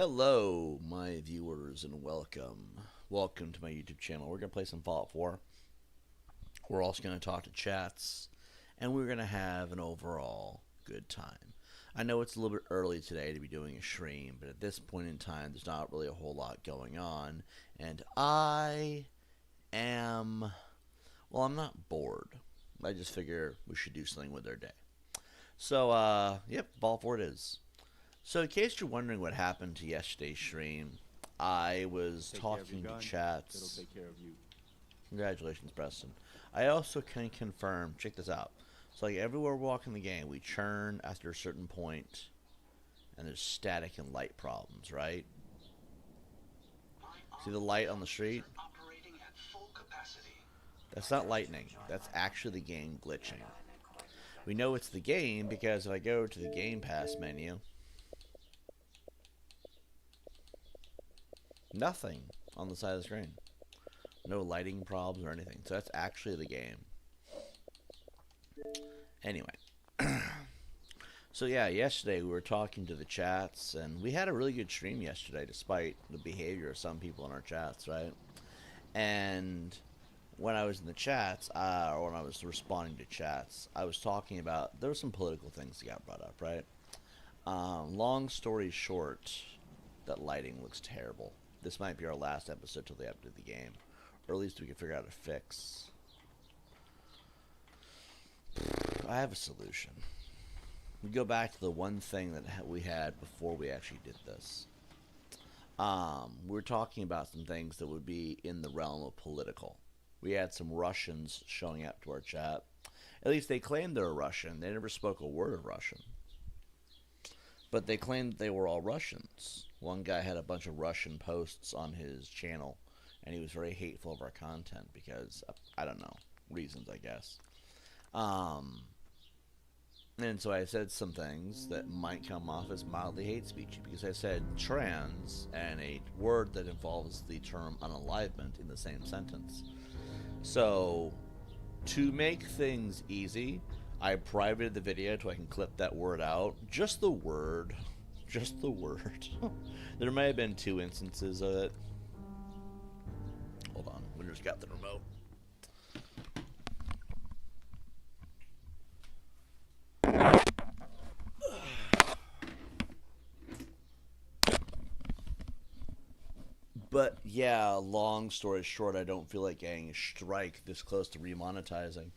Hello, my viewers, and welcome. Welcome to my YouTube channel. We're going to play some Fallout 4. We're also going to talk to chats, and we're going to have an overall good time. I know it's a little bit early today to be doing a stream, but at this point in time, there's not really a whole lot going on, and I am, well, I'm not bored. I just figure we should do something with our day. So, yep, Fallout 4 it is. So in case you're wondering what happened to yesterday's stream, I was talking to chats. It'll take care of you. Congratulations, Preston. I also can confirm, check this out. So like everywhere we're walking the game, we churn after a certain point, and there's static and light problems, right? See the light on the street? That's not lightning. That's actually the game glitching. We know it's the game because if I go to the Game Pass menu, nothing on the side of the screen. No lighting problems or anything. So that's actually the game. Anyway. So yeah, yesterday we were talking to the chats, and we had a really good stream yesterday despite the behavior of some people in our chats, right? And when I was in the chats, or when I was responding to chats, I was talking about, there were some political things that got brought up, right? Long story short, that lighting looks terrible. This might be our last episode till they update the game. Or at least we can figure out a fix. I have a solution. We go back to the one thing that we had before we actually did this. We were talking about some things that would be in the realm of political. We had some Russians showing up to our chat. At least they claimed they were Russian. They never spoke a word of Russian. But they claimed they were all Russians. One guy had a bunch of Russian posts on his channel, and he was very hateful of our content because, I don't know, reasons, I guess. And so I said some things that might come off as mildly hate speech because I said trans and a word that involves the term unalivement in the same sentence. So, to make things easy, I privated the video so I can clip that word out. Just the word. Just the word. There may have been 2 instances of it. Hold on. Winter's got the remote. But yeah, long story short, I don't feel like getting a strike this close to remonetizing.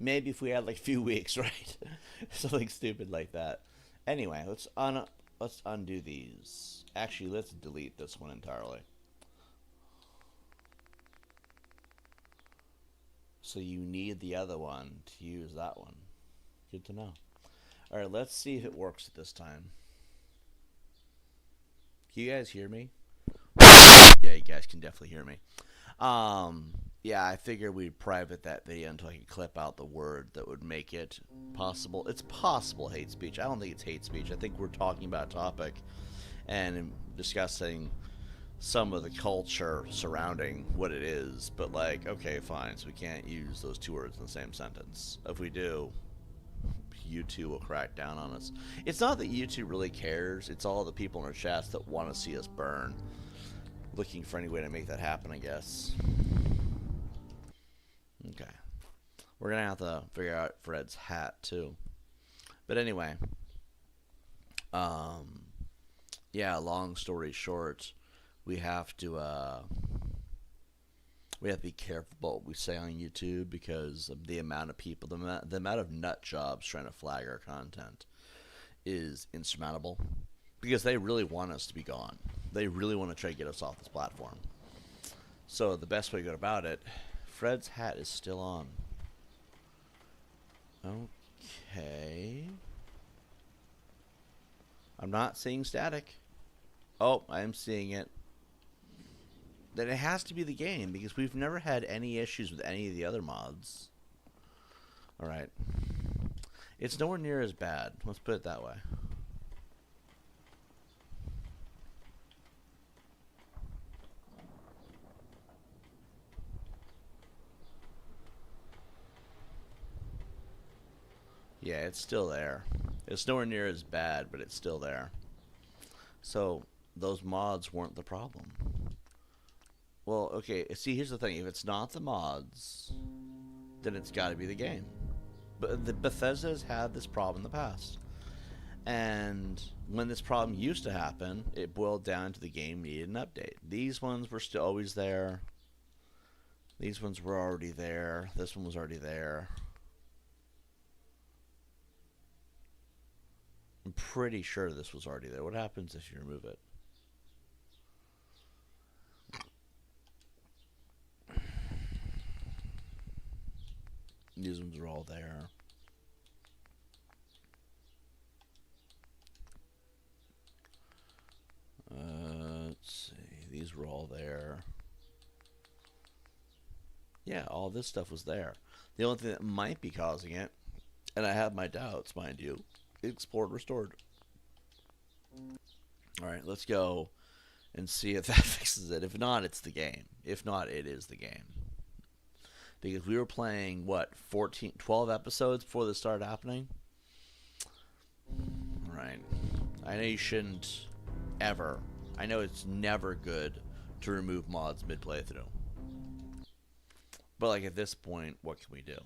Maybe if we had like a few weeks, right? Something stupid like that. Anyway, let's undo these. Actually, let's delete this one entirely. So you need the other one to use that one. Good to know. Alright, let's see if it works at this time. Can you guys hear me? Yeah, you guys can definitely hear me. Yeah, I figured we'd private that video until I could clip out the word that would make it possible. It's possible hate speech. I don't think it's hate speech. I think we're talking about a topic and discussing some of the culture surrounding what it is. But like, okay, fine, so we can't use those 2 words in the same sentence. If we do, YouTube will crack down on us. It's not that YouTube really cares. It's all the people in our chats that want to see us burn. Looking for any way to make that happen, I guess. Okay. We're going to have to figure out Fred's hat, too. But anyway. Yeah, long story short, we have to be careful about what we say on YouTube because of the amount of people, the amount of nut jobs trying to flag our content is insurmountable because they really want us to be gone. They really want to try to get us off this platform. So the best way to go about it, Fred's hat is still on. Okay. I'm not seeing static. Oh, I am seeing it. Then it has to be the game because we've never had any issues with any of the other mods. Alright. It's nowhere near as bad. Let's put it that way. Yeah, it's still there. It's nowhere near as bad, but it's still there. So those mods weren't the problem. Well, okay, see, here's the thing. If it's not the mods, then it's got to be the game. But the Bethesda's had this problem in the past. And when this problem used to happen, it boiled down to the game needed an update. These ones were still always there. These ones were already there. This one was already there. I'm pretty sure this was already there. What happens if you remove it? These ones are all there. Let's see. These were all there. Yeah, all this stuff was there. The only thing that might be causing it, and I have my doubts, mind you, explored restored. Alright, let's go and see if that fixes it. If not, it's the game. If not, it is the game. Because we were playing, what, 14, 12 episodes before this started happening? Right. I know you shouldn't ever. I know it's never good to remove mods mid-playthrough. But, like, at this point, what can we do?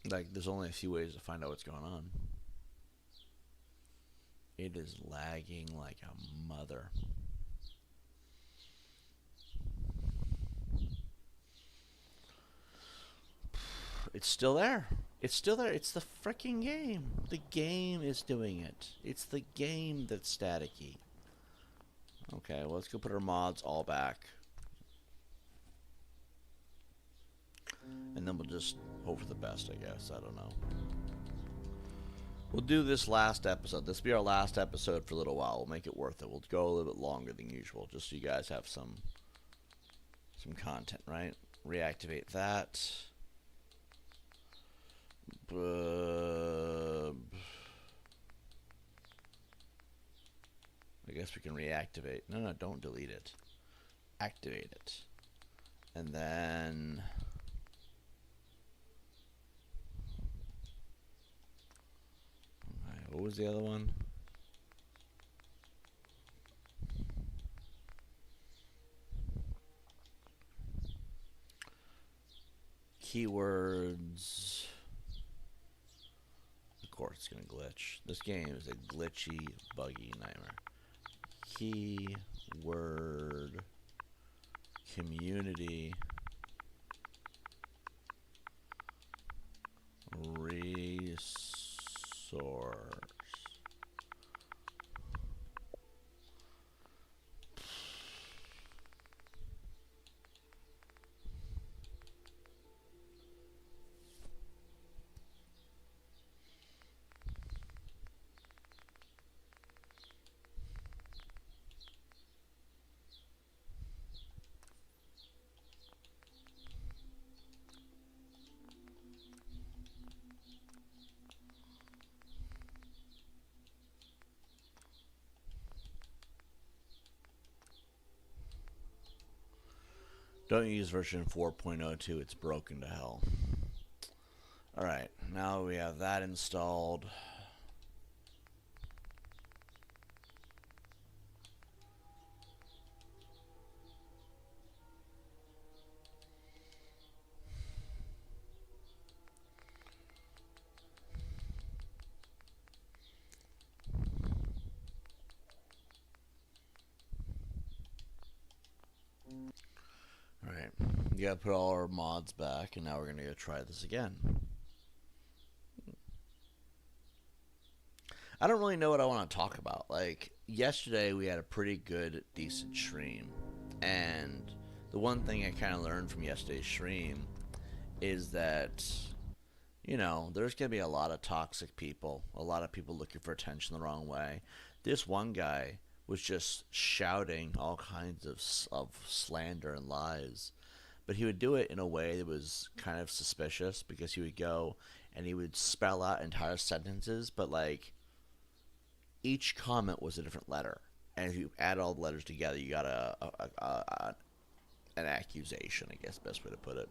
Like, there's only a few ways to find out what's going on. It is lagging like a mother. It's still there. It's still there. It's the freaking game. The game is doing it. It's the game that's staticky. Okay, well, let's go put our mods all back. And then we'll just hope for the best, I guess. I don't know. We'll do this last episode. This will be our last episode for a little while. We'll make it worth it. We'll go a little bit longer than usual, just so you guys have some content, right? Reactivate that. I guess we can reactivate. No, don't delete it. Activate it. And then... What was the other one? Keywords. Of course it's going to glitch. This game is a glitchy, buggy nightmare. Keyword community resource. Don't use version 4.02, it's broken to hell. Alright, now we have that installed. Alright, you gotta put all our mods back, and now we're gonna go try this again. I don't really know what I want to talk about. Like, yesterday we had a pretty good, decent stream. And the one thing I kind of learned from yesterday's stream is that, you know, there's going to be a lot of toxic people, a lot of people looking for attention the wrong way. This one guy was just shouting all kinds of slander and lies. But he would do it in a way that was kind of suspicious, because he would go and he would spell out entire sentences, but like each comment was a different letter. And if you add all the letters together, you got an accusation, I guess, best way to put it.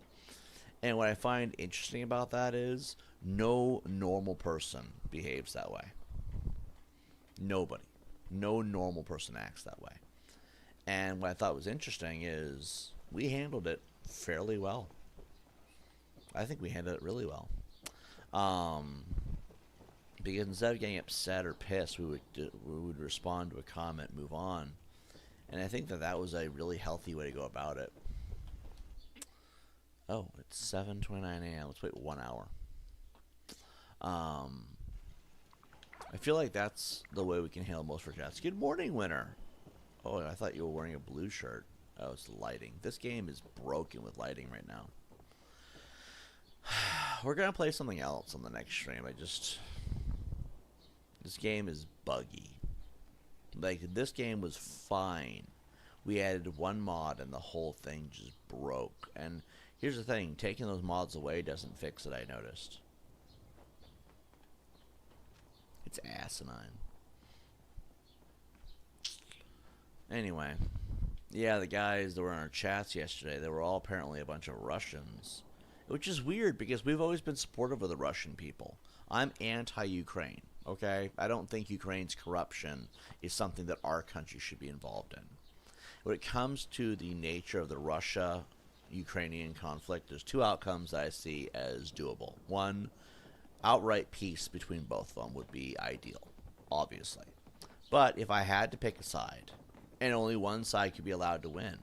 And what I find interesting about that is no normal person behaves that way. Nobody. No normal person acts that way. And what I thought was interesting is we handled it fairly well. I think we handled it really well. Because instead of getting upset or pissed, we would respond to a comment, move on. And I think that was a really healthy way to go about it. Oh, it's 7:29 a.m. Let's wait 1 hour. I feel like that's the way we can handle most of our chats. Good morning, winner. Oh, I thought you were wearing a blue shirt. Oh, it's lighting. This game is broken with lighting right now. We're going to play something else on the next stream. This game is buggy. Like, this game was fine. We added one mod and the whole thing just broke. And here's the thing. Taking those mods away doesn't fix it, I noticed. It's asinine. Anyway. Yeah, the guys that were in our chats yesterday, they were all apparently a bunch of Russians. Which is weird because we've always been supportive of the Russian people. I'm anti-Ukraine, okay? I don't think Ukraine's corruption is something that our country should be involved in. When it comes to the nature of the Russia-Ukrainian conflict, there's two outcomes that I see as doable. One, outright peace between both of them would be ideal, obviously. But if I had to pick a side, and only one side could be allowed to win,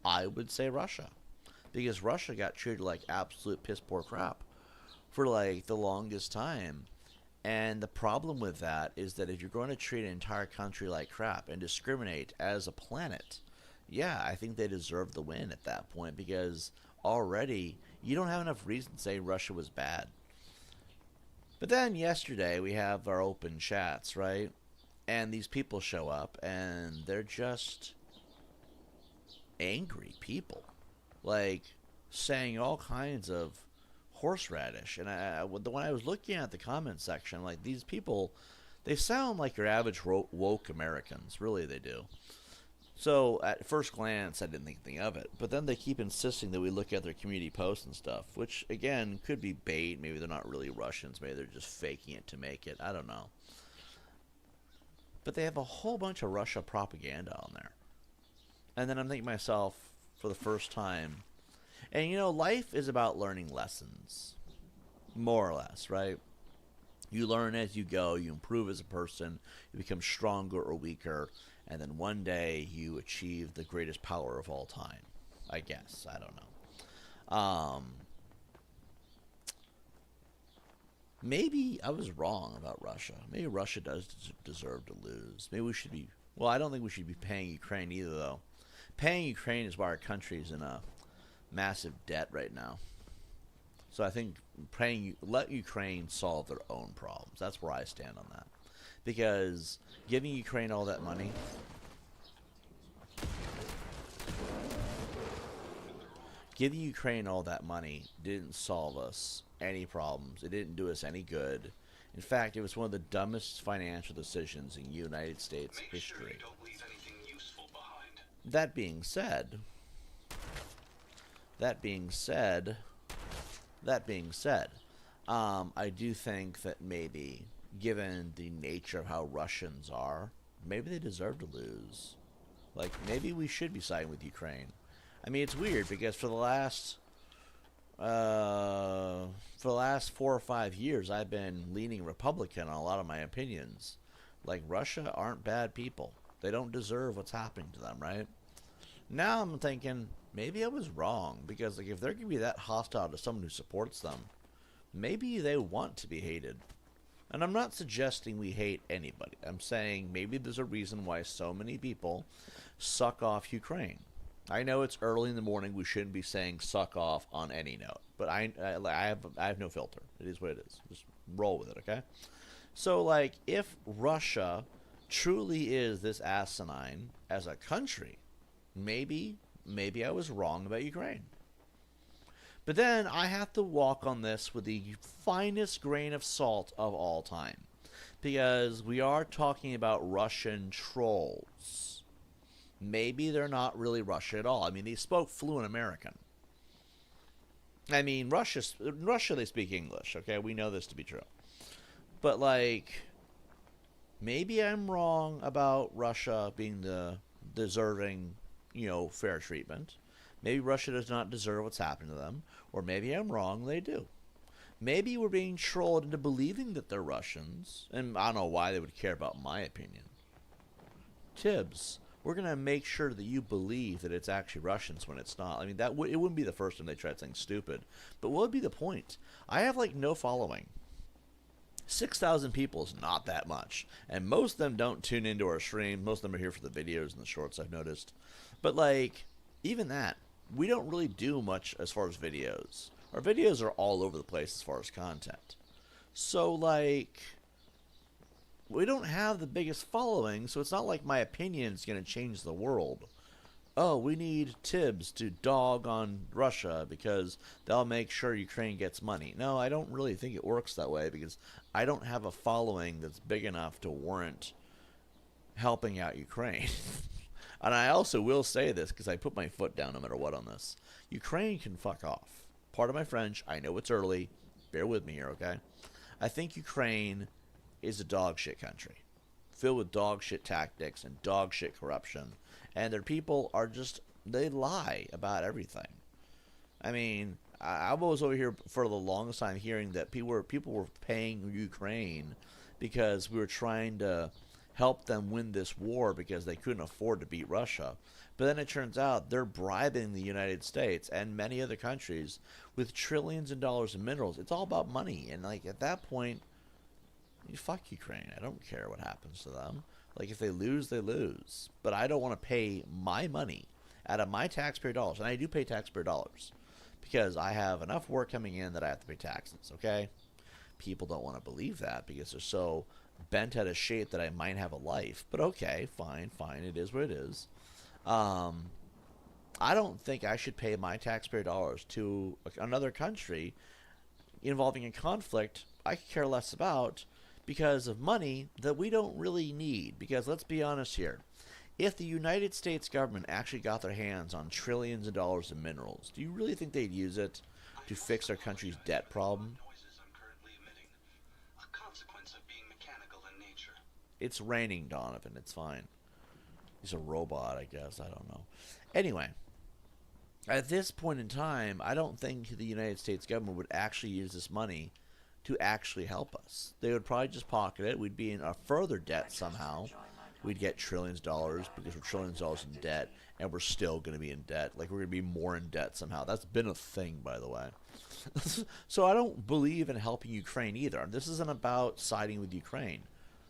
I would say Russia. Because Russia got treated like absolute piss poor crap for like the longest time. And the problem with that is that if you're going to treat an entire country like crap and discriminate as a planet, yeah, I think they deserve the win at that point, because already you don't have enough reason to say Russia was bad. But then yesterday we have our open chats, right? And these people show up and they're just angry people. Like, saying all kinds of horseradish. And when I was looking at the comment section, like, these people, they sound like your average woke Americans. Really, they do. So, at first glance, I didn't think anything of it. But then they keep insisting that we look at their community posts and stuff, which, again, could be bait. Maybe they're not really Russians. Maybe they're just faking it to make it. I don't know. But they have a whole bunch of Russia propaganda on there. And then I'm thinking to myself, for the first time. And, you know, life is about learning lessons. More or less, right? You learn as you go. You improve as a person. You become stronger or weaker. And then one day you achieve the greatest power of all time. I guess. I don't know. Maybe I was wrong about Russia. Maybe Russia does deserve to lose. Maybe we should be... Well, I don't think we should be paying Ukraine either, though. Paying Ukraine is why our country is in a massive debt right now. So I think let Ukraine solve their own problems. That's where I stand on that. Because giving Ukraine all that money... Giving Ukraine all that money didn't solve us any problems. It didn't do us any good. In fact, it was one of the dumbest financial decisions in United States history. Make sure you don't leave anything useful behind. That being said, I do think that maybe, given the nature of how Russians are, maybe they deserve to lose. Like, maybe we should be siding with Ukraine. I mean, it's weird because for the last 4 or 5 years, I've been leaning Republican on a lot of my opinions. Like, Russia aren't bad people. They don't deserve what's happening to them, right? Now I'm thinking, maybe I was wrong, because like, if they're going to be that hostile to someone who supports them, maybe they want to be hated. And I'm not suggesting we hate anybody. I'm saying maybe there's a reason why so many people suck off Ukraine. I know it's early in the morning. We shouldn't be saying suck off on any note. But I have no filter. It is what it is. Just roll with it, okay? So, like, if Russia truly is this asinine as a country, maybe I was wrong about Ukraine. But then I have to walk on this with the finest grain of salt of all time. Because we are talking about Russian trolls. Maybe they're not really Russian at all. I mean, they spoke fluent American. I mean, Russia, they speak English. Okay, we know this to be true. But like, maybe I'm wrong about Russia being the deserving, fair treatment. Maybe Russia does not deserve what's happened to them, or maybe I'm wrong. They do. Maybe we're being trolled into believing that they're Russians, and I don't know why they would care about my opinion. Tibbs, we're gonna make sure that you believe that it's actually Russians when it's not. I mean, it wouldn't be the first time they tried something stupid, but what would be the point? I have like no following. 6,000 people is not that much, and most of them don't tune into our stream. Most of them are here for the videos and the shorts, I've noticed. But like, even that, we don't really do much as far as videos. Our videos are all over the place as far as content. So like, we don't have the biggest following, so it's not like my opinion is going to change the world. Oh, we need Tibbs to dog on Russia because they'll make sure Ukraine gets money. No, I don't really think it works that way because I don't have a following that's big enough to warrant helping out Ukraine. And I also will say this because I put my foot down no matter what on this. Ukraine can fuck off. Pardon my French. I know it's early. Bear with me here, okay? I think Ukraine is a dog shit country filled with dog shit tactics and dog shit corruption. And their people are just, they lie about everything. I mean, I was over here for the longest time hearing that people were paying Ukraine because we were trying to help them win this war because they couldn't afford to beat Russia. But then it turns out they're bribing the United States and many other countries with trillions of dollars in minerals. It's all about money. And like at that point, fuck Ukraine. I don't care what happens to them. Like if they lose, they lose. But I don't want to pay my money out of my taxpayer dollars. And I do pay taxpayer dollars because I have enough work coming in that I have to pay taxes, okay? People don't want to believe that because they're so bent out of shape that I might have a life. But okay, fine. It is what it is. I don't think I should pay my taxpayer dollars to another country involving a conflict I could care less about because of money that we don't really need. Because let's be honest here. If the United States government actually got their hands on trillions of dollars in minerals, do you really think they'd use it to fix our country's debt problem? It's raining, Donovan. It's fine. He's a robot, I guess. I don't know. Anyway, at this point in time, I don't think the United States government would actually use this money to actually help us. They would probably just pocket it. We'd be in a further debt somehow. We'd get trillions of dollars because we're trillions of dollars in debt, and we're still going to be in debt. Like, we're going to be more in debt somehow. That's been a thing, by the way. So I don't believe in helping Ukraine either. This isn't about siding with Ukraine.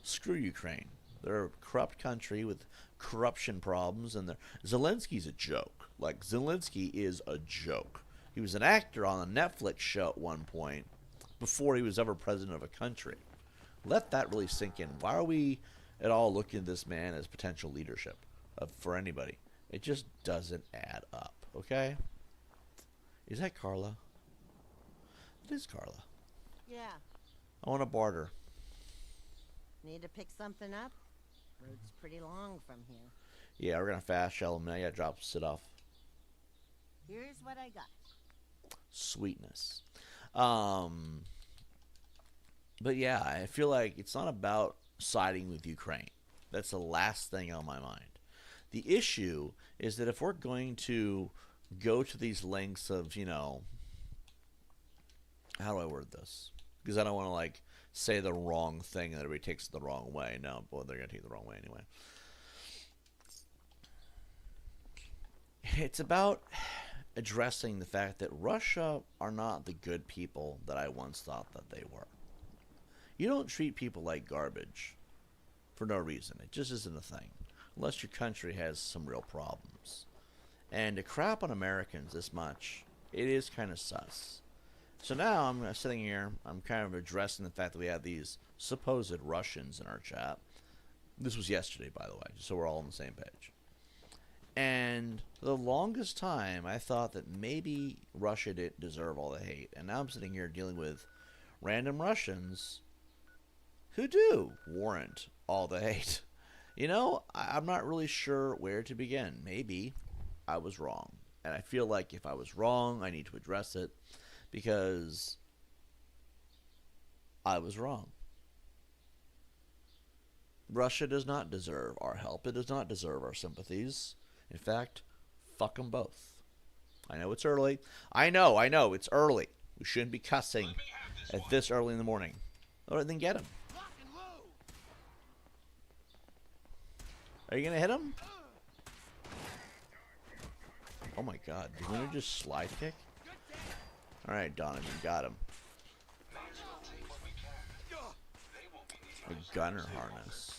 Screw Ukraine. They're a corrupt country with corruption problems, and Zelensky's a joke. Like, Zelensky is a joke. He was an actor on a Netflix show at one point before he was ever president of a country. Let that really sink in. Why are we at all looking at this man as potential leadership for anybody? It just doesn't add up, okay? Is that Carla? It is Carla. Yeah. I want to barter. Need to pick something up? Road's pretty long from here. Yeah, we're going to fast shell him. Now you got to drop sit off. Here's what I got. Sweetness. But yeah, I feel like it's not about siding with Ukraine. That's the last thing on my mind. The issue is that if we're going to go to these lengths of, how do I word this? Because I don't want to like say the wrong thing and everybody takes it the wrong way. No, well, they're going to take it the wrong way anyway. It's about addressing the fact that Russia are not the good people that I once thought that they were. You don't treat people like garbage for no reason. It just isn't a thing. Unless your country has some real problems. And to crap on Americans this much, it is kind of sus. So now I'm sitting here, I'm kind of addressing the fact that we have these supposed Russians in our chat. This was yesterday, by the way, just so we're all on the same page. And for the longest time, I thought that maybe Russia didn't deserve all the hate. And now I'm sitting here dealing with random Russians who do warrant all the hate. I'm not really sure where to begin. Maybe I was wrong. And I feel like if I was wrong, I need to address it. because I was wrong. Russia does not deserve our help. It does not deserve our sympathies. In fact, fuck them both. I know it's early. I know, it's early. We shouldn't be cussing at this early in the morning. All right, then get him. Are you going to hit him? Oh my god, did Winter just slide kick? Alright, Donovan, got him. A gunner harness.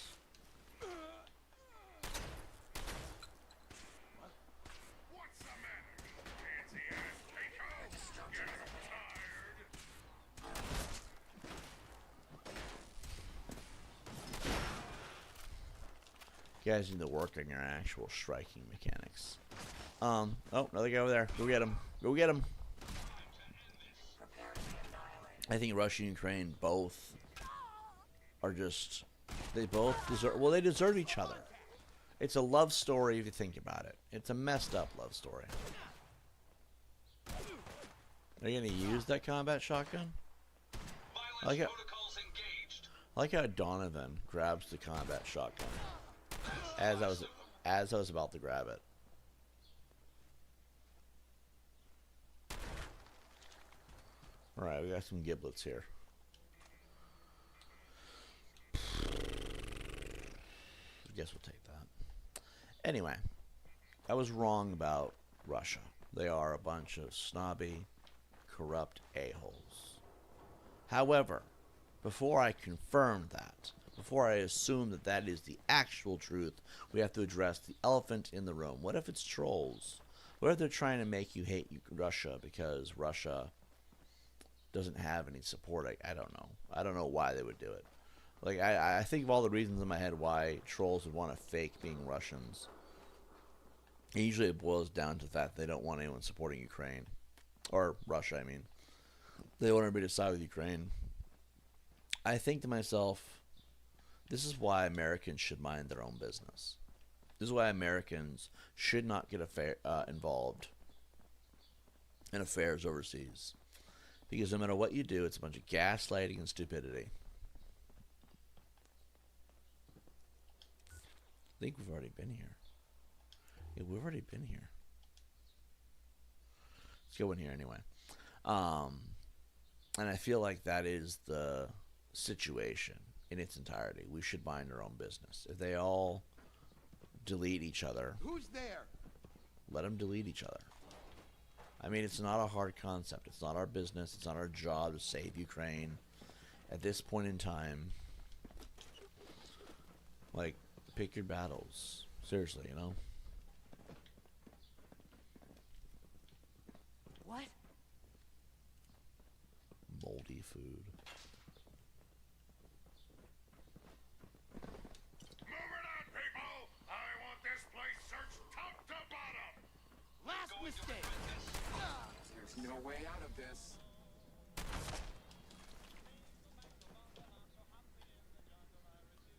You guys need to work on your actual striking mechanics. Oh, another guy over there. Go get him. Go get him. I think Russia and Ukraine both are just... They both deserve... Well, they deserve each other. It's a love story if you think about it. It's a messed up love story. Are you going to use that combat shotgun? I like how Donovan grabs the combat shotgun as I was about to grab it. Alright, we got some giblets here. I guess we'll take that. Anyway, I was wrong about Russia. They are a bunch of snobby, corrupt a-holes. However, before I confirm that, before I assume that that is the actual truth, we have to address the elephant in the room. What if it's trolls? What if they're trying to make you hate Russia because Russia doesn't have any support? I don't know. I don't know why they would do it. Like, I think of all the reasons in my head why trolls would want to fake being Russians. And usually it boils down to the fact they don't want anyone supporting Ukraine. Or Russia, I mean. They want everybody to side with Ukraine. I think to myself, this is why Americans should mind their own business. This is why Americans should not get involved in affairs overseas. Because no matter what you do, it's a bunch of gaslighting and stupidity. I think we've already been here. Yeah, we've already been here. Let's go in here anyway. And I feel like that is the situation in its entirety. We should mind our own business. If they all delete each other, who's there? Let them delete each other. I mean, it's not a hard concept. It's not our business. It's not our job to save Ukraine. At this point in time, like, pick your battles. Seriously, you know? What? Moldy food. Move it on, people! I want this place searched top to bottom! Last mistake! There's no way out of this.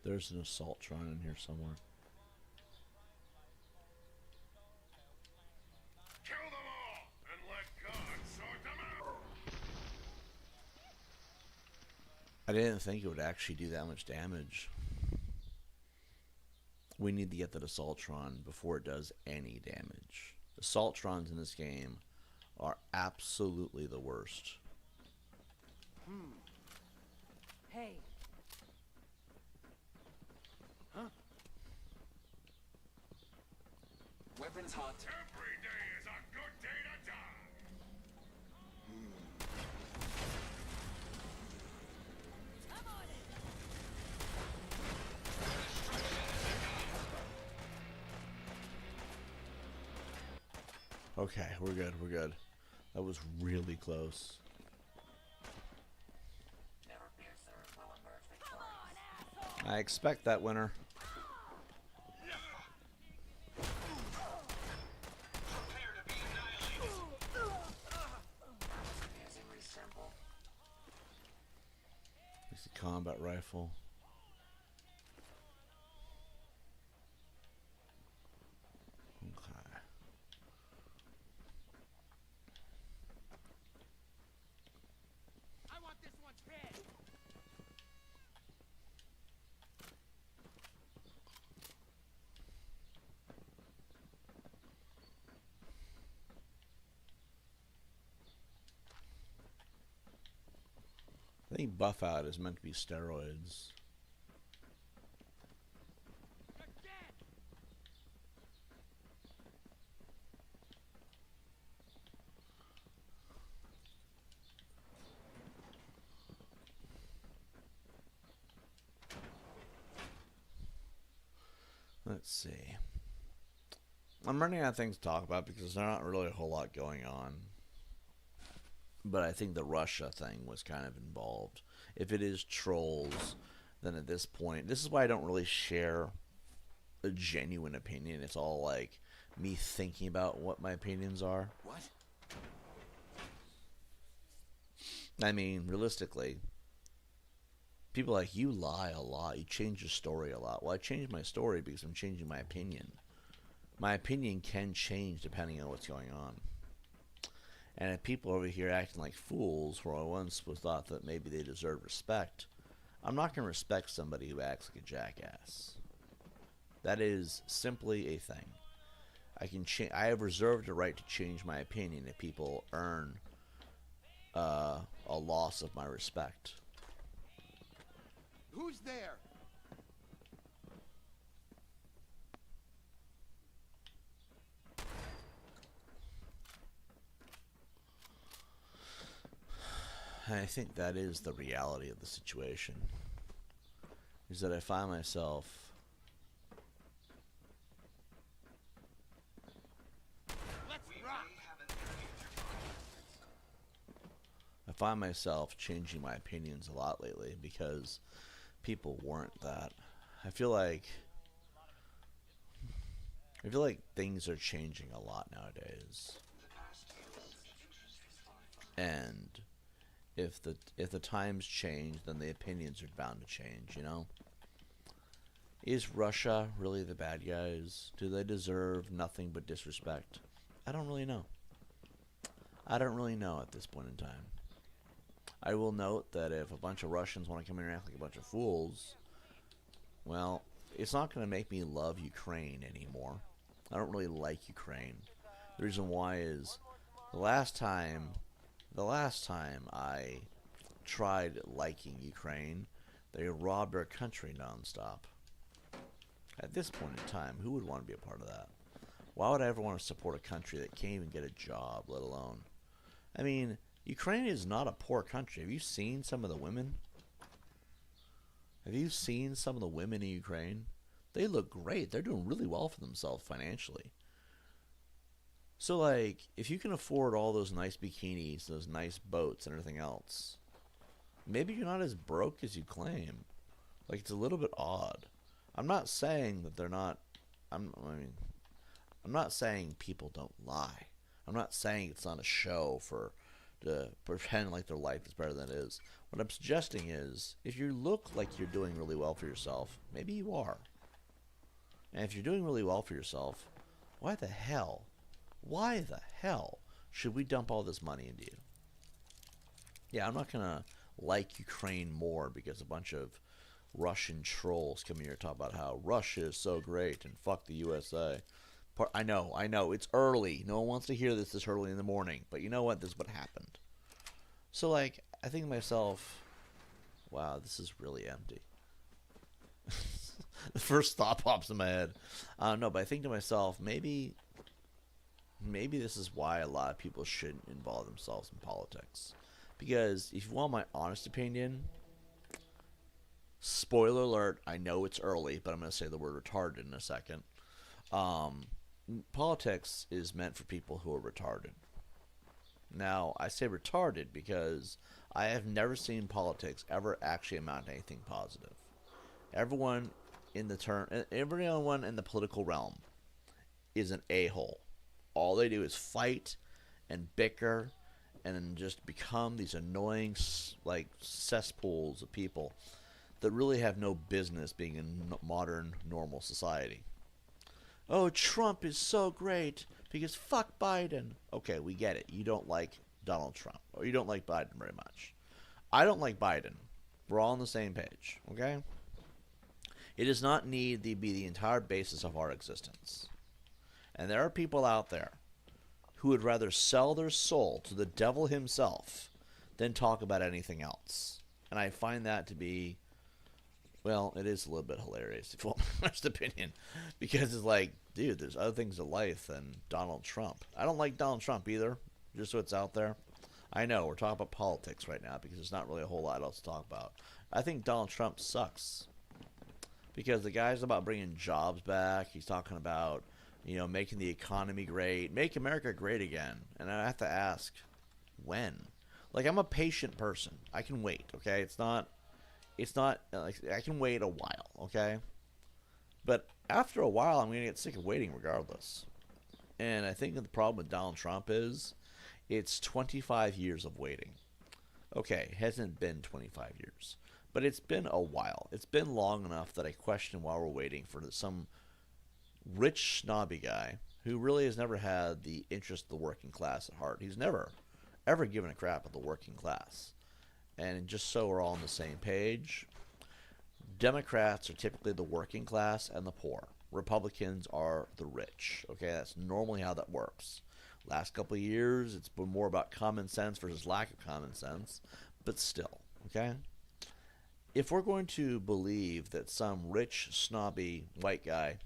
There's an assaultron in here somewhere. Kill them all and let God sort them out! I didn't think it would actually do that much damage. We need to get that assaultron before it does any damage. Assaultrons in this game are absolutely the worst. Hey. Weapons hot. Every day is a good day to die! Okay, we're good, we're good. That was really close. Never fear, sir. We'll emerge victorious. I expect that, winner. Prepare to be annihilated! Amazingly simple. It's a combat rifle. Okay. think buff out is meant to be steroids. Let's see. I'm running out of things to talk about because there's not really a whole lot going on. But I think the Russia thing was kind of involved. If it is trolls, then at this point, this is why I don't really share a genuine opinion. It's all like me thinking about what my opinions are. What? I mean, realistically, people like you lie a lot. You change your story a lot. Well, I changed my story because I'm changing my opinion. My opinion can change depending on what's going on. And if people over here acting like fools, where I once was thought that maybe they deserve respect, I'm not going to respect somebody who acts like a jackass. That is simply a thing. I have reserved the right to change my opinion if people earn a loss of my respect. Who's there? I think that is the reality of the situation. Is that I find myself changing my opinions a lot lately because people warrant that. I feel like things are changing a lot nowadays. And if the times change, then the opinions are bound to change, you know? Is Russia really the bad guys? Do they deserve nothing but disrespect? I don't really know. I don't really know at this point in time. I will note that if a bunch of Russians want to come in and act like a bunch of fools, well, it's not going to make me love Ukraine anymore. I don't really like Ukraine. The reason why is the last time I tried liking Ukraine, they robbed our country nonstop. At this point in time, who would want to be a part of that? Why would I ever want to support a country that can't even get a job, let alone? I mean, Ukraine is not a poor country. Have you seen some of the women? Have you seen some of the women in Ukraine? They look great. They're doing really well for themselves financially. So, like, if you can afford all those nice bikinis, those nice boats, and everything else, maybe you're not as broke as you claim. Like, it's a little bit odd. I'm not saying that they're not. I'm not saying people don't lie. I'm not saying it's not a show to pretend like their life is better than it is. What I'm suggesting is, if you look like you're doing really well for yourself, maybe you are. And if you're doing really well for yourself, why the hell should we dump all this money into you? Yeah, I'm not going to like Ukraine more because a bunch of Russian trolls come here to talk about how Russia is so great and fuck the USA. I know, it's early. No one wants to hear this early in the morning. But you know what? This is what happened. So, like, I think to myself, wow, this is really empty. The first thought pops in my head. No, but I think to myself, maybe this is why a lot of people shouldn't involve themselves in politics. Because if you want my honest opinion, spoiler alert, I know it's early, but I'm going to say the word retarded in a second. Politics is meant for people who are retarded. Now, I say retarded because I have never seen politics ever actually amount to anything positive. Everyone in the political realm is an a-hole. All they do is fight and bicker and just become these annoying, like, cesspools of people that really have no business being in modern, normal society. Oh, Trump is so great because fuck Biden. Okay, we get it. You don't like Donald Trump, or you don't like Biden very much. I don't like Biden. We're all on the same page, okay? It does not need to be the entire basis of our existence. And there are people out there who would rather sell their soul to the devil himself than talk about anything else. And I find that to be, well, it is a little bit hilarious, if you want my honest opinion. Because it's like, dude, there's other things in life than Donald Trump. I don't like Donald Trump either, just so it's out there. I know, we're talking about politics right now because there's not really a whole lot else to talk about. I think Donald Trump sucks. Because the guy's about bringing jobs back. He's talking about, making the economy great. Make America great again. And I have to ask, when? Like, I'm a patient person. I can wait, okay? It's not like, I can wait a while, okay? But after a while, I'm going to get sick of waiting regardless. And I think that the problem with Donald Trump is it's 25 years of waiting. Okay, it hasn't been 25 years. But it's been a while. It's been long enough that I question why we're waiting for some rich, snobby guy who really has never had the interest of the working class at heart. He's never, ever given a crap at the working class. And just so we're all on the same page, Democrats are typically the working class and the poor. Republicans are the rich. Okay, that's normally how that works. Last couple of years, it's been more about common sense versus lack of common sense, but still, okay? If we're going to believe that some rich, snobby white guy,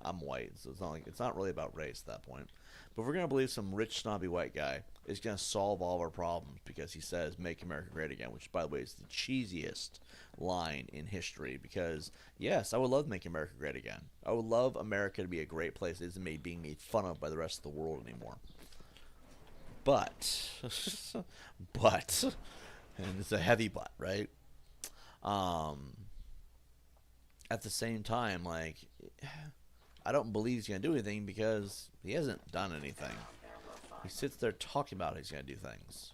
I'm white, so it's not really about race at that point, but if we're going to believe some rich, snobby white guy is going to solve all of our problems because he says, make America great again, which, by the way, is the cheesiest line in history because, yes, I would love to make America great again. I would love America to be a great place. It isn't being made fun of by the rest of the world anymore. But, and it's a heavy but, right? At the same time, like, I don't believe he's going to do anything because he hasn't done anything. He sits there talking about he's going to do things.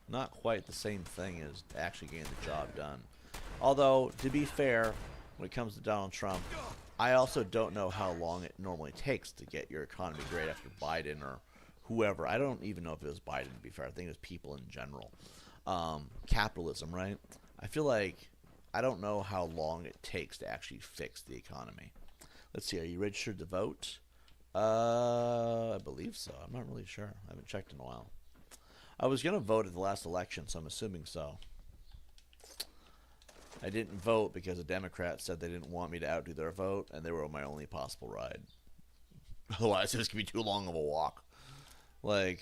Not quite the same thing as actually getting the job done. Although, to be fair, when it comes to Donald Trump, I also don't know how long it normally takes to get your economy great after Biden or whoever. I don't even know if it was Biden, to be fair. I think it was people in general. Capitalism, right? I feel like I don't know how long it takes to actually fix the economy. Let's see, are you registered to vote? I believe so. I'm not really sure. I haven't checked in a while. I was going to vote at the last election, so I'm assuming so. I didn't vote because the Democrats said they didn't want me to outdo their vote, and they were my only possible ride. Otherwise, it was going to be too long of a walk. Like,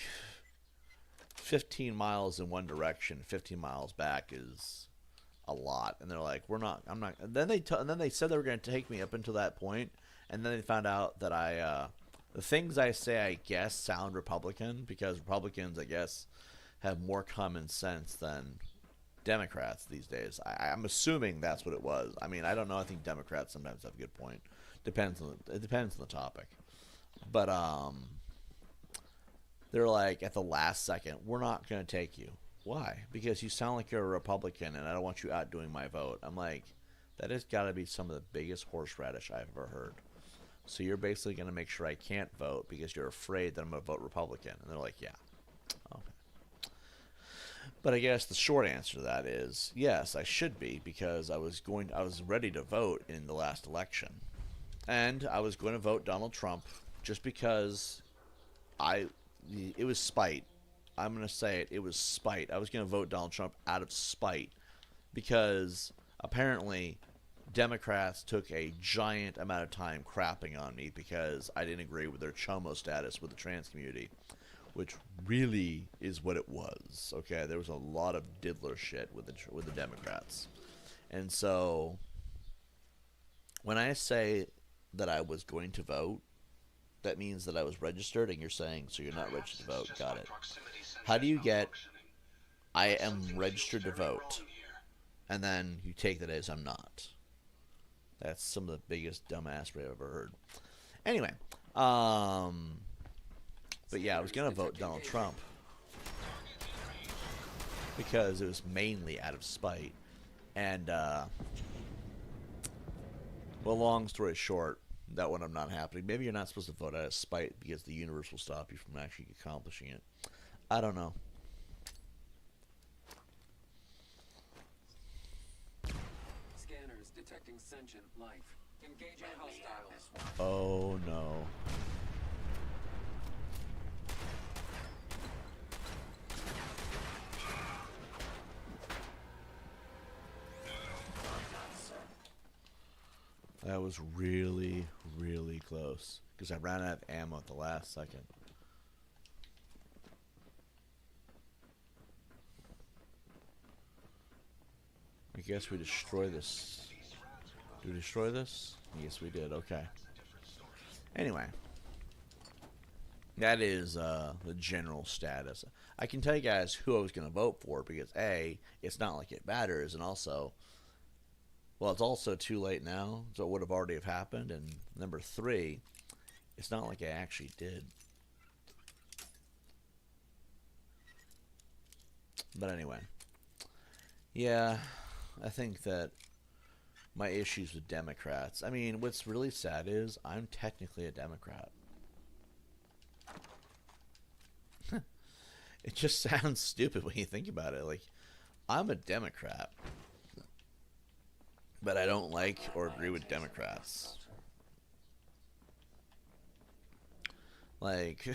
15 miles in one direction, 15 miles back is a lot. And they're like, I'm not. And then they said they were going to take me up until that point, and then they found out that the things I say, I guess, sound Republican, because Republicans, I guess, have more common sense than Democrats these days. I'm assuming that's what it was. I mean, I don't know. I think Democrats sometimes have a good point. It depends on the topic. But they're like, at the last second, we're not going to take you. Why? Because you sound like you're a Republican, and I don't want you outdoing my vote. I'm like, that has got to be some of the biggest horseradish I've ever heard. So you're basically going to make sure I can't vote because you're afraid that I'm going to vote Republican. And they're like, yeah. Okay. But I guess the short answer to that is, yes, I should be, because I was ready to vote in the last election. And I was going to vote Donald Trump just because it was spite. I'm going to say it. It was spite. I was going to vote Donald Trump out of spite because apparently Democrats took a giant amount of time crapping on me because I didn't agree with their chomo status with the trans community, which really is what it was. Okay, there was a lot of diddler shit with the Democrats. And so when I say that I was going to vote, that means that I was registered, and you're saying, so you're not registered to vote. Got it. How do you get, I am registered to vote, and then you take that as I'm not? That's some of the biggest dumbassery I've ever heard. Anyway, but yeah, I was going to vote Donald Trump because it was mainly out of spite. And, well, long story short, that one I'm not happening. Maybe you're not supposed to vote out of spite because the universe will stop you from actually accomplishing it. I don't know. Scanners detecting sentient life. Engaging hostiles. Oh no. That was really, really close. Because I ran out of ammo at the last second. I guess we destroy this. Do we destroy this? Yes, we did. Okay. Anyway. That is the general status. I can tell you guys who I was going to vote for because A, it's not like it matters, and also, well, it's also too late now, so it would have already have happened. And number 3, it's not like I actually did. But anyway, yeah, I think that my issues with Democrats. I mean, what's really sad is I'm technically a Democrat. It just sounds stupid when you think about it. Like, I'm a Democrat, but I don't like or agree with Democrats. Like,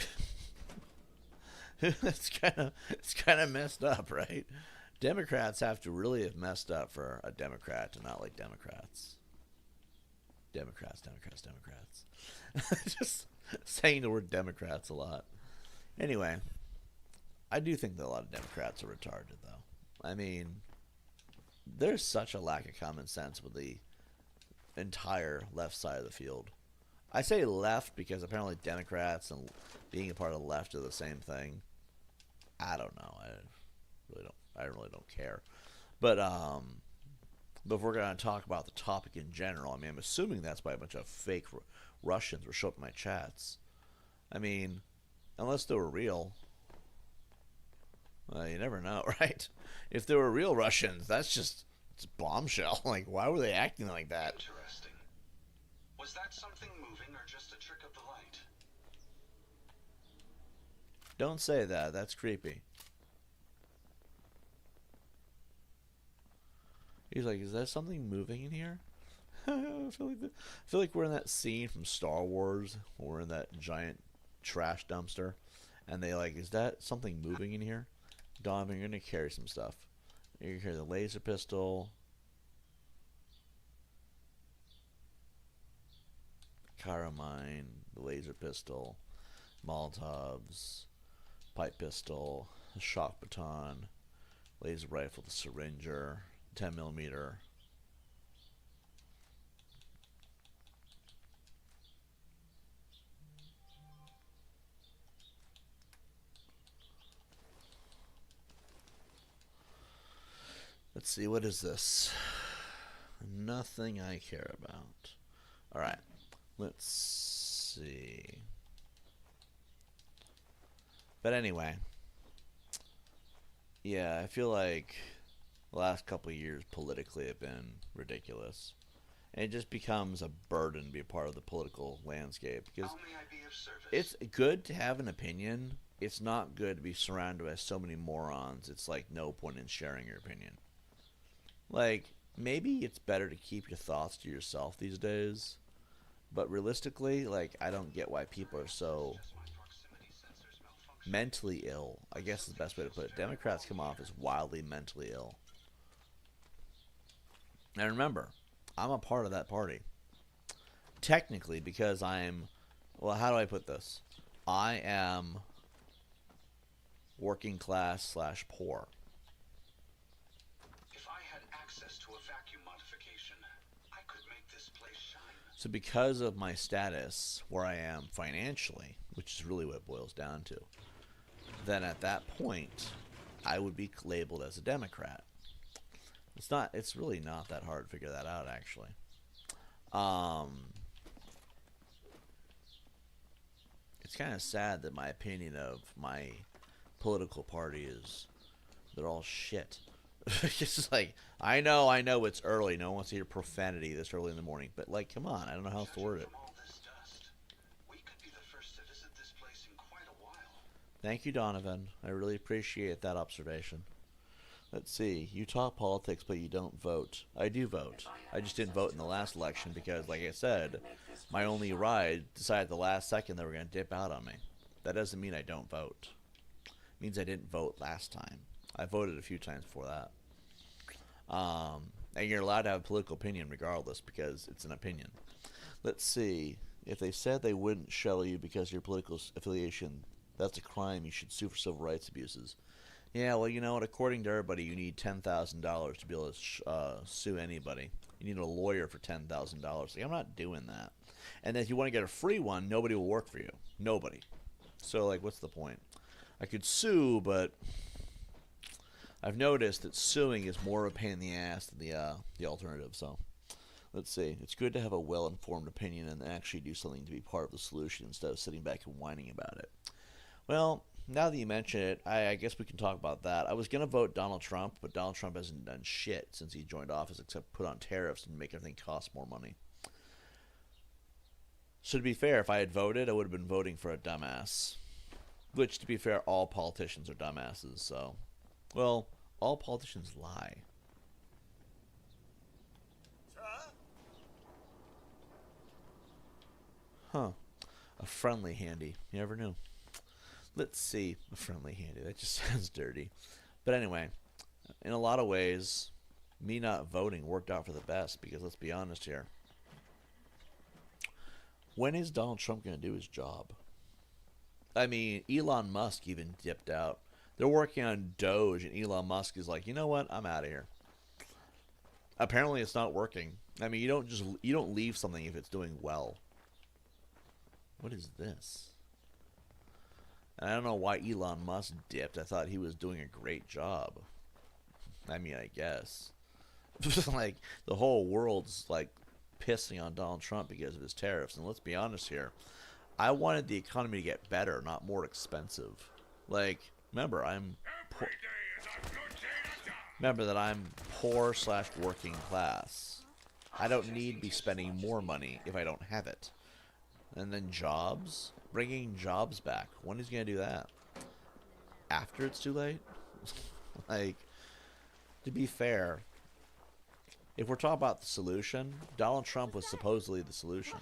it's kind of messed up, right? Democrats have to really have messed up for a Democrat to not like Democrats. Democrats. Just saying the word Democrats a lot. Anyway, I do think that a lot of Democrats are retarded, though. I mean, there's such a lack of common sense with the entire left side of the field. I say left because apparently Democrats and being a part of the left are the same thing. I don't know. I really don't care. But if we're going to talk about the topic in general, I mean, I'm assuming that's why a bunch of fake Russians were showing up in my chats. I mean, unless they were real. Well, you never know, right? If they were real Russians, it's bombshell. Like, why were they acting like that? Interesting. Was that something moving or just a trick of the light? Don't say that. That's creepy. He's like, is there something moving in here? I feel like we're in that scene from Star Wars where we're in that giant trash dumpster. And they like, is that something moving in here? Donovan, you're going to carry some stuff. You're going to carry the laser pistol. Caramine, the laser pistol. Molotovs. Pipe pistol. A shock baton. Laser rifle, the syringer. 10 millimeter. Let's see, what is this? Nothing I care about. Alright, let's see. But anyway, yeah, I feel like the last couple of years politically have been ridiculous. And it just becomes a burden to be a part of the political landscape. Because How may I be of service? it's good to have an opinion. It's not good to be surrounded by so many morons. It's like no point in sharing your opinion. Like, maybe it's better to keep your thoughts to yourself these days. But realistically, like, I don't get why people are so mentally ill. I guess is the best way to put it. Democrats come off as wildly mentally ill. And remember, I'm a part of that party. Technically, because well, how do I put this? I am working class / poor. If I had access to a vacuum modification, I could make this place shine. So because of my status, where I am financially, which is really what it boils down to, then at that point, I would be labeled as a Democrat. It's really not that hard to figure that out, actually. It's kind of sad that my opinion of my political party is they're all shit. It's just like, I know it's early. No one wants to hear profanity this early in the morning. But, like, come on. I don't know how else to word it. From all this dust, we could be the first to visit this place in quite a while. Thank you, Donovan. I really appreciate that observation. Let's see. You talk politics, but you don't vote. I do vote. I just didn't vote in the last election because, like I said, my only ride decided at the last second they were going to dip out on me. That doesn't mean I don't vote. It means I didn't vote last time. I voted a few times before that. And you're allowed to have a political opinion regardless because it's an opinion. Let's see. If they said they wouldn't shuttle you because of your political affiliation, that's a crime. You should sue for civil rights abuses. Yeah, well, you know what? According to everybody, you need $10,000 to be able to sue anybody. You need a lawyer for $10,000. Like, I'm not doing that. And if you want to get a free one, nobody will work for you. Nobody. So, like, what's the point? I could sue, but I've noticed that suing is more of a pain in the ass than the alternative. So, let's see. It's good to have a well-informed opinion and actually do something to be part of the solution instead of sitting back and whining about it. Well, now that you mention it, I guess we can talk about that. I was going to vote Donald Trump, but Donald Trump hasn't done shit since he joined office except put on tariffs and make everything cost more money. So to be fair, if I had voted, I would have been voting for a dumbass. Which, to be fair, all politicians are dumbasses, so... Well, all politicians lie. Huh. A friendly handy. You never knew. Let's see. A friendly handy. That just sounds dirty. But anyway, in a lot of ways, me not voting worked out for the best because let's be honest here. When is Donald Trump going to do his job? I mean, Elon Musk even dipped out. They're working on Doge, and Elon Musk is like, you know what? I'm out of here. Apparently, it's not working. I mean, you don't leave something if it's doing well. What is this? I don't know why Elon Musk dipped. I thought he was doing a great job. I mean, I guess. Like, the whole world's, like, pissing on Donald Trump because of his tariffs. And let's be honest here. I wanted the economy to get better, not more expensive. Like, remember, remember that I'm poor/working class. I don't need to be spending more money if I don't have it. And then jobs? Bringing jobs back. When is he going to do that? After it's too late? Like, to be fair, if we're talking about the solution, Donald Trump was supposedly the solution.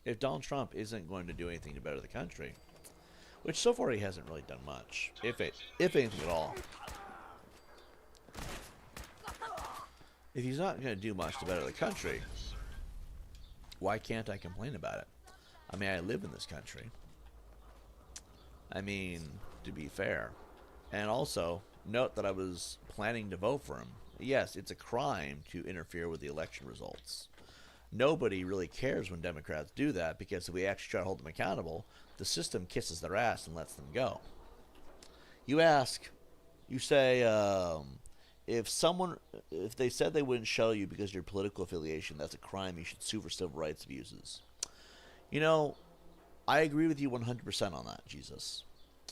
If Donald Trump isn't going to do anything to better the country, which so far he hasn't really done much, if anything at all. If he's not going to do much to better the country, why can't I complain about it? I mean, I live in this country. I mean, to be fair. And also, note that I was planning to vote for him. Yes, it's a crime to interfere with the election results. Nobody really cares when Democrats do that because if we actually try to hold them accountable, the system kisses their ass and lets them go. You say, if they said they wouldn't shuttle you because of your political affiliation, that's a crime. You should sue for civil rights abuses. You know, I agree with you 100% on that, Jesus.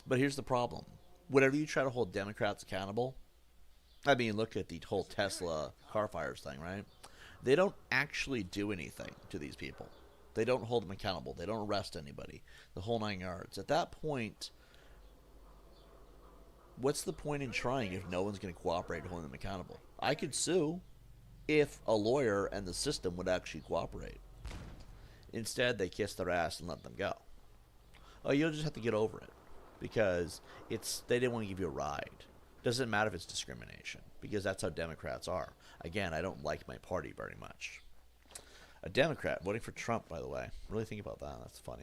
But here's the problem. Whenever you try to hold Democrats accountable, I mean, look at the whole Tesla car fires thing, right? They don't actually do anything to these people. They don't hold them accountable. They don't arrest anybody. The whole 9 yards. At that point, what's the point in trying if no one's going to cooperate holding them accountable? I could sue if a lawyer and the system would actually cooperate. Instead, they kiss their ass and let them go. Oh, you'll just have to get over it because they didn't want to give you a ride. Doesn't matter if it's discrimination because that's how Democrats are. Again, I don't like my party very much. A Democrat voting for Trump, by the way. Really think about that. That's funny.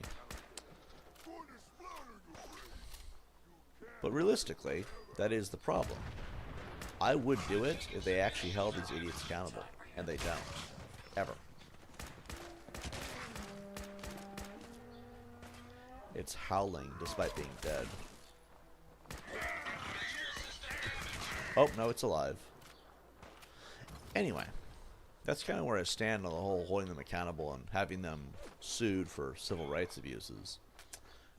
But realistically, that is the problem. I would do it if they actually held these idiots accountable. And they don't. Ever. It's howling despite being dead. Oh, no, it's alive. Anyway, that's kind of where I stand on the whole holding them accountable and having them sued for civil rights abuses.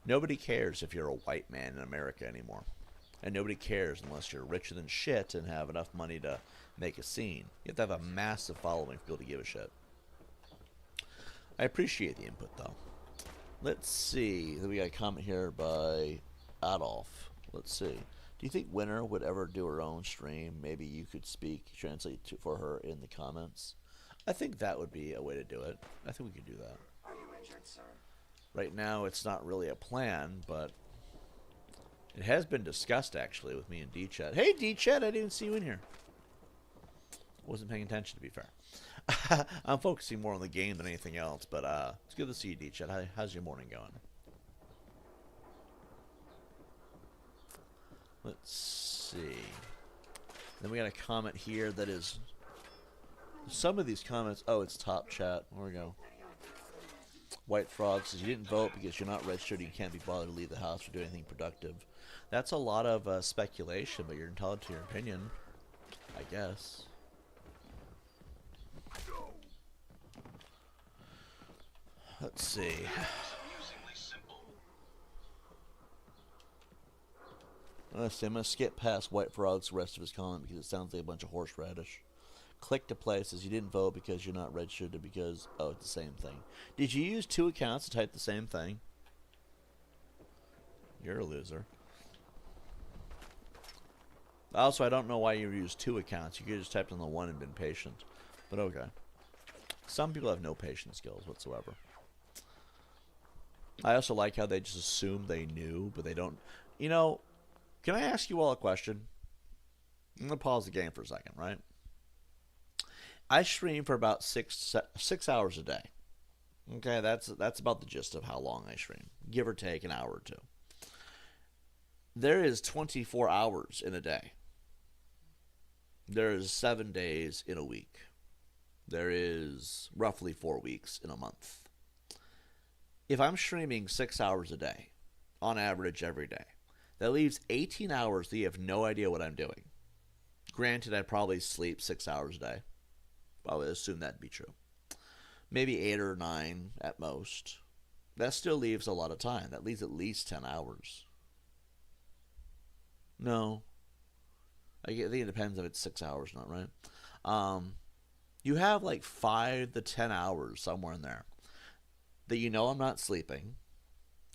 Nobody cares if you're a white man in America anymore. And nobody cares unless you're richer than shit and have enough money to make a scene. You have to have a massive following for people to give a shit. I appreciate the input, though. Let's see. We got a comment here by Adolf. Let's see. Do you think Winner would ever do her own stream? Maybe you could translate for her in the comments. I think that would be a way to do it. I think we could do that. Are you injured, sir? Right now, it's not really a plan, but it has been discussed, actually, with me and D-Chat. Hey, D-Chat, I didn't see you in here. Wasn't paying attention, to be fair. I'm focusing more on the game than anything else, but it's good to see you, D-Chat. How's your morning going? Let's see. Then we got a comment here that is... Some of these comments... Oh, it's top chat. There we go. White Frog says, you didn't vote because you're not registered. You can't be bothered to leave the house or do anything productive. That's a lot of speculation, but you're entitled to your opinion, I guess. Let's see. I'm going to skip past White Frog's rest of his comment because it sounds like a bunch of horseradish. Click to play says you didn't vote because you're not registered because... Oh, it's the same thing. Did you use 2 accounts to type the same thing? You're a loser. Also, I don't know why you used 2 accounts. You could have just typed on the one and been patient. But okay. Some people have no patience skills whatsoever. I also like how they just assume they knew, but they don't. You know, can I ask you all a question? I'm going to pause the game for a second, right? I stream for about six hours a day. Okay, that's about the gist of how long I stream. Give or take an hour or two. There is 24 hours in a day. There is 7 days in a week. There is roughly 4 weeks in a month. If I'm streaming 6 hours a day, on average every day, that leaves 18 hours that you have no idea what I'm doing. Granted, I probably sleep 6 hours a day. I would assume that'd be true. Maybe 8 or 9 at most. That still leaves a lot of time. That leaves at least 10 hours. No. I think it depends if it's 6 hours or not, right? You have like 5 to 10 hours somewhere in there that you know I'm not sleeping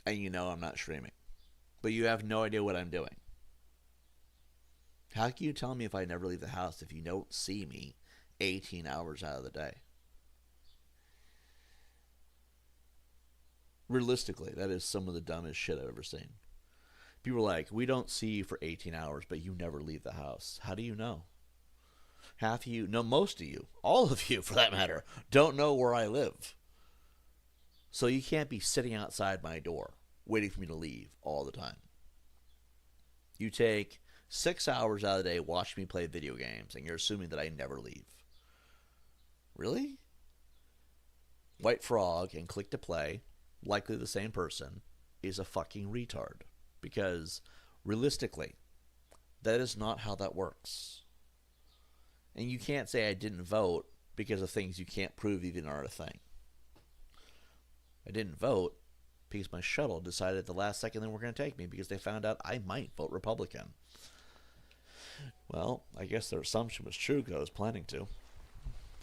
and you know I'm not streaming. But you have no idea what I'm doing. How can you tell me if I never leave the house if you don't see me 18 hours out of the day? Realistically, that is some of the dumbest shit I've ever seen. People are like, we don't see you for 18 hours, but you never leave the house. How do you know? Half of you, no, most of you, all of you for that matter, don't know where I live. So you can't be sitting outside my door waiting for me to leave all the time. You take 6 hours out of the day watching me play video games, and you're assuming that I never leave. Really? White Frog and Click to Play, likely the same person, is a fucking retard. Because, realistically, that is not how that works. And you can't say I didn't vote because of things you can't prove even are a thing. I didn't vote because my shuttle decided at the last second they were going to take me because they found out I might vote Republican. Well, I guess their assumption was true because I was planning to.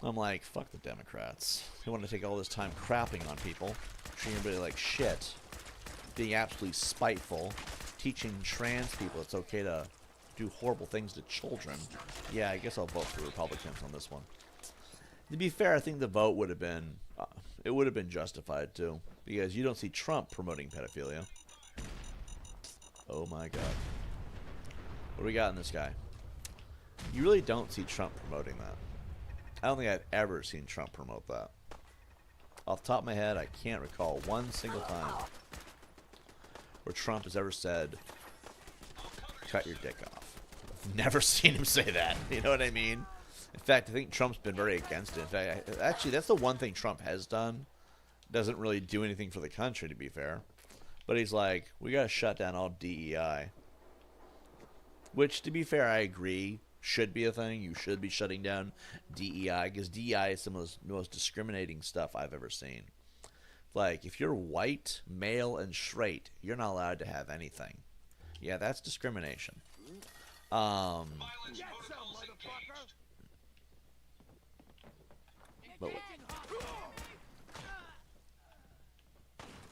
I'm like, fuck the Democrats. They want to take all this time crapping on people, treating everybody like shit, being absolutely spiteful, teaching trans people it's okay to do horrible things to children. Yeah, I guess I'll vote for Republicans on this one. To be fair, I think the vote would have been, it would have been justified too, because you don't see Trump promoting pedophilia. Oh my god. What do we got in this guy? You really don't see Trump promoting that. I don't think I've ever seen Trump promote that. Off the top of my head, I can't recall one single time where Trump has ever said, cut your dick off. I've never seen him say that. You know what I mean? In fact, I think Trump's been very against it. In fact, actually, that's the one thing Trump has done. Doesn't really do anything for the country, to be fair. But he's like, we gotta shut down all DEI. Which, to be fair, I agree, should be a thing. You should be shutting down DEI, because DEI is some of the most discriminating stuff I've ever seen. Like, if you're white, male, and straight, you're not allowed to have anything. Yeah, that's discrimination. But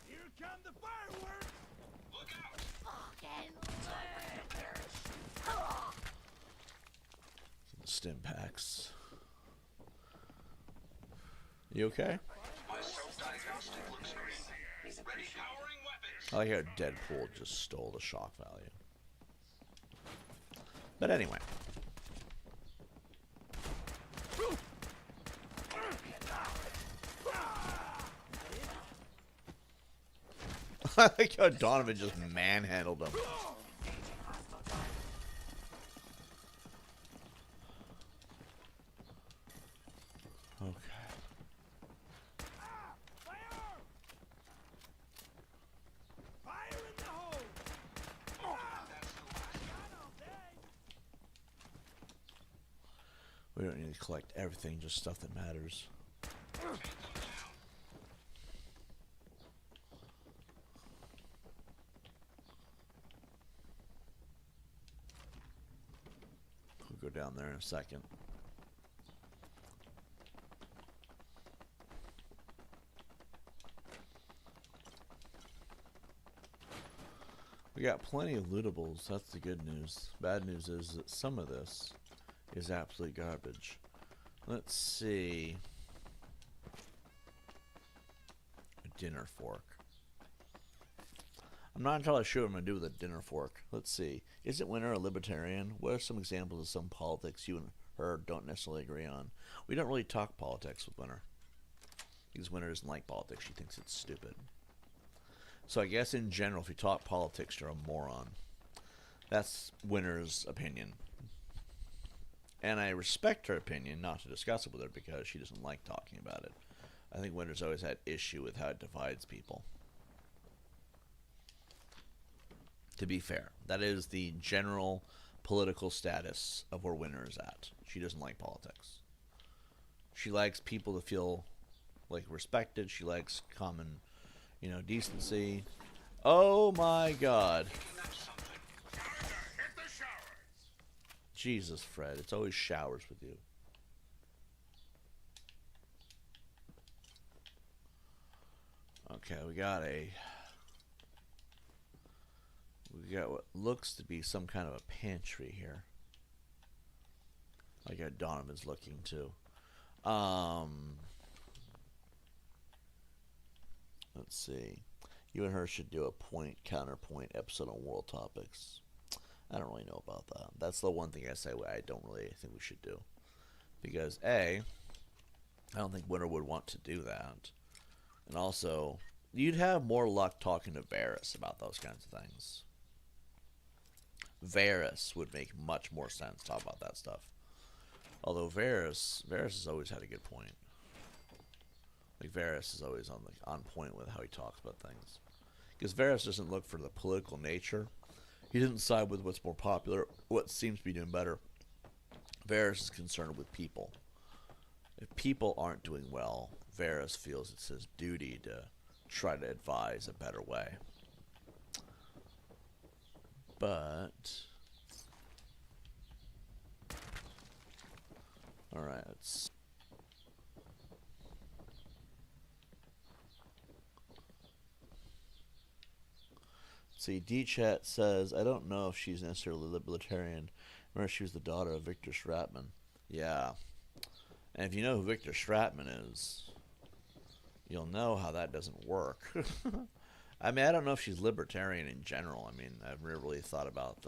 Here come the fireworks! Look out! Stim packs. You okay? I like how Deadpool just stole the shock value. But anyway. I like how Donovan just manhandled him. Okay. Fire in the hole! We don't need to collect everything, just stuff that matters. We'll go down there in a second. We got plenty of lootables. That's the good news. Bad news is that some of this is absolute garbage. Let's see. A dinner fork. I'm not entirely sure what I'm going to do with a dinner fork. Let's see. Isn't Winter a libertarian? What are some examples of some politics you and her don't necessarily agree on? We don't really talk politics with Winter. Because Winter doesn't like politics. She thinks it's stupid. So I guess in general, if you talk politics, you're a moron. That's Winter's opinion. And I respect her opinion, not to discuss it with her because she doesn't like talking about it. I think Winter's always had issue with how it divides people. To be fair, that is the general political status of where Winter is at. She doesn't like politics. She likes people to feel like respected. She likes common, decency. Oh my God. Hit the showers! Jesus, Fred. It's always showers with you. Okay, we got what looks to be some kind of a pantry here. Like how Donovan's looking too. Let's see. You and her should do a point counterpoint episode on world topics. I don't really know about that. That's the one thing I say I don't really think we should do. Because A, I don't think Winter would want to do that. And also, you'd have more luck talking to Varys about those kinds of things. Varys would make much more sense talking about that stuff. Although Varys has always had a good point. Like Varys is always on point with how he talks about things. Because Varys doesn't look for the political nature. He doesn't side with what's more popular, what seems to be doing better. Varys is concerned with people. If people aren't doing well, Varys feels it's his duty to try to advise a better way. But alright, let's see. D-Chat says, I don't know if she's necessarily libertarian. Remember, she was the daughter of Victor Stratman. Yeah. And if you know who Victor Stratman is, you'll know how that doesn't work. I mean, I don't know if she's libertarian in general. I mean, I've never really thought about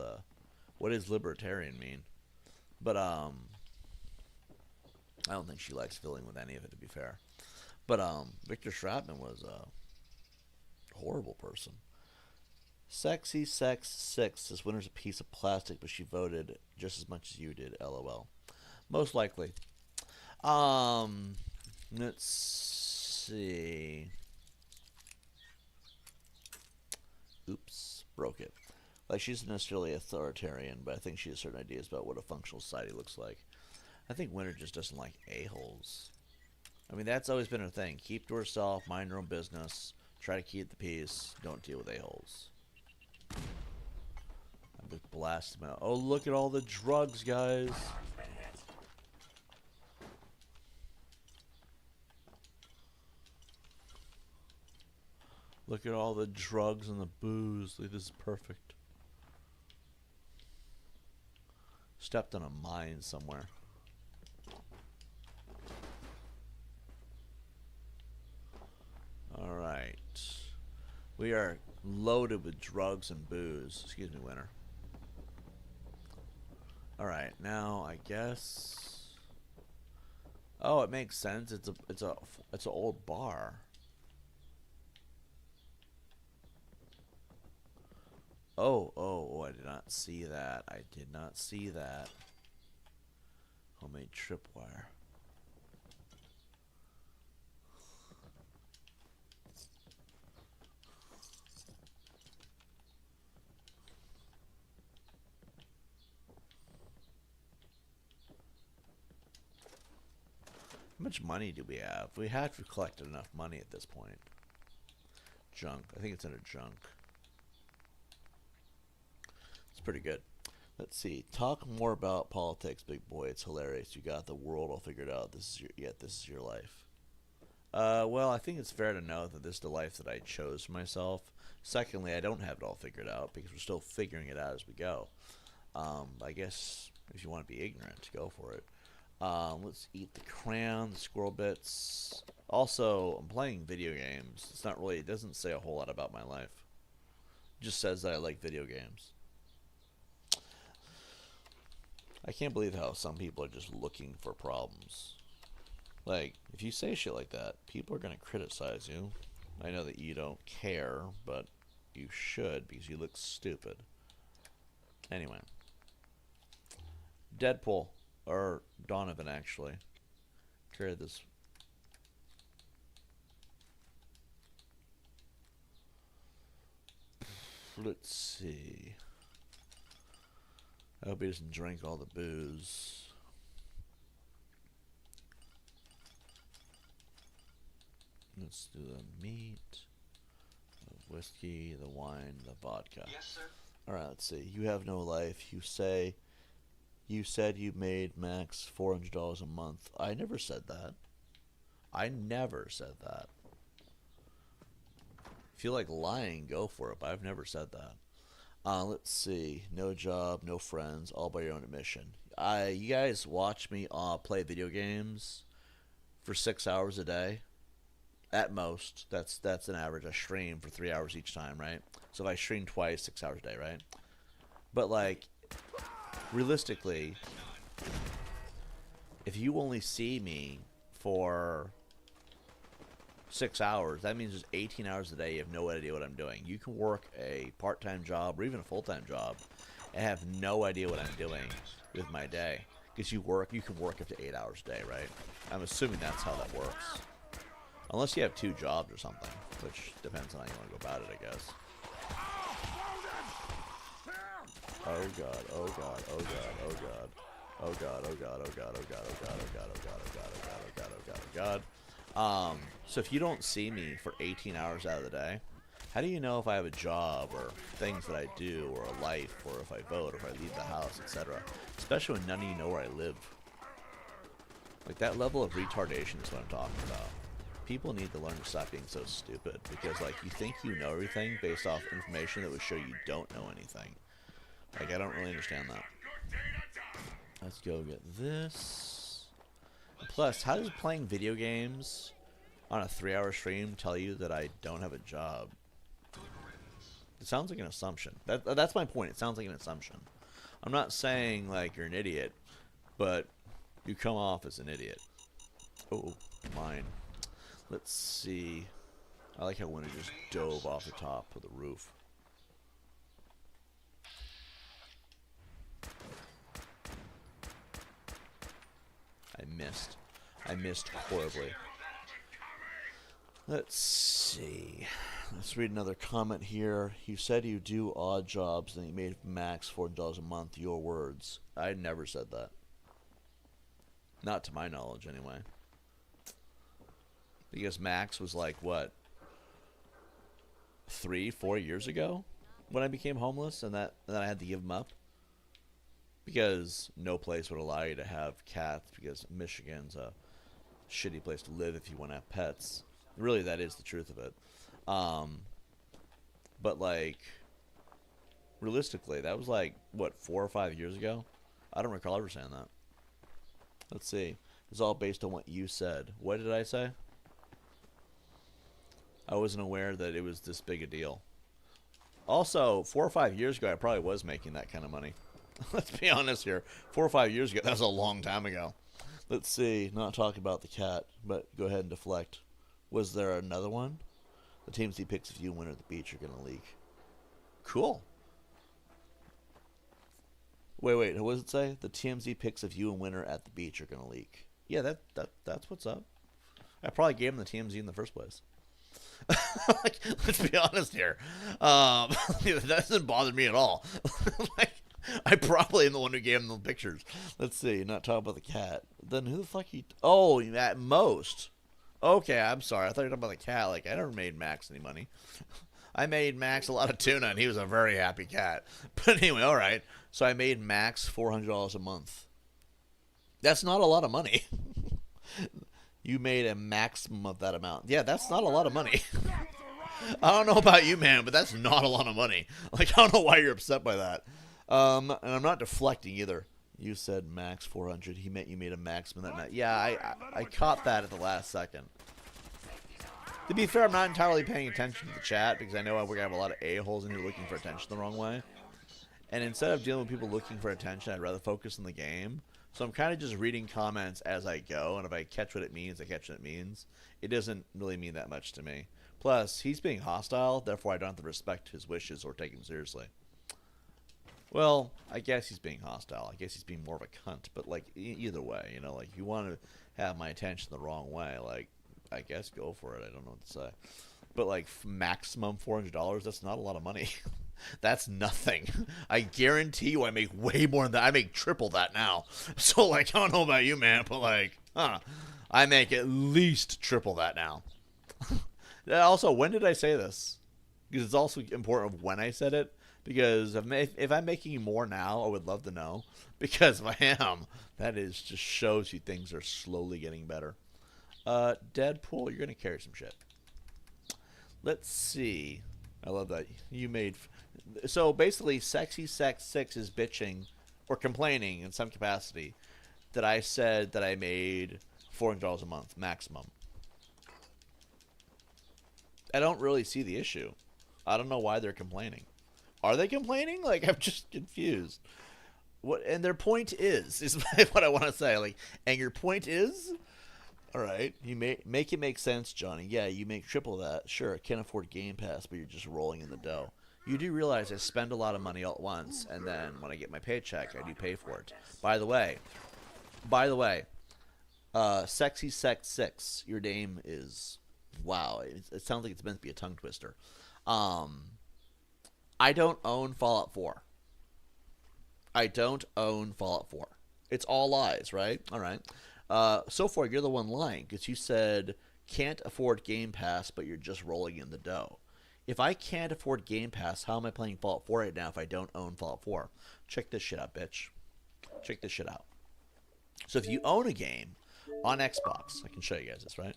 what does libertarian mean. But I don't think she likes fiddling with any of it, to be fair. But Victor Stratman was a horrible person. Sexy Sex 6 says Winter's a piece of plastic, but she voted just as much as you did. LOL. Most likely. Let's see. Oops, broke it. Like, she's not necessarily authoritarian, but I think she has certain ideas about what a functional society looks like. I think Winter just doesn't like a-holes. I mean, that's always been her thing. Keep to herself, mind her own business, try to keep the peace, don't deal with a-holes. I'm just blasting them out. Oh, look at all the drugs, guys. Look at all the drugs and the booze. This is perfect. Stepped on a mine somewhere. Alright. We are loaded with drugs and booze. Excuse me, Winter. Alright, now I guess. Oh, it makes sense. It's an old bar. Oh, I did not see that. I did not see that. Homemade tripwire. How much money do we have? We have to collect enough money at this point. Junk. I think it's under junk. It's pretty good. Let's see. Talk more about politics, big boy. It's hilarious. You got the world all figured out. This is your life. Well, I think it's fair to know that this is the life that I chose for myself. Secondly, I don't have it all figured out because we're still figuring it out as we go. I guess if you want to be ignorant, go for it. Let's eat the crayon, the squirrel bits. Also, I'm playing video games. It's not really, it doesn't say a whole lot about my life. It just says that I like video games. I can't believe how some people are just looking for problems. Like, if you say shit like that, people are going to criticize you. I know that you don't care, but you should because you look stupid. Anyway. Deadpool. Or Donovan, actually. Created this. Let's see. I hope he doesn't drink all the booze. Let's do the meat, the whiskey, the wine, the vodka. Yes, sir. Alright, let's see. You have no life. You said you made max $400 a month. I never said that. I never said that. If you like lying, go for it, but I've never said that. Let's see. No job, no friends, all by your own admission. You guys watch me play video games for 6 hours a day. At most. That's an average. I stream for 3 hours each time, right? So if I stream twice, 6 hours a day, right? But like, realistically, if you only see me for 6 hours, that means there's 18 hours a day you have no idea what I'm doing. You can work a part-time job or even a full-time job and have no idea what I'm doing with my day. Because you can work up to 8 hours a day, right? I'm assuming that's how that works. Unless you have 2 jobs or something, which depends on how you want to go about it, I guess. Oh god, oh god, oh god, oh god. Oh god, oh god, oh god, oh god, oh god, oh god, oh god, oh god, oh god, oh god, oh god, oh god. So if you don't see me for 18 hours out of the day, how do you know if I have a job or things that I do or a life or if I vote or if I leave the house, etc.? Especially when none of you know where I live. Like, that level of retardation is what I'm talking about. People need to learn to stop being so stupid because, like, you think you know everything based off information that would show you don't know anything. Like, I don't really understand that. Let's go get this. Plus, how does playing video games on a 3-hour stream tell you that I don't have a job? It sounds like an assumption. That's my point. It sounds like an assumption. I'm not saying, like, you're an idiot, but you come off as an idiot. Oh, mine. Let's see. I like how Winter just dove off the top of the roof. I missed horribly. Let's see. Let's read another comment here. You said you do odd jobs and you made max $4 a month. Your words. I never said that. Not to my knowledge, anyway. Because max was like, what? 3-4 years ago? When I became homeless and then I had to give them up? Because no place would allow you to have cats because Michigan's a shitty place to live if you want to have pets. Really, that is the truth of it. But, like, realistically, that was like, what, 4 or 5 years ago? I don't recall ever saying that. Let's see. It's all based on what you said. What did I say? I wasn't aware that it was this big a deal. Also, 4 or 5 years ago, I probably was making that kind of money. Let's be honest here. 4 or 5 years ago, that was a long time ago. Let's see. Not talking about the cat, but go ahead and deflect. Was there another one? The teams he picks if you win at the beach are going to leak. Cool. Wait. What does it say? The TMZ pics of you and Winter at the beach are gonna leak. Yeah, that's what's up. I probably gave him the TMZ in the first place. Like, let's be honest here. That doesn't bother me at all. Like, I probably am the one who gave him the pictures. Let's see. Not talking about the cat. Then who the fuck he? Oh, at most. Okay, I'm sorry. I thought you were talking about the cat. Like, I never made Max any money. I made Max a lot of tuna, and he was a very happy cat. But anyway, all right. So I made Max $400 a month. That's not a lot of money. You made a maximum of that amount. Yeah, that's not a lot of money. I don't know about you, man, but that's not a lot of money. Like, I don't know why you're upset by that. And I'm not deflecting either. You said max 400. You made a maximum that night. Yeah, I caught that at the last second. To be fair, I'm not entirely paying attention to the chat because I know we're going to have a lot of a-holes in here looking for attention the wrong way. And instead of dealing with people looking for attention, I'd rather focus on the game. So I'm kind of just reading comments as I go, and if I catch what it means, I catch what it means. It doesn't really mean that much to me. Plus, he's being hostile, therefore I don't have to respect his wishes or take him seriously. Well, I guess he's being hostile. I guess he's being more of a cunt. But, like, either way, you know, like, if you want to have my attention the wrong way, like, I guess go for it. I don't know what to say. But, like, maximum $400, that's not a lot of money. That's nothing. I guarantee you I make way more than that. I make triple that now. So, like, I don't know about you, man, but, like, I make at least triple that now. Also, when did I say this? Because it's also important of when I said it. Because if I'm making more now, I would love to know. Because if I am, that is just shows you things are slowly getting better. Deadpool, you're going to carry some shit. Let's see. I love that. You made... So, basically, Sexy Sex 6 is bitching or complaining in some capacity that I said that I made $400 a month, maximum. I don't really see the issue. I don't know why they're complaining. Are they complaining? Like, I'm just confused. What? And their point is what I want to say. Like, and your point is... All right, you make it make sense, Johnny. Yeah, you make triple that. Sure, can't afford Game Pass, but you're just rolling in the dough. You do realize I spend a lot of money all at once, and then when I get my paycheck, I do pay for it. By the way, Sexy Sex 6, your name is, wow, it sounds like it's meant to be a tongue twister. I don't own Fallout 4. I don't own Fallout 4. It's all lies, right? All right. So far, you're the one lying, because you said can't afford Game Pass, but you're just rolling in the dough. If I can't afford Game Pass, how am I playing Fallout 4 right now if I don't own Fallout 4? Check this shit out, bitch. Check this shit out. So if you own a game on Xbox, I can show you guys this, right?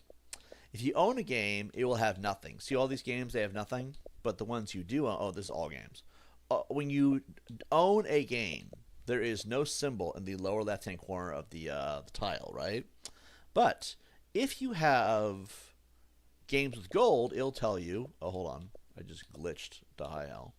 If you own a game, it will have nothing. See all these games, they have nothing? But the ones you do own, oh, this is all games. When you own a game, there is no symbol in the lower left-hand corner of the tile, right? But if you have games with gold, it'll tell you... Oh, hold on. I just glitched to high L.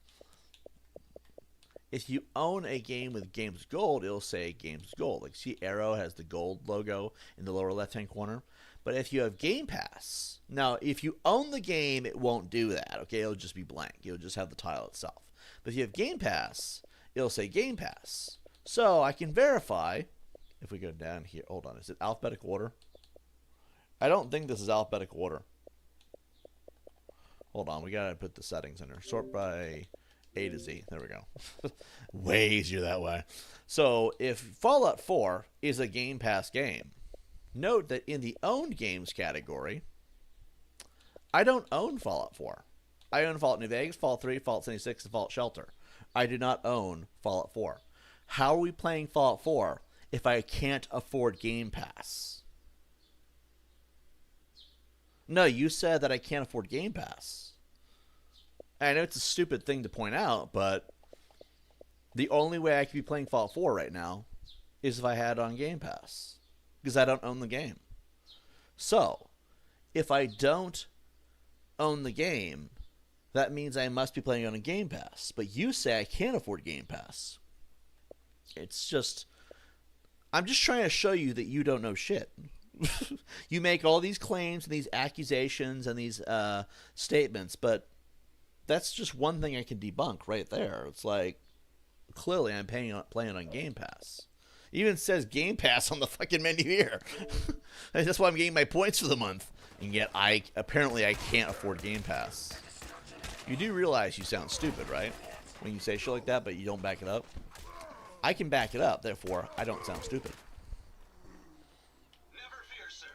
If you own a game with games with gold, it'll say games with gold. Like, see, Arrow has the gold logo in the lower left-hand corner. But if you have Game Pass... Now, if you own the game, it won't do that, okay? It'll just be blank. It'll just have the tile itself. But if you have Game Pass, it'll say Game Pass. So, I can verify... If we go down here... Hold on. Is it alphabetical order? I don't think this is alphabetical order. Hold on, we gotta put the settings in there. Sort by A to Z. There we go. Way easier that way. So, if Fallout 4 is a Game Pass game, note that in the owned games category, I don't own Fallout 4. I own Fallout New Vegas, Fallout 3, Fallout 76, and Fallout Shelter. I do not own Fallout 4. How are we playing Fallout 4 if I can't afford Game Pass? No, you said that I can't afford Game Pass. I know it's a stupid thing to point out, but the only way I could be playing Fallout 4 right now is if I had it on Game Pass. Because I don't own the game. So, if I don't own the game, that means I must be playing on a Game Pass. But you say I can't afford Game Pass. It's just... I'm just trying to show you that you don't know shit. You make all these claims and these accusations and these statements, but that's just one thing I can debunk right there. It's like, clearly I'm playing on Game Pass. It even says Game Pass on the fucking menu here. That's why I'm getting my points for the month. And yet I can't afford Game Pass. You do realize you sound stupid, right? When you say shit like that, but you don't back it up. I can back it up, therefore I don't sound stupid. Never fear, sir.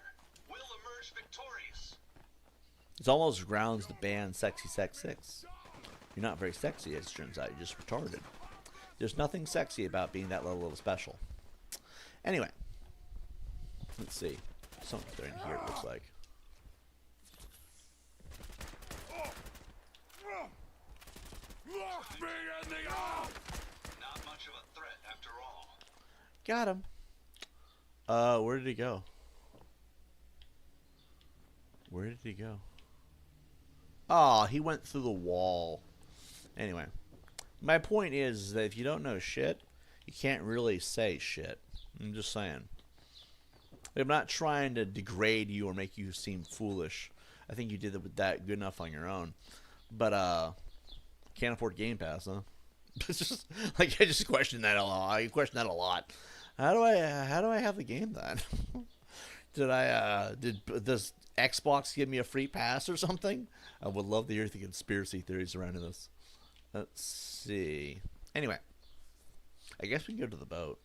We'll emerge victorious. It's almost grounds to ban Sexy Sex 6. You're not very sexy, as it turns out. You're just retarded. There's nothing sexy about being that level of special. Anyway. Let's see. Something's there in here, it looks like. Look me in the eye! Not much of a threat after all. Got him. Where did he go? Where did he go? Oh, he went through the wall. Anyway. My point is that if you don't know shit, you can't really say shit. I'm just saying. I'm not trying to degrade you or make you seem foolish. I think you did that good enough on your own. But, can't afford Game Pass, huh? It's just, like, I just question that a lot. I question that a lot. How do I have the game then? Does Xbox give me a free pass or something? I would love to hear the conspiracy theories surrounding this. Let's see. Anyway, I guess we can go to the boat.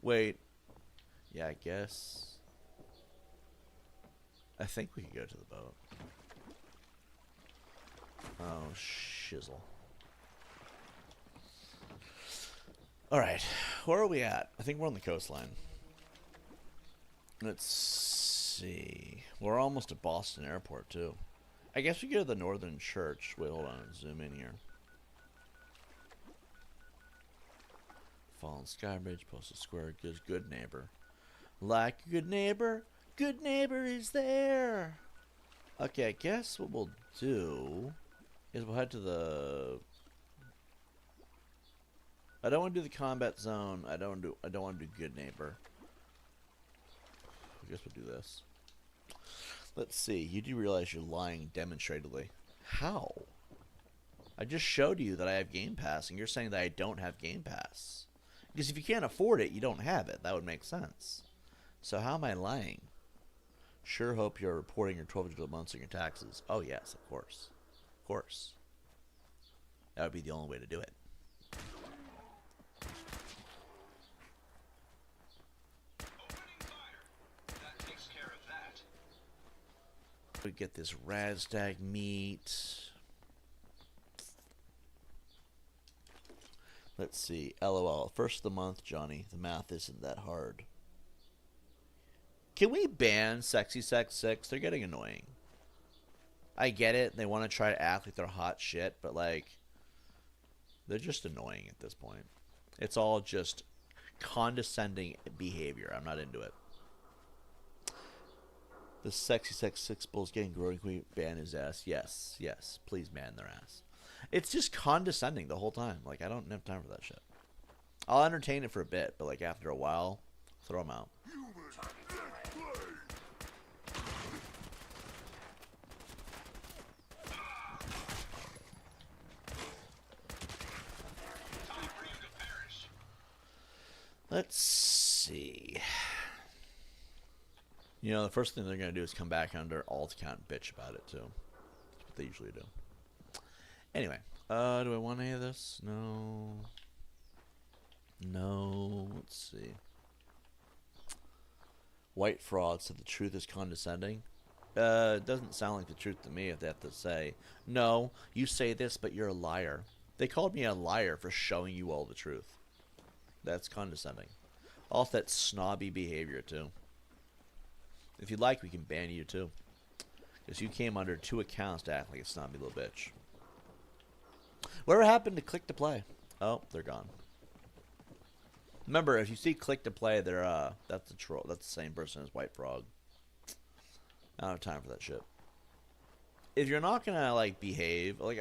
Wait. Yeah, I guess. I think we can go to the boat. Oh, shizzle. Alright, where are we at? I think we're on the coastline. Let's see. We're almost at Boston Airport, too. I guess we go to the Northern Church. Wait, hold on. Zoom in here. Fallen Skybridge, Postal Square, good neighbor. Like a good neighbor is there. Okay, I guess what we'll do is we'll head to the... I don't want to do the combat zone. I don't want to do good neighbor. I guess we'll do this. Let's see. You do realize you're lying demonstratedly. How? I just showed you that I have Game Pass, and you're saying that I don't have Game Pass. Because if you can't afford it, you don't have it. That would make sense. So how am I lying? Sure hope you're reporting your 12 months on your taxes. Oh, yes, of course. Of course. That would be the only way to do it. We get this Razdag meat. Let's see. LOL. First of the month, Johnny. The math isn't that hard. Can we ban Sexy Sex 6? They're getting annoying. I get it. They want to try to act like they're hot shit, but like, they're just annoying at this point. It's all just condescending behavior. I'm not into it. The Sexy Sex 6 bull's getting growing. Can we ban his ass? Yes, yes. Please ban their ass. It's just condescending the whole time. Like, I don't have time for that shit. I'll entertain it for a bit, but like after a while, throw them out. Let's see. You know, the first thing they're going to do is come back under alt account and bitch about it, too. That's what they usually do. Anyway, do I want any of this? No. No. Let's see. White fraud said the truth is condescending. It doesn't sound like the truth to me if they have to say, no, you say this, but you're a liar. They called me a liar for showing you all the truth. That's condescending. Also, that snobby behavior, too. If you'd like, we can ban you, too. Because you came under 2 accounts to act like a snobby little bitch. Whatever happened to click to play? Oh, they're gone. Remember, if you see click to play, they're that's the troll. That's the same person as White Frog. I don't have time for that shit. If you're not gonna like behave, like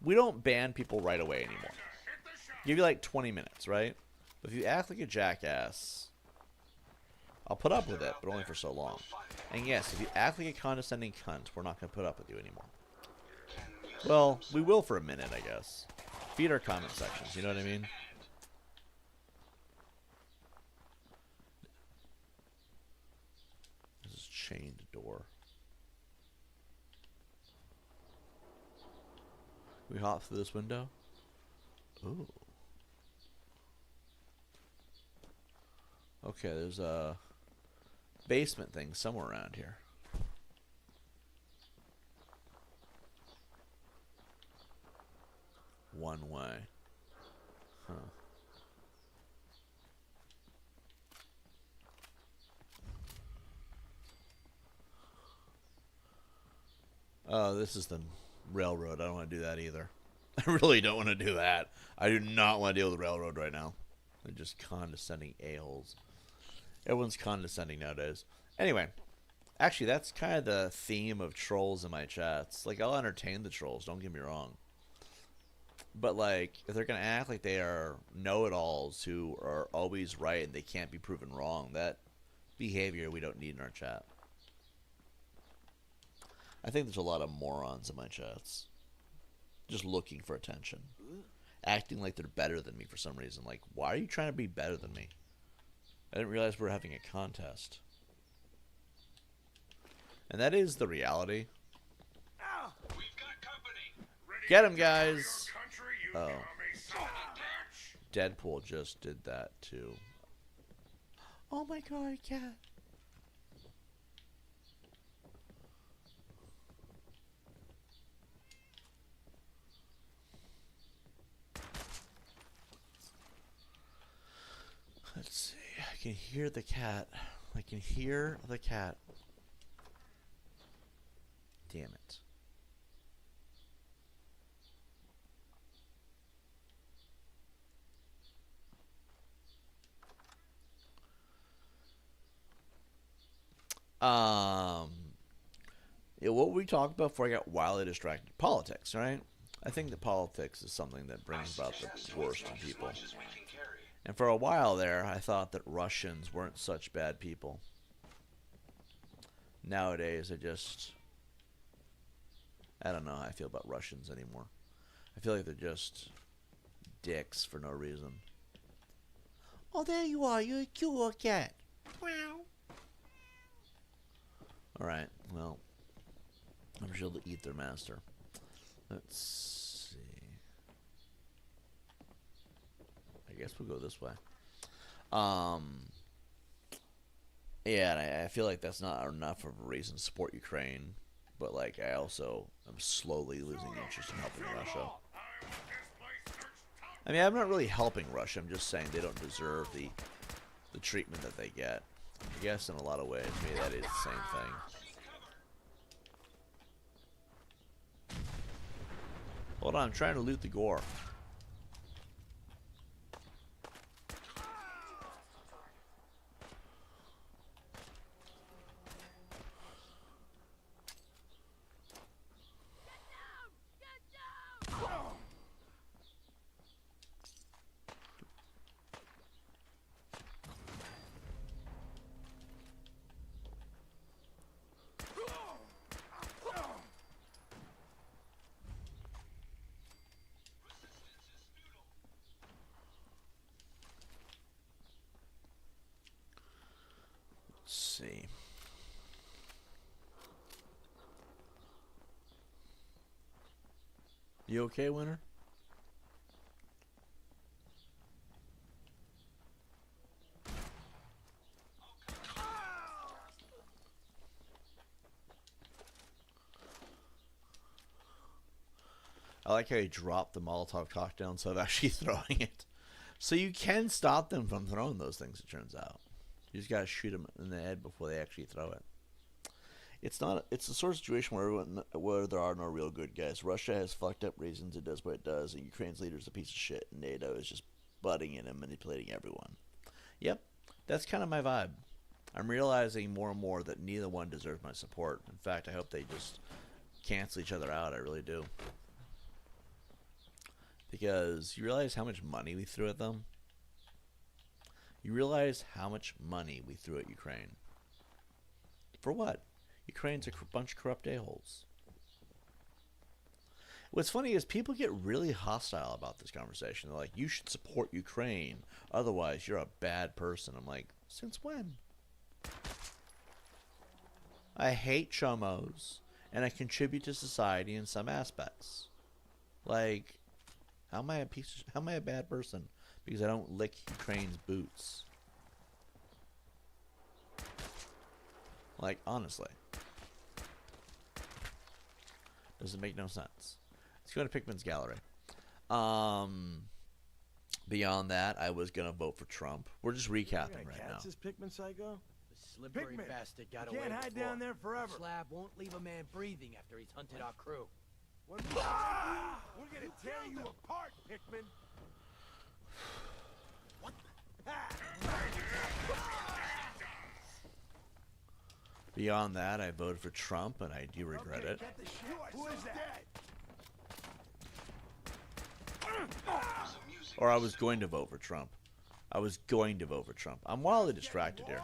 we don't ban people right away anymore. Give you like 20 minutes, right? But if you act like a jackass, I'll put up with it, but only for so long. And yes, if you act like a condescending cunt, we're not gonna put up with you anymore. Well, we will for a minute, I guess. Feed our comment sections, you know what I mean? chained door. We hop through this window? Ooh. Okay, there's a basement thing somewhere around here. One way. Huh. Oh, this is the railroad. I don't want to do that either. I really don't want to do that. I do not want to deal with the railroad right now. They're just condescending a-holes. Everyone's condescending nowadays. Anyway, actually, that's kind of the theme of trolls in my chats. Like, I'll entertain the trolls, don't get me wrong. But, like, if they're going to act like they are know-it-alls who are always right and they can't be proven wrong, that behavior we don't need in our chat. I think there's a lot of morons in my chats. Just looking for attention. Acting like they're better than me for some reason. Like, why are you trying to be better than me? I didn't realize we were having a contest. And that is the reality. We've got company. Ready Get him, to defend your guys. country, you Oh. commie son of a bitch? Deadpool just did that, too. Oh my god, cat. Let's see. I can hear the cat. I can hear the cat. Damn it. Yeah, what we talked about before I got wildly distracted. Politics, right? I think that politics is something that brings about the worst in people. And for a while there, I thought that Russians weren't such bad people. Nowadays, I don't know how I feel about Russians anymore. I feel like they're just dicks for no reason. Oh, there you are. You're a cute little cat. Meow. Alright, well, I'm sure they'll eat their master. Let's see. I guess we'll go this way. Yeah, and I feel like that's not enough of a reason to support Ukraine. But, like, I also am slowly losing interest in helping Russia. I mean, I'm not really helping Russia. I'm just saying they don't deserve the treatment that they get. I guess in a lot of ways, maybe that is the same thing. Hold on, I'm trying to loot the gore. See. You okay, Winter? I like how he dropped the Molotov cocktail instead of actually throwing it. So you can stop them from throwing those things, it turns out. You just gotta shoot them in the head before they actually throw it. It's the sort of situation where there are no real good guys. Russia has fucked up reasons it does what it does, and Ukraine's leader is a piece of shit, and NATO is just butting in and manipulating everyone. Yep, that's kind of my vibe. I'm realizing more and more that neither one deserves my support. In fact, I hope they just cancel each other out. I really do. Because you realize how much money we threw at them? You realize how much money we threw at Ukraine. For what? Ukraine's a bunch of corrupt a-holes. What's funny is people get really hostile about this conversation. They're like, you should support Ukraine. Otherwise, you're a bad person. I'm like, since when? I hate chomos, and I contribute to society in some aspects. Like, how am I a how am I a bad person? Because I don't lick Crane's boots. Like, honestly. Does it make no sense? Let's go to Pikmin's gallery. Beyond that, I was gonna vote for Trump. We're just recapping right now. This Pikmin psycho? The slippery Pikmin, bastard got you away can't hide before. down there forever. Slab won't leave a man breathing after he's hunted our crew. We're gonna tear you apart, Pikmin. What? Beyond that, I voted for Trump, and I do regret it. Who is that? Or I was going to vote for Trump. I was going to vote for Trump. I'm wildly distracted here.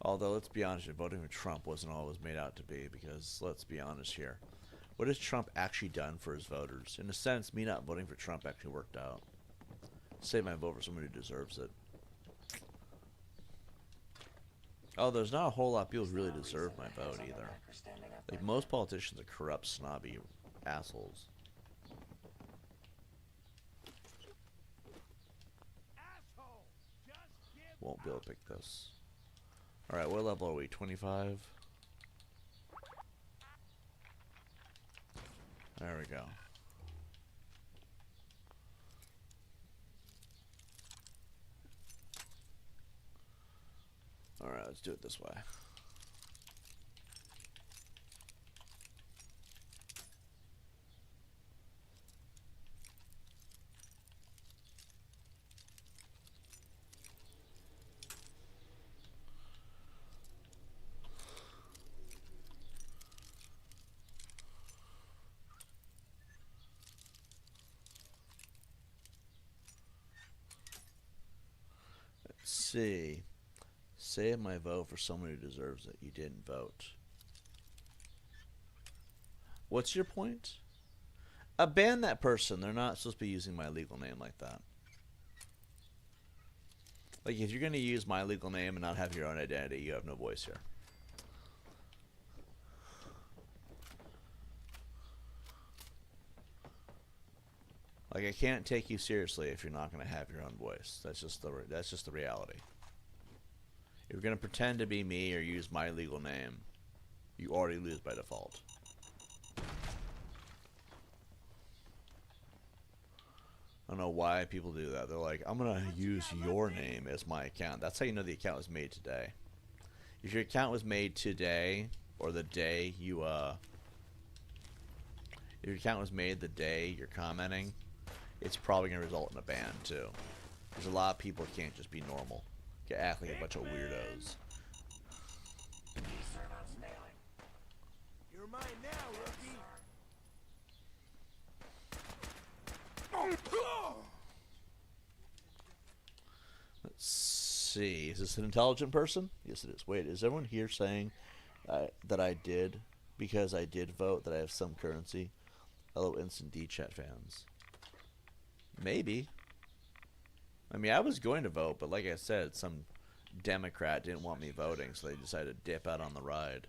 Although, let's be honest, voting for Trump wasn't all it was made out to be, because, let's be honest here. What has Trump actually done for his voters? In a sense, me not voting for Trump actually worked out. Save my vote for someone who deserves it. Oh, there's not a whole lot of people who really deserve my vote, either. Like, most politicians are corrupt, snobby assholes. Won't be able to pick this. Alright, what level are we? 25? There we go. Alright, let's do it this way. Let's see. Save my vote for someone who deserves it. You didn't vote. What's your point? Ban that person. They're not supposed to be using my legal name like that. Like, if you're going to use my legal name and not have your own identity, you have no voice here. Like, I can't take you seriously if you're not going to have your own voice. That's just the reality. If you're going to pretend to be me or use my legal name, you already lose by default. I don't know why people do that. They're like, I'm going to use your name as my account. That's how you know the account was made today. If your account was made today, or the day you, if your account was made the day you're commenting, it's probably going to result in a ban, too. Because a lot of people can't just be normal. They act like a bunch of weirdos. You're mine now, rookie. Let's see. Is this an intelligent person? Yes, it is. Wait, is everyone here saying that I did, because I did vote, that I have some currency? Hello, Instant D chat fans. Maybe. I mean, I was going to vote, but like I said, some Democrat didn't want me voting, so they decided to dip out on the ride.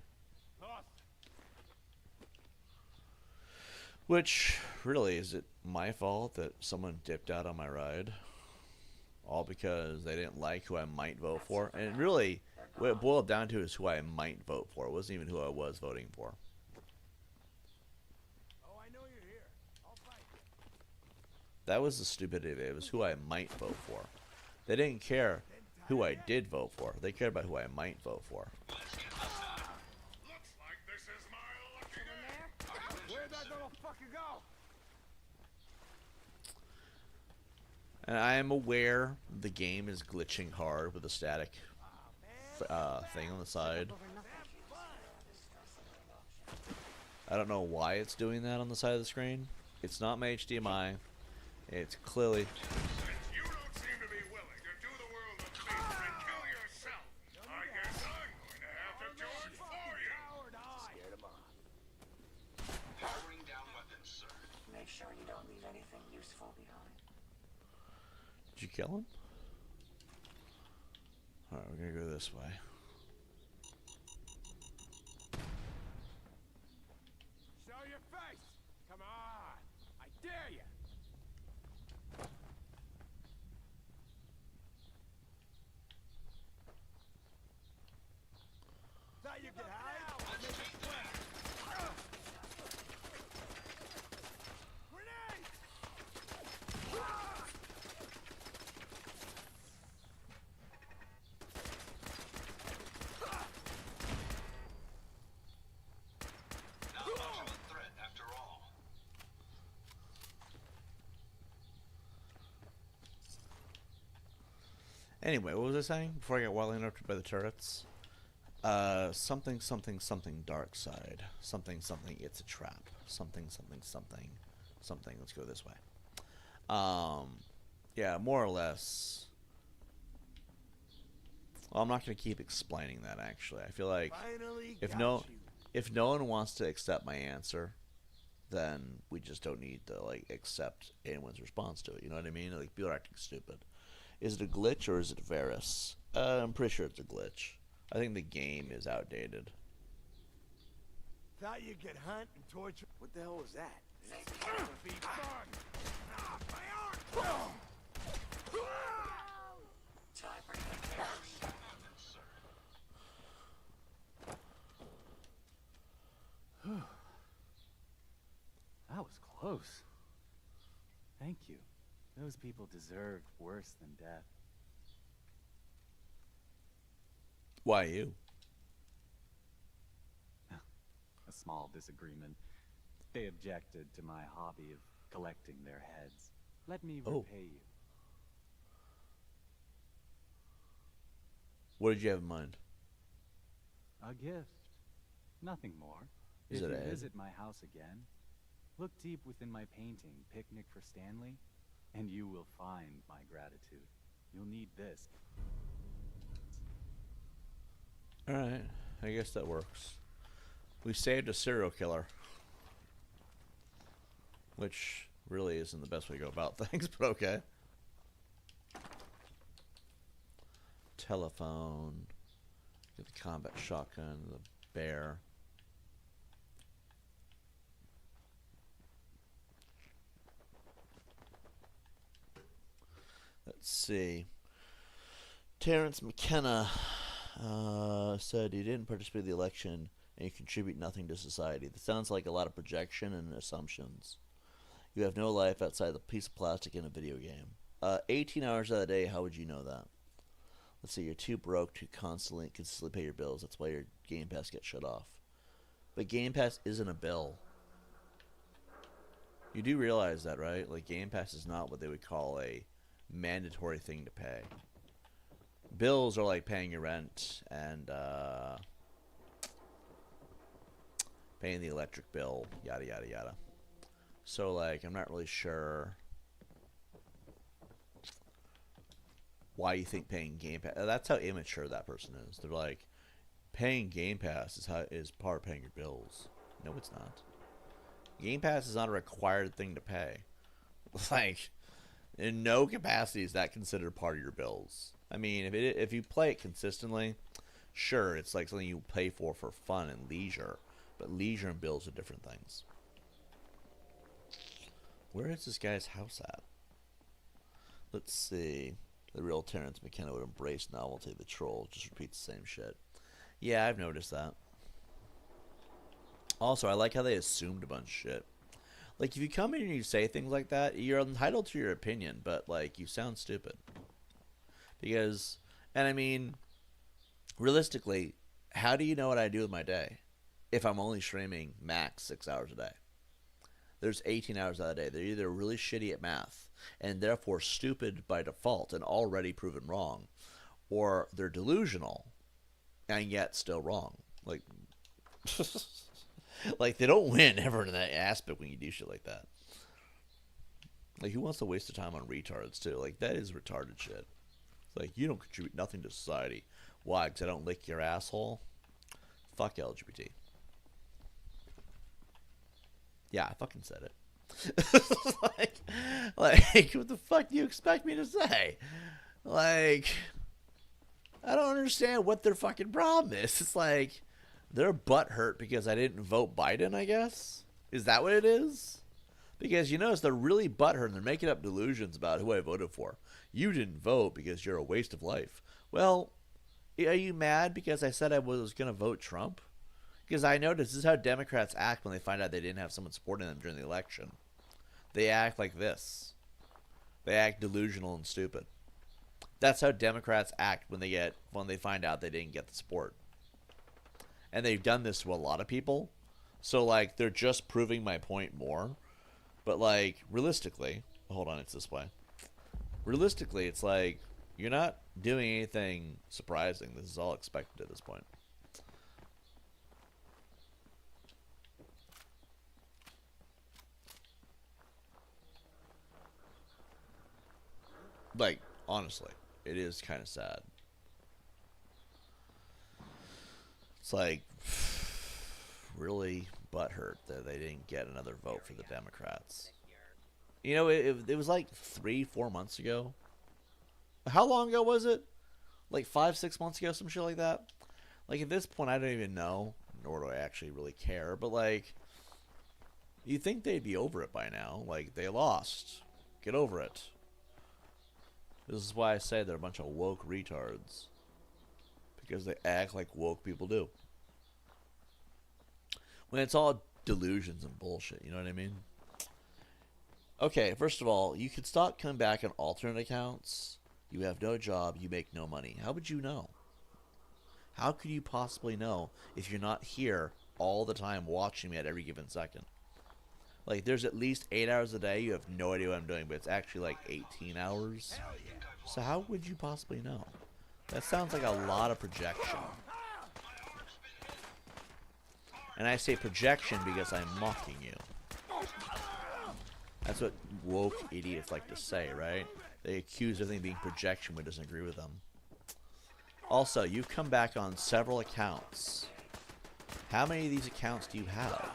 Which, really, is it my fault that someone dipped out on my ride? All because they didn't like who I might vote for? And really, what it boiled down to is who I might vote for. It wasn't even who I was voting for. Oh, I know you're here. I'll fight you. That was the stupidity of it. It was who I might vote for. They didn't care who I did vote for. They cared about who I might vote for. Looks like this is my lucky day. Where'd that little fucker go? And I am aware the game is glitching hard with a static thing on the side. Over nothing. I don't know why it's doing that on the side of the screen. It's not my HDMI. It's clearly... Since you don't seem to be willing to do the world a favor and kill yourself, I guess I'm going to have to do it for you. Scared him off. Powering down weapons, sir. Make sure you don't leave anything useful behind. Did you kill him? Alright, we're gonna go this way. Show your face! Come on! I dare you! Thought you could hide? I'll make it quick! Grenade! Not much of a threat after all. Anyway, what was I saying before I got wildly interrupted by the turrets? Something, something, something, dark side. Something, something, it's a trap. Something, something, something, something. Let's go this way. Yeah, more or less. Well, I'm not going to keep explaining that, actually. I feel like Finally if got no, you. if no one wants to accept my answer, then we just don't need to, like, accept anyone's response to it. You know what I mean? Like, people are acting stupid. Is it a glitch or is it Varus? I'm pretty sure it's a glitch. I think the game is outdated. Thought you could hunt and torture. What the hell was that? This is gonna be fun! Ah, my arm! Time for the That was close. Thank you. Those people deserved worse than death. Why you? A small disagreement. They objected to my hobby of collecting their heads. Let me Oh. repay you. What did you have in mind? A gift. Nothing more. Is if it you a head? visit my house again, look deep within my painting, Picnic for Stanley, and you will find my gratitude. You'll need this. Alright, I guess that works. We saved a serial killer. Which really isn't the best way to go about things, but okay. Telephone. Get the combat shotgun, the bear. Let's see. Terrence McKenna said he didn't participate in the election and you contribute nothing to society. That sounds like a lot of projection and assumptions. You have no life outside the piece of plastic in a video game. 18 hours out of the day, how would you know that? Let's see, you're too broke to consistently pay your bills. That's why your Game Pass gets shut off. But Game Pass isn't a bill. You do realize that, right? Like, Game Pass is not what they would call a mandatory thing to pay. Bills are like paying your rent and paying the electric bill, yada, yada, yada. So, like, I'm not really sure why you think paying Game Pass. That's how immature that person is. They're like, paying Game Pass is part of paying your bills. No, it's not. Game Pass is not a required thing to pay. Like, in no capacity is that considered part of your bills. I mean, if you play it consistently, sure, it's like something you pay for fun and leisure. But leisure and bills are different things. Where is this guy's house at? Let's see. The real Terrence McKenna would embrace novelty. The troll just repeats the same shit. Yeah, I've noticed that. Also, I like how they assumed a bunch of shit. Like, if you come in and you say things like that, you're entitled to your opinion, but, like, you sound stupid. Because, and I mean, realistically, how do you know what I do with my day if I'm only streaming max 6 hours a day? There's 18 hours out of the day. They're either really shitty at math and therefore stupid by default and already proven wrong, or they're delusional and yet still wrong. Like, like they don't win ever in that aspect when you do shit like that. Like, who wants to waste their time on retards too? Like, that is retarded shit. It's like, you don't contribute nothing to society. Why? Because I don't lick your asshole? Fuck LGBT. Yeah, I fucking said it. like, what the fuck do you expect me to say? Like, I don't understand what their fucking problem is. It's like they're butthurt because I didn't vote Biden, I guess. Is that what it is? Because you notice they're really butthurt and they're making up delusions about who I voted for. You didn't vote because you're a waste of life. Well, are you mad because I said I was going to vote Trump? Because I noticed this is how Democrats act when they find out they didn't have someone supporting them during the election. They act like this. They act delusional and stupid. That's how Democrats act when they find out they didn't get the support. And they've done this to a lot of people. So, like, they're just proving my point more. But, like, realistically... Hold on, it's this way. Realistically, it's like, you're not doing anything surprising. This is all expected at this point. Like, honestly, it is kind of sad. It's like, really butthurt that they didn't get another vote for the Democrats. You know, it was like 3-4 months ago. How long ago was it? Like 5-6 months ago, some shit like that? Like, at this point, I don't even know, nor do I actually really care, but, like, you'd think they'd be over it by now. Like, they lost. Get over it. This is why I say they're a bunch of woke retards. Because they act like woke people do. When it's all delusions and bullshit, you know what I mean? Okay, first of all, you could stop coming back on alternate accounts. You have no job, you make no money. How would you know? How could you possibly know if you're not here all the time watching me at every given second? Like, there's at least 8 hours a day, you have no idea what I'm doing, but it's actually like 18 hours. So how would you possibly know? That sounds like a lot of projection. And I say projection because I'm mocking you. That's what woke idiots like to say, right? They accuse everything being projection when it doesn't agree with them. Also, you've come back on several accounts. How many of these accounts do you have?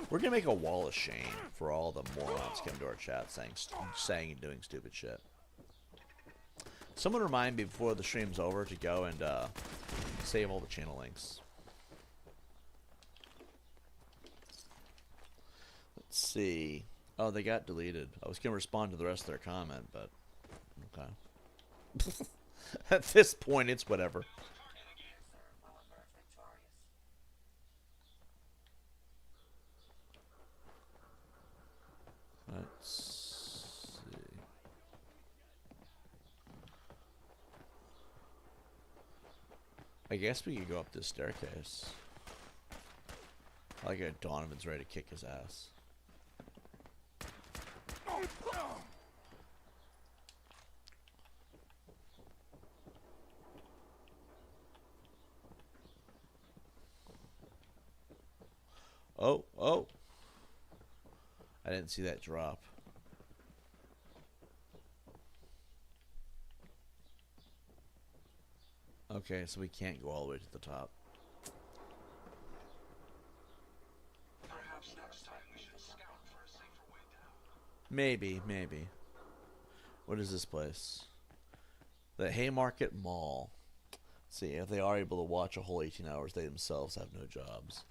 We're going to make a wall of shame for all the morons coming to our chat saying and doing stupid shit. Someone remind me before the stream's over to go and save all the channel links. Let's see. Oh, they got deleted. I was going to respond to the rest of their comment, but okay. At this point, it's whatever. Let's see. I guess we could go up this staircase. I like how Donovan's ready to kick his ass. Oh, oh. I didn't see that drop. Okay, so we can't go all the way to the top. Perhaps next time we should scout for a safer way down. Maybe, maybe. What is this place? The Haymarket Mall. Let's see, if they are able to watch a whole 18 hours, they themselves have no jobs.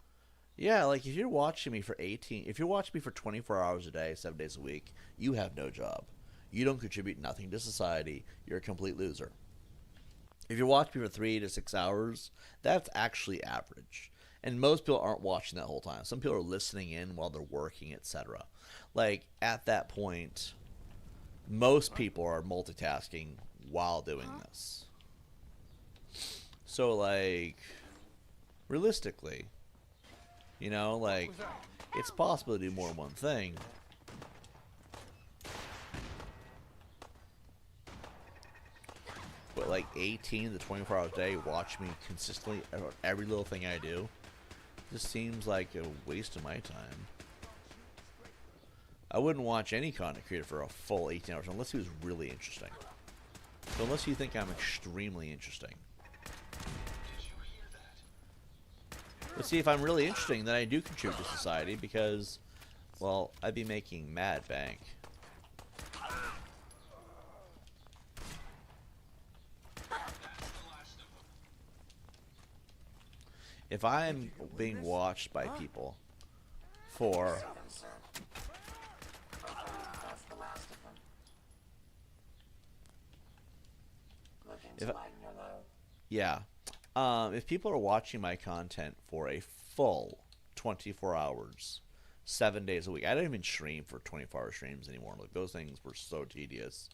Yeah, like if you're watching me for 24 hours a day, 7 days a week, you have no job. You don't contribute nothing to society. You're a complete loser. If you're watching me for 3 to 6 hours, that's actually average. And most people aren't watching that whole time. Some people are listening in while they're working, etc. Like, at that point, most people are multitasking while doing this. So, like, realistically, you know, like, it's possible to do more than one thing. But, like, 18 to 24 hours a day, watch me consistently every little thing I do. Just seems like a waste of my time. I wouldn't watch any content creator for a full 18 hours unless he was really interesting. So unless you think I'm extremely interesting. But see, if I'm really interesting, then I do contribute to society because, well, I'd be making mad bank. If I'm being watched by people for That's the last of them. Looking to If- lighten your load. yeah, if people are watching my content for a full 24 hours, 7 days a week, I don't even stream for 24-hour streams anymore. Like those things were so tedious.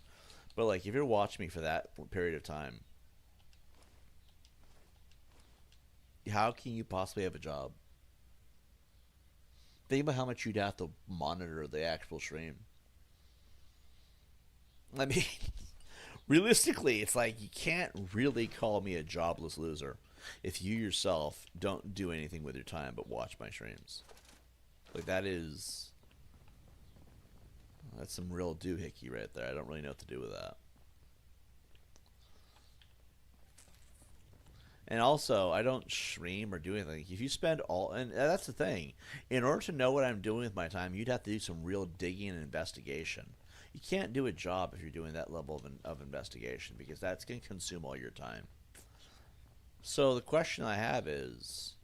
But like if you're watching me for that period of time, how can you possibly have a job? Think about how much you'd have to monitor the actual stream. I mean, realistically, it's like you can't really call me a jobless loser if you yourself don't do anything with your time but watch my streams. Like that's some real doohickey right there. I don't really know what to do with that. And also, I don't stream or do anything. If you spend all, and that's the thing, in order to know what I'm doing with my time, you'd have to do some real digging and investigation. You can't do a job if you're doing that level of investigation because that's going to consume all your time. So the question I have is,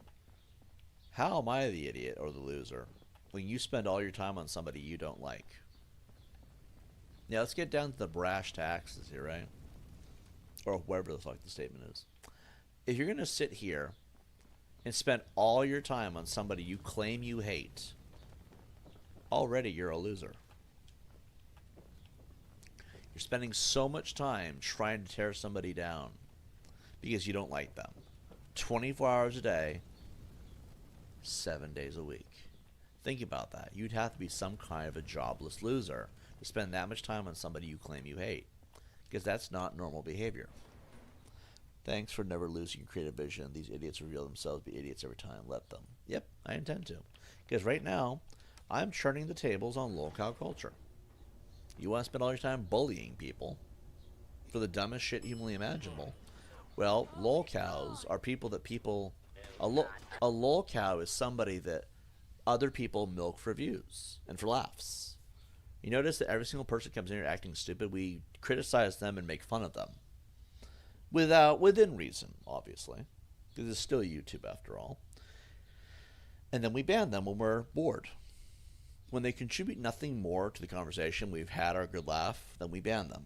how am I the idiot or the loser when you spend all your time on somebody you don't like? Now let's get down to the brash taxes here, right? Or whatever the fuck the statement is. If you're going to sit here and spend all your time on somebody you claim you hate, already you're a loser. You're spending so much time trying to tear somebody down because you don't like them. 24 hours a day, 7 days a week. Think about that. You'd have to be some kind of a jobless loser to spend that much time on somebody you claim you hate, because that's not normal behavior. Thanks for never losing your creative vision. These idiots reveal themselves to be idiots every time. Let them. Yep, I intend to. Because right now, I'm churning the tables on lolcow culture. You want to spend all your time bullying people for the dumbest shit humanly imaginable? Well, lolcows are people that people... A lolcow is somebody that other people milk for views and for laughs. You notice that every single person comes in here acting stupid, we criticize them and make fun of them. Within reason, obviously, because it's still YouTube after all. And then we ban them when we're bored. When they contribute nothing more to the conversation, we've had our good laugh, then we ban them.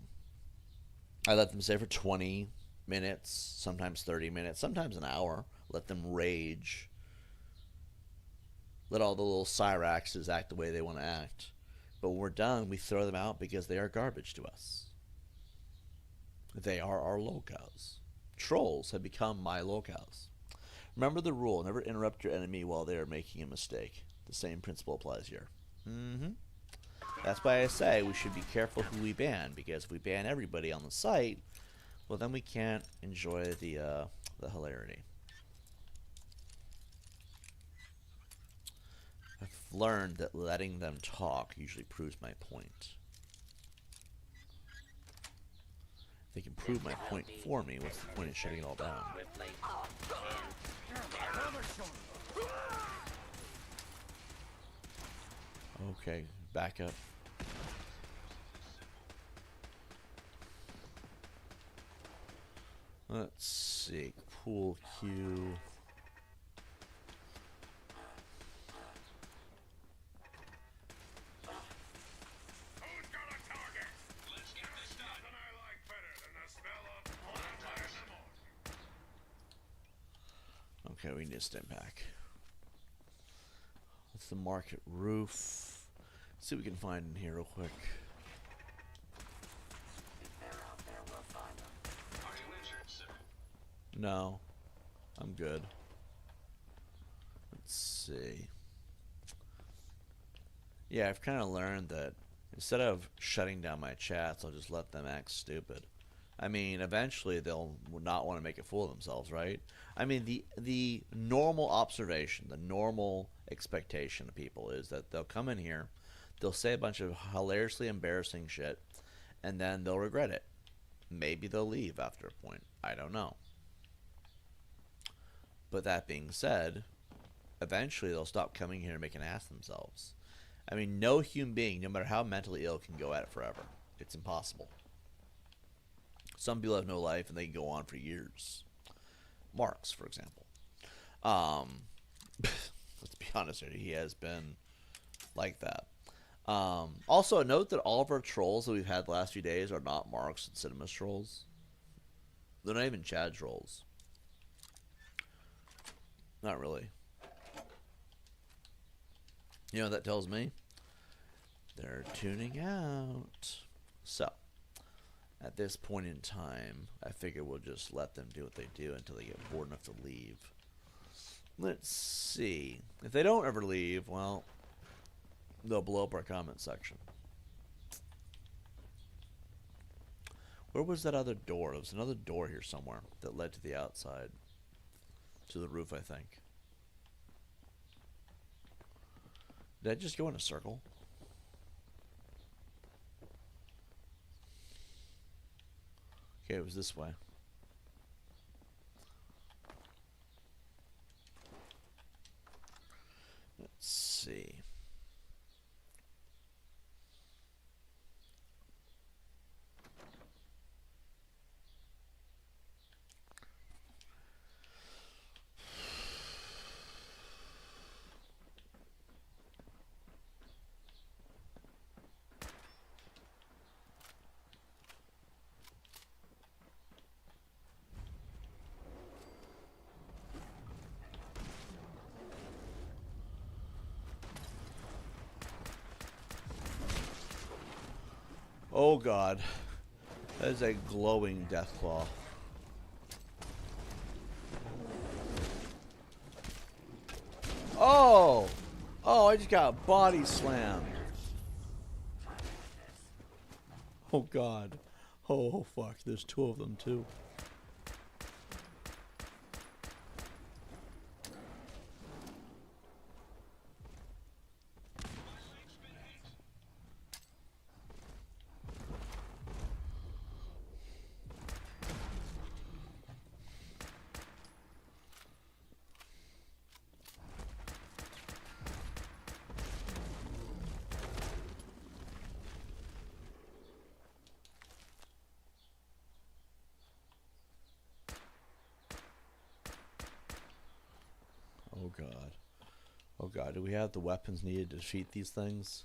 I let them stay for 20 minutes, sometimes 30 minutes, sometimes an hour. Let them rage. Let all the little Cyraxes act the way they want to act. But when we're done, we throw them out because they are garbage to us. They are our lolcows. Trolls have become my lolcows. Remember the rule, never interrupt your enemy while they are making a mistake. The same principle applies here. That's why I say we should be careful who we ban, because if we ban everybody on the site, well then we can't enjoy the hilarity. I've learned that letting them talk usually proves my point. They can prove my point for me. What's the point of shutting it all down? Okay, back up. Let's see. Pool cue. Who's got a target? Let's get this done. Nothing I like better than the smell of bonfire in the morning. Okay, we need to step back. What's the market roof? Let's see what we can find in here real quick. If they're out there, we'll find them. Are you injured, sir? No, I'm good. Let's see. Yeah, I've kind of learned that instead of shutting down my chats, I'll just let them act stupid. I mean, eventually they'll not want to make a fool of themselves, right? I mean, the normal observation, the normal expectation of people is that they'll come in here, they'll say a bunch of hilariously embarrassing shit, and then they'll regret it. Maybe they'll leave after a point. I don't know. But that being said, eventually they'll stop coming here and make an ass of themselves. I mean, no human being, no matter how mentally ill, can go at it forever. It's impossible. Some people have no life and they can go on for years. Marx, for example. Let's be honest here, he has been like that. Also, note that all of our trolls that we've had the last few days are not Marks and Cinema's trolls. They're not even Chad trolls. Not really. You know what that tells me? They're tuning out. So, at this point in time, I figure we'll just let them do what they do until they get bored enough to leave. Let's see. If they don't ever leave, well, they'll blow up our comment section. Where was that other door? There was another door here somewhere that led to the outside. To the roof, I think. Did I just go in a circle? Okay, it was this way. Let's see. Oh god. That is a glowing deathclaw. Oh! Oh, I just got body slammed. Oh god. Oh fuck, there's two of them too. Oh god. Oh god, do we have the weapons needed to defeat these things?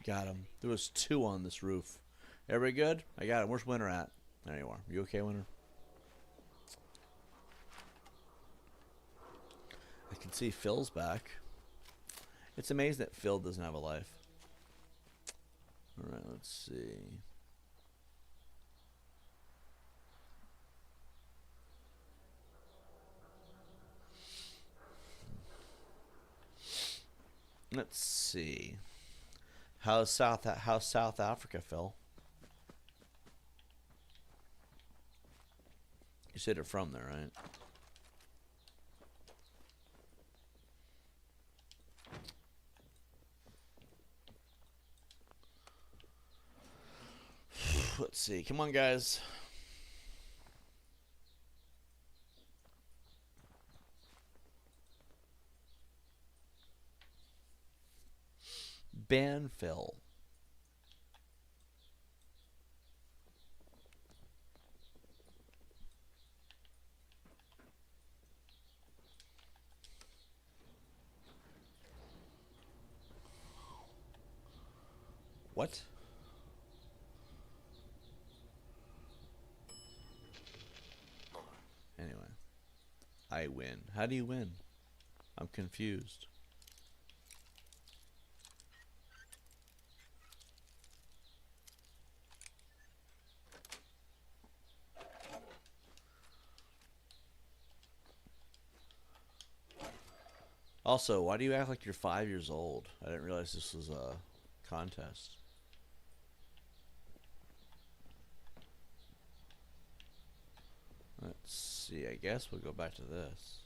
Got him. There was two on this roof. Everybody good? I got him. Where's Winter at? There you are. You okay, Winter? I can see Phil's back. It's amazing that Phil doesn't have a life. Alright, let's see. Let's see. How's South Africa, Phil? You said it from there, right? Let's see. Come on, guys. Ban Phil. What? Anyway. I win. How do you win? I'm confused. Also, why do you act like you're 5 years old? I didn't realize this was a contest. Let's see. I guess we'll go back to this.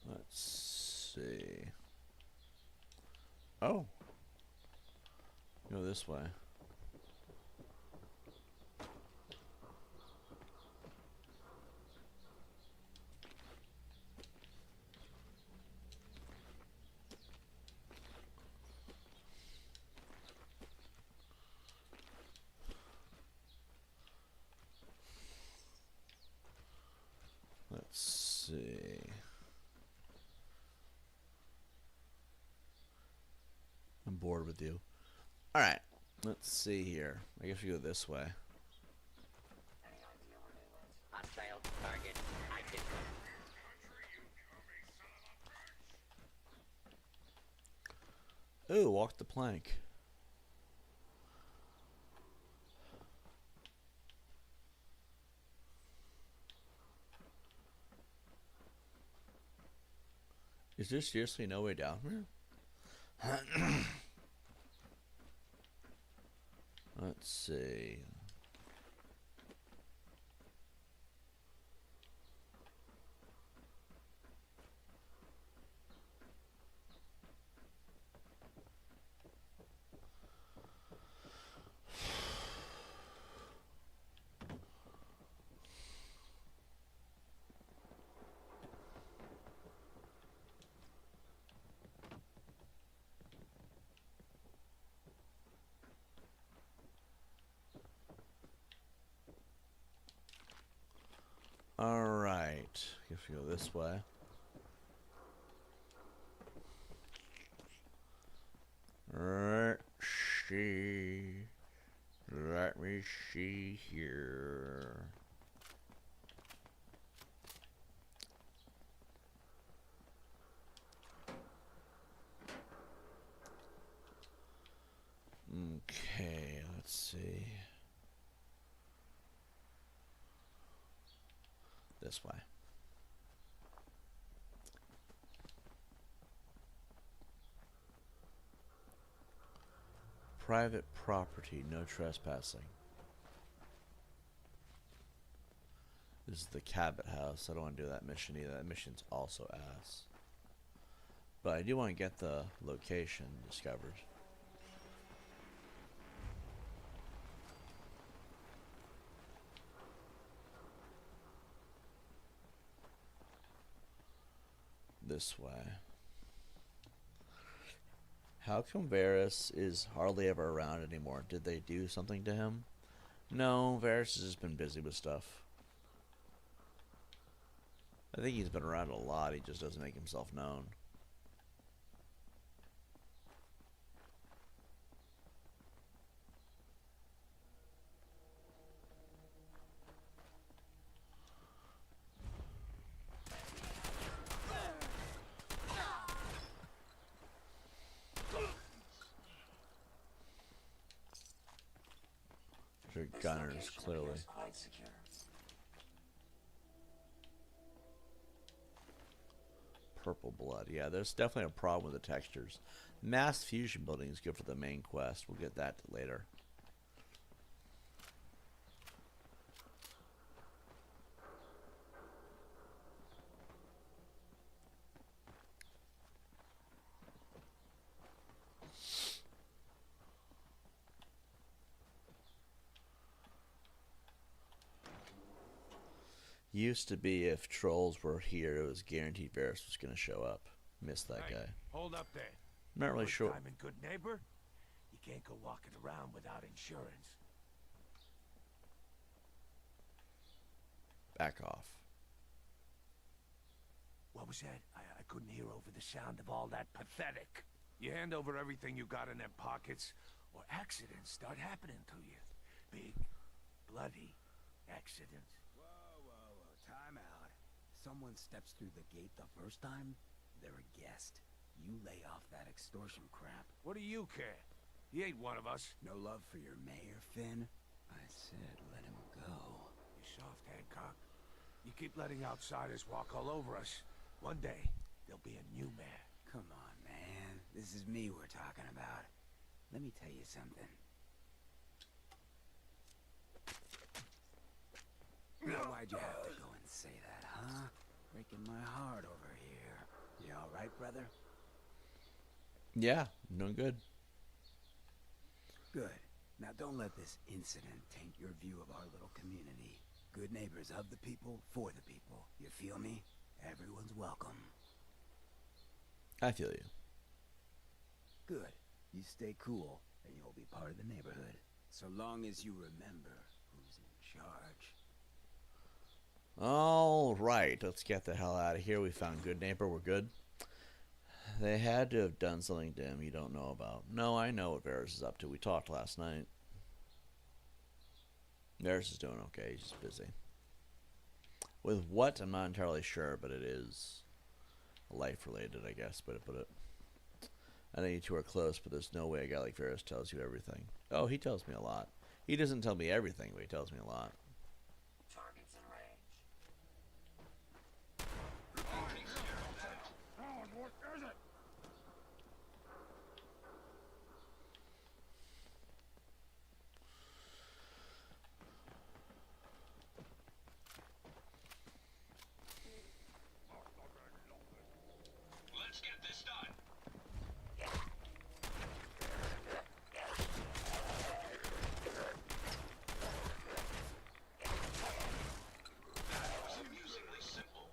Let's see. Oh. Go this way. Let's see. I'm bored with you. Alright. Let's see here. I guess we go this way. Hostile target identified. Ooh, walk the plank. Is there seriously no way down here? Let's see. Alright. Guess we go this way. Let's see. Let me see here. Okay, let's see. This way. Private property, no trespassing. This is the Cabot house. I don't want to do that mission either. That mission's also ass. But I do want to get the location discovered. This way. How come Varys is hardly ever around anymore? Did they do something to him? No, Varys has just been busy with stuff. I think he's been around a lot, he just doesn't make himself known. They're gunners, clearly. Quite secure. Purple blood. Yeah, there's definitely a problem with the textures. Mass fusion building is good for the main quest. We'll get that later. Used to be if trolls were here, it was guaranteed Varys was going to show up. Missed that Hey, guy. hold up there. Not really Good sure. time and good neighbor. You can't go walking around without insurance. Back off. What was that? I couldn't hear over the sound of all that pathetic. You hand over everything you got in them pockets, or accidents start happening to you. Big, bloody accidents. Whoa, time out. Someone steps through the gate the first time, they're a guest. You lay off that extortion crap. What do you care? He ain't one of us. No love for your mayor, Finn? I said let him go. You soft, Hancock. You keep letting outsiders walk all over us. One day, there'll be a new mayor. Come on, man. This is me we're talking about. Let me tell you something. Now, why'd you have to go and say that, huh? Breaking my heart over here. You all right, brother? Yeah, I'm doing good. Good. Now, don't let this incident taint your view of our little community. Good neighbors of the people, for the people. You feel me? Everyone's welcome. I feel you. Good. You stay cool, and you'll be part of the neighborhood. So long as you remember who's in charge. All right, let's get the hell out of here. We found Good Neighbor. We're good. They had to have done something to him you don't know about. No, I know what Varys is up to. We talked last night. Varys is doing okay. He's just busy. With what? I'm not entirely sure, but it is life-related, I guess. But I know you two are close, but there's no way a guy like Varys tells you everything. Oh, he tells me a lot. He doesn't tell me everything, but he tells me a lot. Targets in range. Alan, what is it? Let's get this done. That was amusingly simple.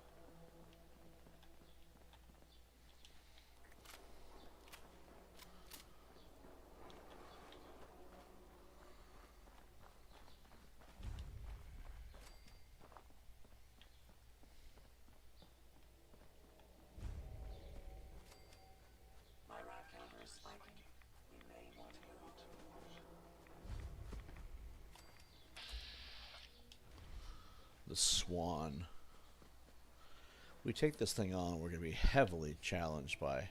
My rat counter is spiking. We may want to move. The Swan. We take this thing on, we're going to be heavily challenged by.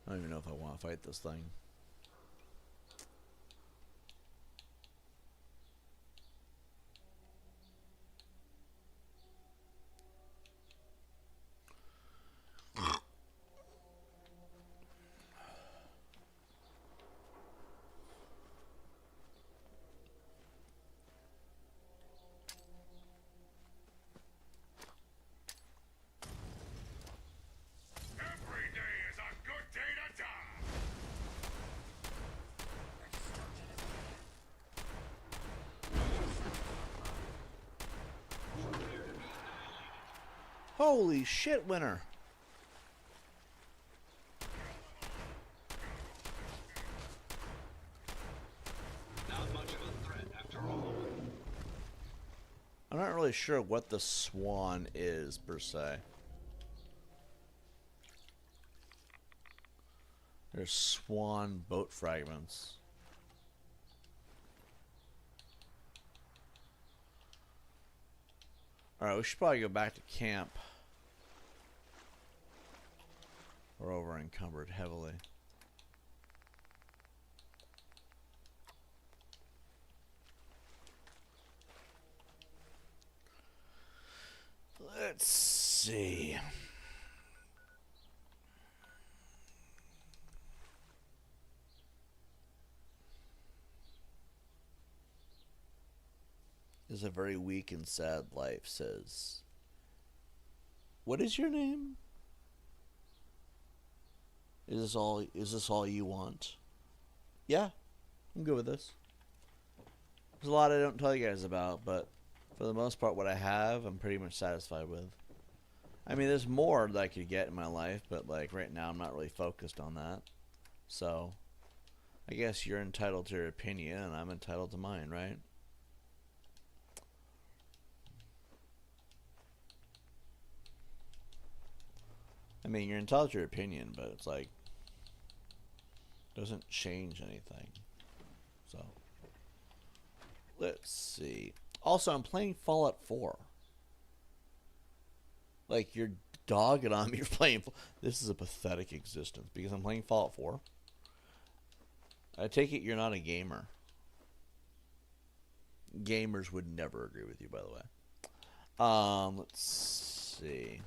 I don't even know if I want to fight this thing. Every day is a good day to die. Holy shit, winner! Not much of a threat after all. I'm not really sure what the Swan is, per se. There's Swan boat fragments. Alright, we should probably go back to camp. We're over encumbered heavily. Let's see. Is a very weak and sad life, says. What is your name? Is this all you want? Yeah, I'm good with this. There's a lot I don't tell you guys about, but for the most part what I have, I'm pretty much satisfied with. I mean, there's more that I could get in my life, but like right now I'm not really focused on that. So, I guess you're entitled to your opinion and I'm entitled to mine, right? I mean, you're entitled to your opinion, but it's like, doesn't change anything. So, let's see. Also, I'm playing Fallout 4. Like, you're dogging on me for playing. This is a pathetic existence because I'm playing Fallout 4. I take it you're not a gamer. Gamers would never agree with you, by the way. Let's see.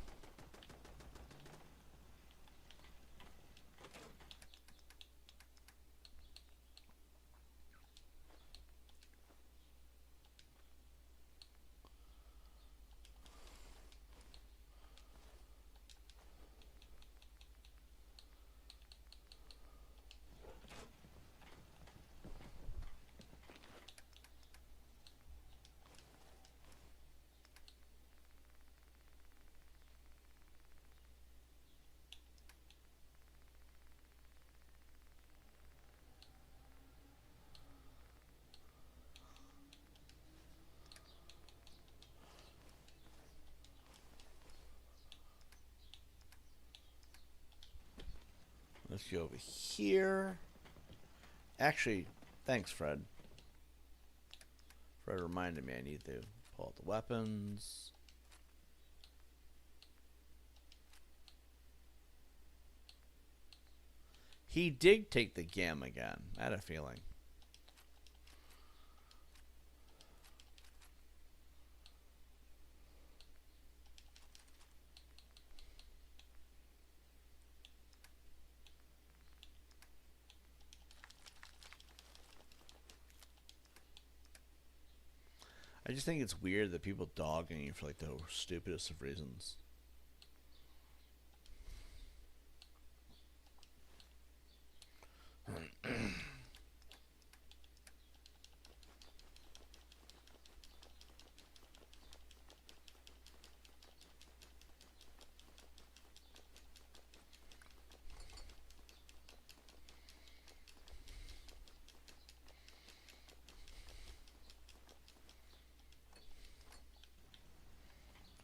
Let's go over here. Actually, thanks, Fred. Fred reminded me I need to pull out the weapons. He did take the Gamma gun. I had a feeling. I just think it's weird that people dog on you for like the stupidest of reasons.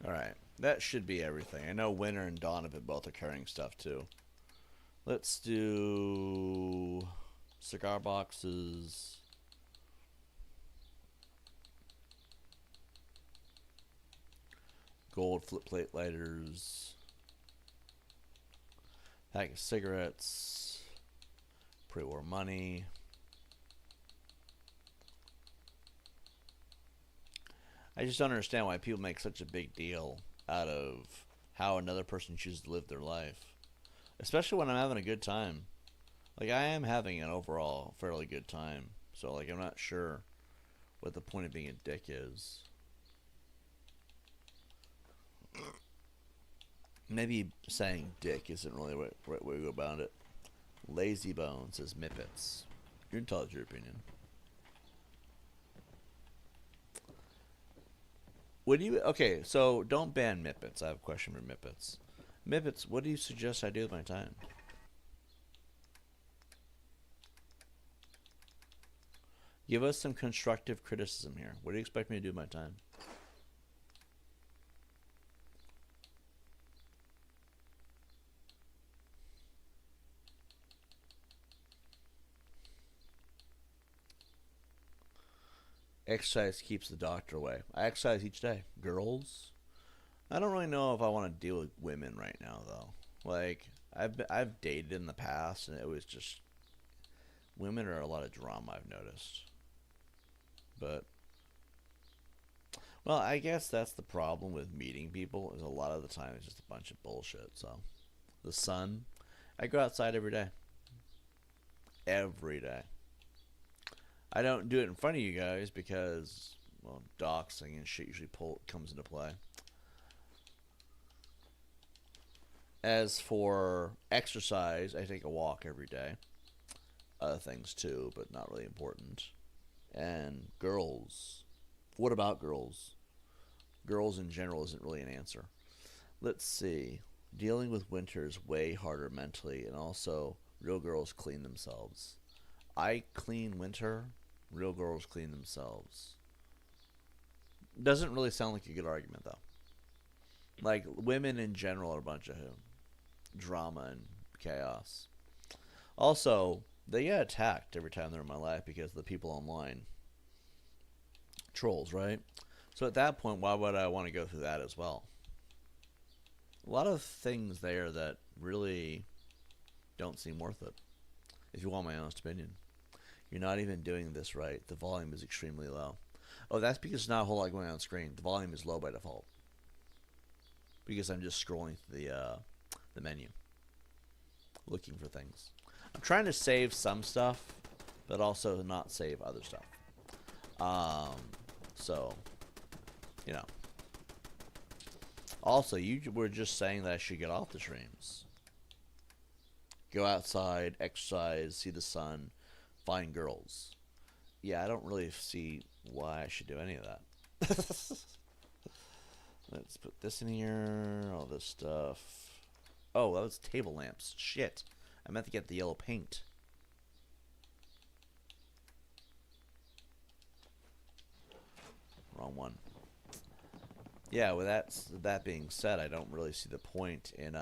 Alright, that should be everything. I know Winter and Donovan both are carrying stuff too. Let's do cigar boxes. Gold flip plate lighters. Pack of cigarettes. Pre-war money. I just don't understand why people make such a big deal out of how another person chooses to live their life. Especially when I'm having a good time. Like, I am having an overall fairly good time. So, like, I'm not sure what the point of being a dick is. Maybe saying dick isn't really the right way to go about it. Lazy Bones says Mippets. You're entitled to your opinion. Would you... Okay, so don't ban Mippets. I have a question for Mippets. Mippets, what do you suggest I do with my time? Give us some constructive criticism here. What do you expect me to do with my time? Exercise keeps the doctor away. I exercise each day. Girls? I don't really know if I want to deal with women right now, though. Like, I've dated in the past, and it was just... Women are a lot of drama, I've noticed. But... Well, I guess that's the problem with meeting people, is a lot of the time it's just a bunch of bullshit, so... The sun. I go outside every day. Every day. I don't do it in front of you guys because, well, doxing and shit usually comes into play. As for exercise, I take a walk every day. Other things too, but not really important. And girls. What about girls? Girls in general isn't really an answer. Let's see. Dealing with winter is way harder mentally, and also real girls clean themselves. I clean winter. Real girls clean themselves. Doesn't really sound like a good argument, though. Like, women in general are a bunch of drama and chaos. Also, they get attacked every time they're in my life because of the people online. trolls, right? So at that point, why would I want to go through that as well? A lot of things there that really don't seem worth it, if you want my honest opinion. You're not even doing this right. The volume is extremely low. Oh, that's because there's not a whole lot going on screen. The volume is low by default. Because I'm just scrolling through the menu. Looking for things. I'm trying to save some stuff, but also not save other stuff. So, you know. Also, you were just saying that I should get off the streams. Go outside, exercise, see the sun, find girls. Yeah, I don't really see why I should do any of that. Let's put this in here, all this stuff. Oh, that was table lamps. Shit. I meant to get the yellow paint. Wrong one. Yeah, with that being said, I don't really see the point in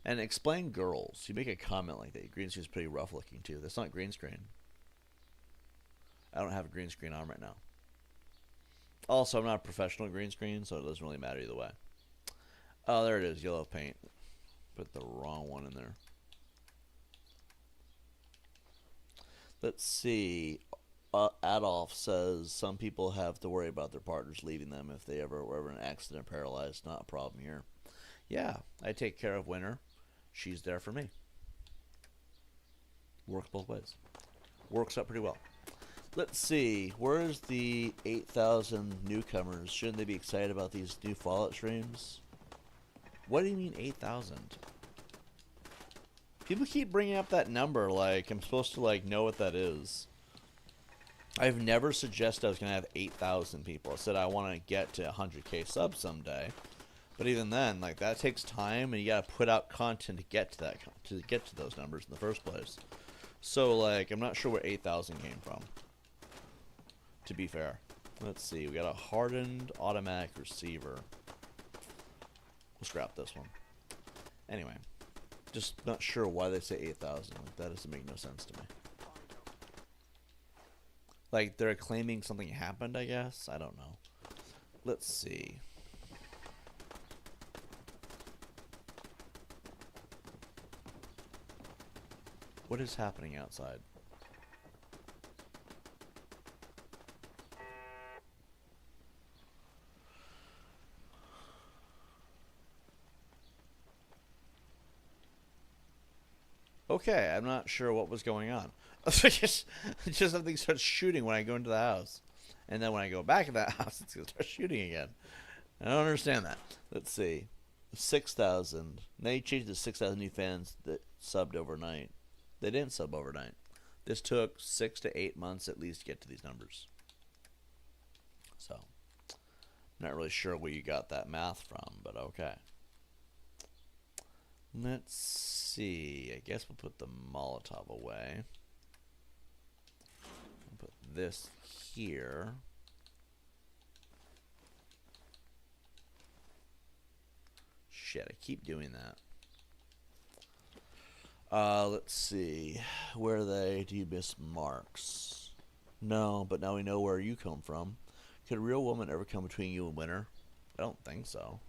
and explain girls. You make a comment like that. Green screen is pretty rough looking too. That's not green screen. I don't have a green screen on right now. Also, I'm not a professional green screen, so it doesn't really matter either way. Oh, there it is, yellow paint. Put the wrong one in there. Let's see. Adolf says some people have to worry about their partners leaving them if they ever were in an accident or paralyzed. Not a problem here. Yeah, I take care of Winter. She's there for me. Works both ways. Works out pretty well. Let's see. Where's the 8,000 newcomers? Shouldn't they be excited about these new Fallout streams? What do you mean 8,000? People keep bringing up that number like I'm supposed to like know what that is. I've never suggested I was going to have 8,000 people. I said I want to get to 100k subs someday. But even then, like that takes time, and you got to put out content to get to those numbers in the first place. So like I'm not sure where 8,000 came from. To be fair. Let's see. We got a hardened automatic receiver. We'll scrap this one. Anyway. Just not sure why they say 8,000. Like, that doesn't make no sense to me. Like, they're claiming something happened, I guess? I don't know. Let's see. What is happening outside? Okay, I'm not sure what was going on. just something starts shooting when I go into the house. And then when I go back in that house, it's going to start shooting again. I don't understand that. Let's see. 6,000. Now you changed to 6,000 new fans that subbed overnight. They didn't sub overnight. This took 6 to 8 months at least to get to these numbers. So, I'm not really sure where you got that math from, but okay. Let's see. I guess we'll put the Molotov away. We'll put this here. Shit, I keep doing that. Let's see. Where are they? Do you miss Marks? No, but now we know where you come from. Could a real woman ever come between you and Winter? I don't think so.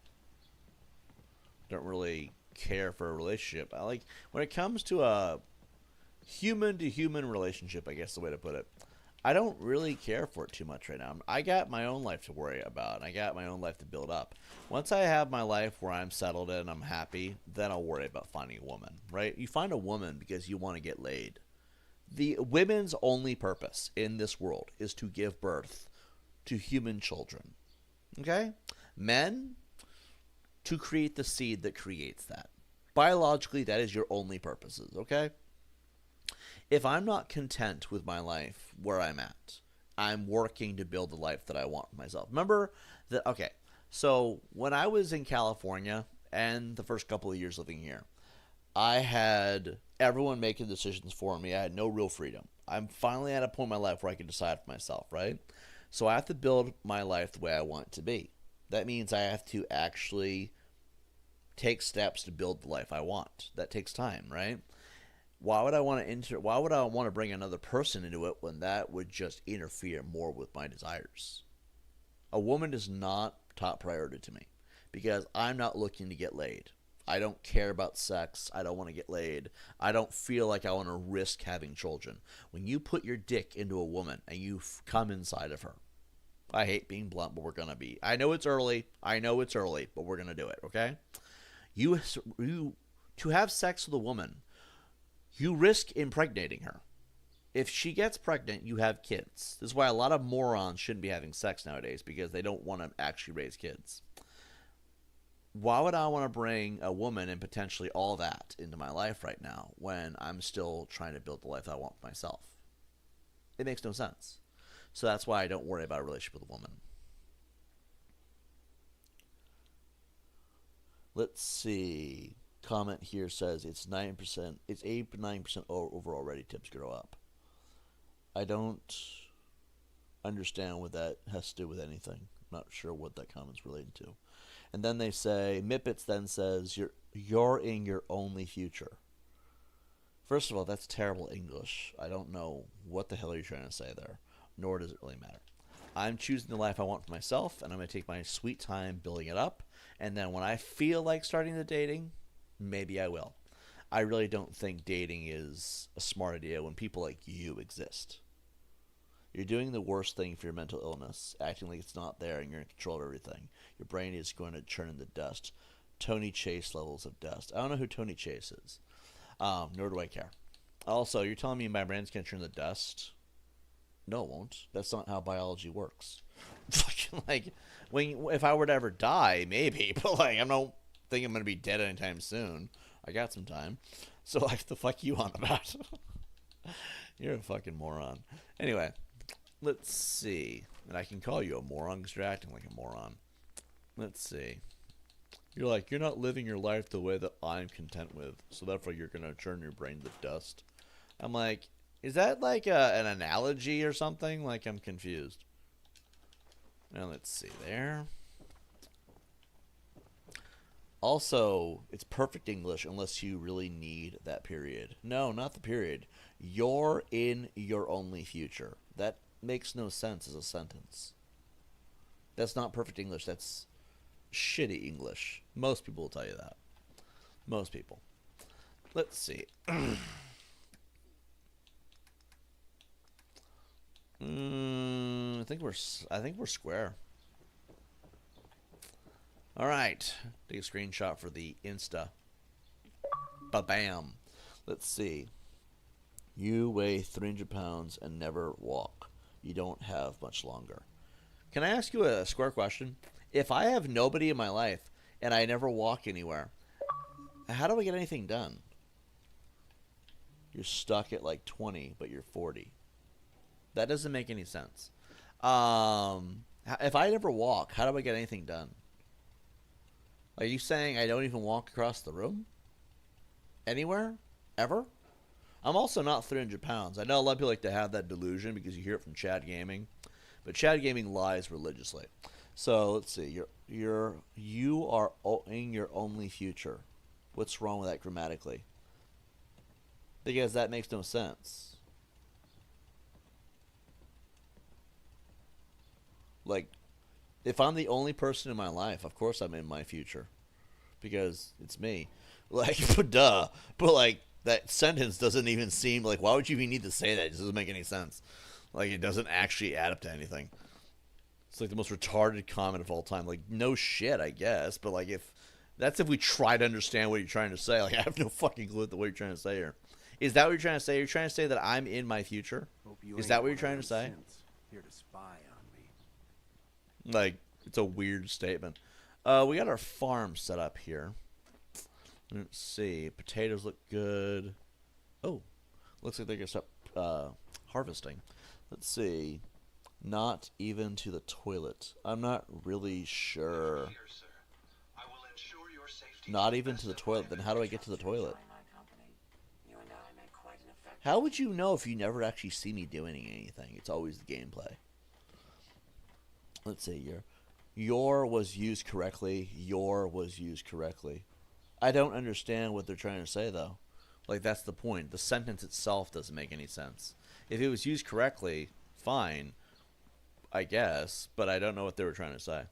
Don't really care for a relationship. I like when it comes to a human to human relationship, I guess the way to put it. I don't really care for it too much right now. I got my own life to worry about. I got my own life to build up. Once I have my life where I'm settled in, I'm happy, then I'll worry about finding a woman, right? You find a woman because you want to get laid. The women's only purpose in this world is to give birth to human children. Okay? Men, to create the seed that creates that. Biologically, that is your only purposes, okay? If I'm not content with my life where I'm at, I'm working to build the life that I want for myself. Remember that, okay, so when I was in California and the first couple of years living here, I had everyone making decisions for me. I had no real freedom. I'm finally at a point in my life where I can decide for myself, right? So I have to build my life the way I want it to be. That means I have to actually take steps to build the life I want. That takes time, right? Why would I want to Why would I want to bring another person into it when that would just interfere more with my desires? A woman is not top priority to me because I'm not looking to get laid. I don't care about sex. I don't want to get laid. I don't feel like I want to risk having children. When you put your dick into a woman and you come inside of her, I hate being blunt, but we're going to be. I know it's early, but we're going to do it, okay? You to have sex with a woman, you risk impregnating her. If she gets pregnant, you have kids. This is why a lot of morons shouldn't be having sex nowadays, because they don't want to actually raise kids. Why would I want to bring a woman and potentially all that into my life right now when I'm still trying to build the life I want for myself? It makes no sense. So that's why I don't worry about a relationship with a woman. Let's see. Comment here says it's 9%. It's 8-9% overall ready tips grow up. I don't understand what that has to do with anything. I'm not sure what that comment's related to. And then they say, Mippets then says, you're in your only future. First of all, that's terrible English. I don't know what the hell you're trying to say there, nor does it really matter. I'm choosing the life I want for myself, and I'm going to take my sweet time building it up. And then when I feel like starting the dating, maybe I will. I really don't think dating is a smart idea when people like you exist. You're doing the worst thing for your mental illness, acting like it's not there and you're in control of everything. Your brain is going to churn into dust. Tony Chase levels of dust. I don't know who Tony Chase is. Nor do I care. Also, you're telling me my brain's going to turn to dust? No, it won't. That's not how biology works. Like, if I were to ever die, maybe. But, like, I don't think I'm going to be dead anytime soon. I got some time. So, like, the fuck you on about? You're a fucking moron. Anyway. Let's see. And I can call you a moron because you're acting like a moron. Let's see. You're like, you're not living your life the way that I'm content with. So therefore you're going to turn your brain to dust. I'm like, is that like an analogy or something? Like, I'm confused. Now let's see there. Also, it's perfect English unless you really need that period. No, not the period. You're in your only future. That makes no sense as a sentence. That's not perfect English. That's shitty English. Most people will tell you that. Most people. Let's see. I think we're square. All right. Take a screenshot for the Insta. Ba-bam. Let's see. You weigh 300 pounds and never walk. You don't have much longer. Can I ask you a square question? If I have nobody in my life and I never walk anywhere, how do I get anything done? You're stuck at like 20, but you're 40. That doesn't make any sense. If I never walk, how do I get anything done? Are you saying I don't even walk across the room? Anywhere? Ever? I'm also not 300 pounds. I know a lot of people like to have that delusion because you hear it from Chad Gaming, but Chad Gaming lies religiously. So let's see. You are in your only future. What's wrong with that grammatically? Because that makes no sense. Like, if I'm the only person in my life, of course I'm in my future, because it's me. Like, duh. But like, that sentence doesn't even seem like, why would you even need to say that? It doesn't make any sense. Like, it doesn't actually add up to anything. It's like the most retarded comment of all time. Like, no shit, I guess. But like, if we try to understand what you're trying to say. Like, I have no fucking clue what you're trying to say here. Is that what you're trying to say? You're trying to say that I'm in my future? Is that what you're trying to say? Here to spy on me. Like, it's a weird statement. We got our farm set up here. Let's see. Potatoes look good. Oh, looks like they're going to start harvesting. Let's see. Not even to the toilet. I'm not really sure. Not even to the toilet. Then how do I get to the toilet? How would you know if you never actually see me doing anything? It's always the gameplay. Let's see. Your was used correctly. Your was used correctly. I don't understand what they're trying to say, though. Like, that's the point. The sentence itself doesn't make any sense. If it was used correctly, fine, I guess, but I don't know what they were trying to say.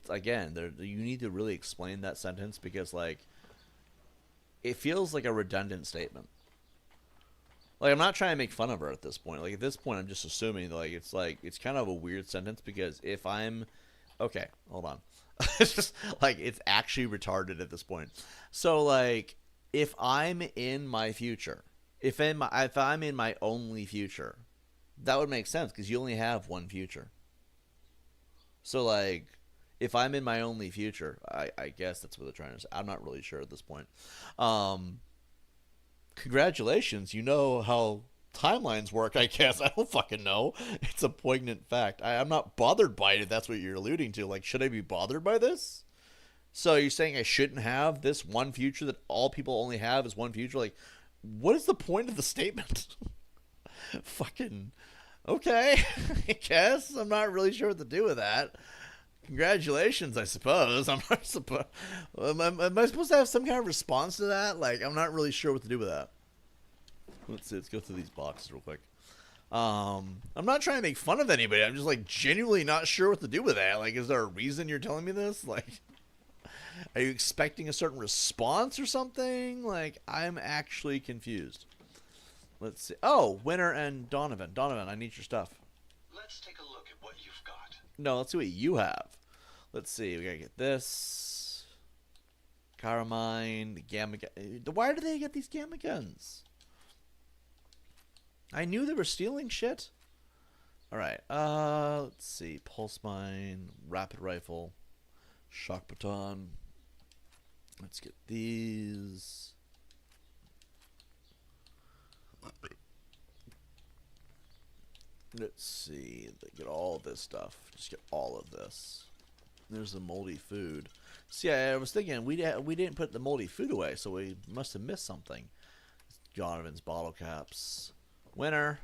Again, you need to really explain that sentence because, like, it feels like a redundant statement. Like, I'm not trying to make fun of her at this point. Like, at this point, I'm just assuming, like, it's kind of a weird sentence because if I'm... Okay, hold on. It's just, like, it's actually retarded at this point. So, like, if I'm in my future, if I'm in my only future, that would make sense because you only have one future. So, like, if I'm in my only future, I guess that's what they're trying to say. I'm not really sure at this point. Congratulations, you know how timelines work, I guess. I don't fucking know. It's a poignant fact. I'm not bothered by it if that's what you're alluding to. Like, should I be bothered by this? So you're saying I shouldn't have this one future that all people only have is one future? Like, what is the point of the statement? Fucking, okay, I guess. I'm not really sure what to do with that. Congratulations, I suppose. I'm not supposed. Am I supposed to have some kind of response to that? Like, I'm not really sure what to do with that. Let's see. Let's go through these boxes real quick. I'm not trying to make fun of anybody. I'm just, like, genuinely not sure what to do with that. Like, is there a reason you're telling me this? Like, are you expecting a certain response or something? Like, I'm actually confused. Let's see. Oh, Winter and Donovan. Donovan, I need your stuff. Let's take a look at what you've got. No, let's see what you have. Let's see. We gotta get this. Carmine, the gamma gun. Why do they get these gamma guns? I knew they were stealing shit. Alright, let's see. Pulse mine, rapid rifle, shock baton. Let's get these. Let's see. Get all this stuff. Just get all of this. There's the moldy food. See, I was thinking we didn't put the moldy food away, so we must have missed something. Donovan's bottle caps. Winter.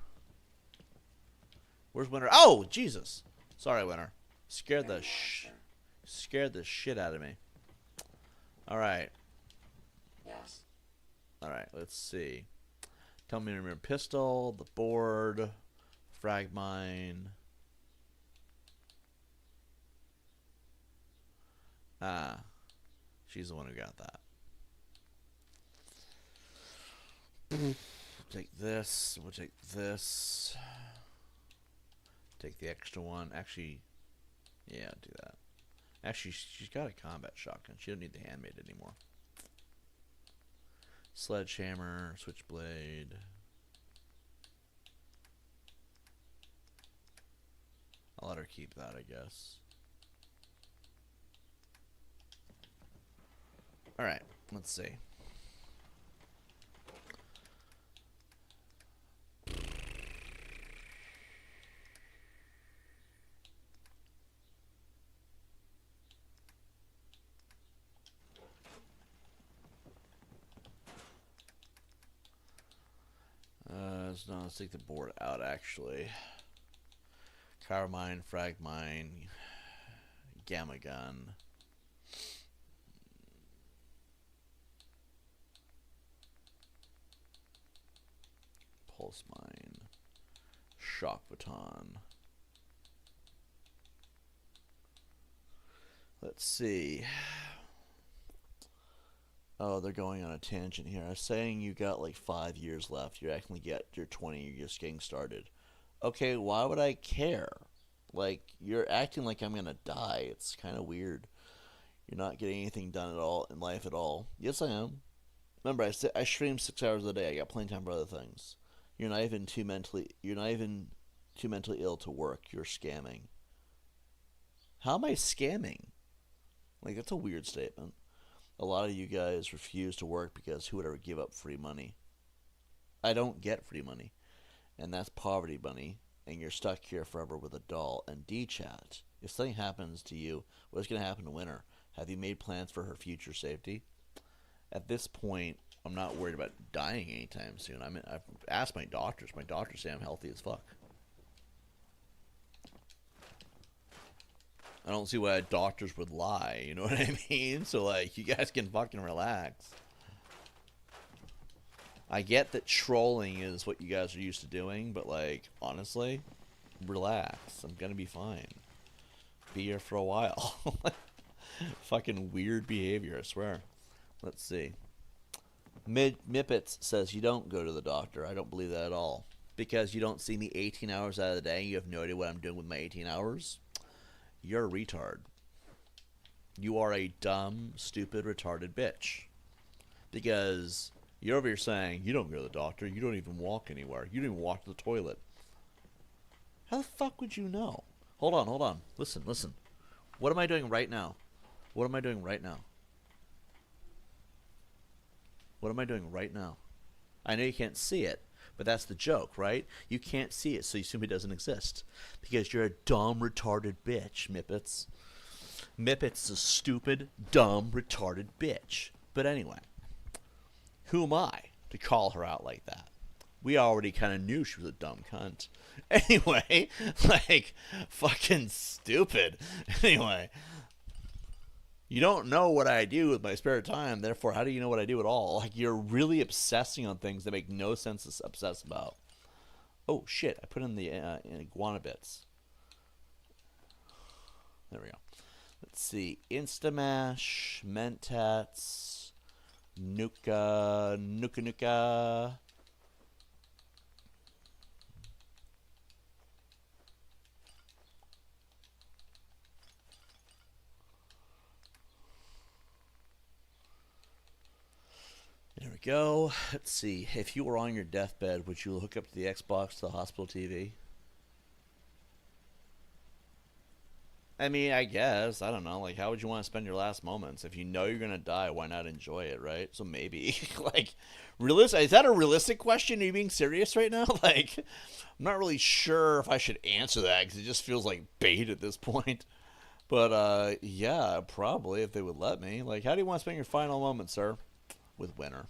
Where's Winter? Oh, Jesus. Sorry, Winter. Scared the shit out of me. All right. Yes. All right. Let's see. Tell me to remember pistol, the board, frag mine. Ah, she's the one who got that. Take this. We'll take this. Take the extra one. Actually, yeah, do that. Actually, she's got a combat shotgun. She doesn't need the handmade anymore. Sledgehammer, switchblade. I'll let her keep that, I guess. Alright, let's see. No, let's take the board out, actually. Carmine, frag mine, gamma gun. Pulse mine, shock baton. Let's see. Oh, they're going on a tangent here. I was saying you got like 5 years left. You're acting like you're 20. You're just getting started. Okay, why would I care? Like, you're acting like I'm gonna die. It's kind of weird. You're not getting anything done at all in life at all. Yes, I am. Remember, I stream 6 hours a day. I got plenty of time for other things. You're not even too mentally ill to work. You're scamming. How am I scamming? Like, that's a weird statement. A lot of you guys refuse to work because who would ever give up free money? I don't get free money. And that's poverty money. And you're stuck here forever with a doll. And D-Chat, if something happens to you, what's going to happen to Winter? Have you made plans for her future safety? At this point, I'm not worried about dying anytime soon. I've asked my doctors. My doctors say I'm healthy as fuck. I don't see why doctors would lie, you know what I mean? So, like, you guys can fucking relax. I get that trolling is what you guys are used to doing, but, like, honestly, relax. I'm gonna be fine. Be here for a while. Fucking weird behavior, I swear. Let's see. Mippets says you don't go to the doctor. I don't believe that at all. Because you don't see me 18 hours out of the day and you have no idea what I'm doing with my 18 hours. You're a retard. You are a dumb, stupid, retarded bitch. Because you're over here saying, you don't go to the doctor, you don't even walk anywhere, you don't even walk to the toilet. How the fuck would you know? Hold on. Listen. What am I doing right now? What am I doing right now? What am I doing right now? I know you can't see it, but that's the joke, right? You can't see it, so you assume it doesn't exist. Because you're a dumb, retarded bitch, Mippets. Mippets is a stupid, dumb, retarded bitch. But anyway, who am I to call her out like that? We already kind of knew she was a dumb cunt. Anyway, like, fucking stupid. Anyway, you don't know what I do with my spare time, therefore, how do you know what I do at all? Like, you're really obsessing on things that make no sense to obsess about. Oh, shit, I put in the iguana bits. There we go. Let's see. Instamash, Mentats, Nuka. There we go. Let's see. If you were on your deathbed, would you hook up the Xbox to the hospital TV? I mean, I guess. I don't know. Like, how would you want to spend your last moments? If you know you're going to die, why not enjoy it, right? So maybe. Like, realistic? Is that a realistic question? Are you being serious right now? Like, I'm not really sure if I should answer that because it just feels like bait at this point. But, yeah, probably if they would let me. Like, how do you want to spend your final moments, sir? With Winter.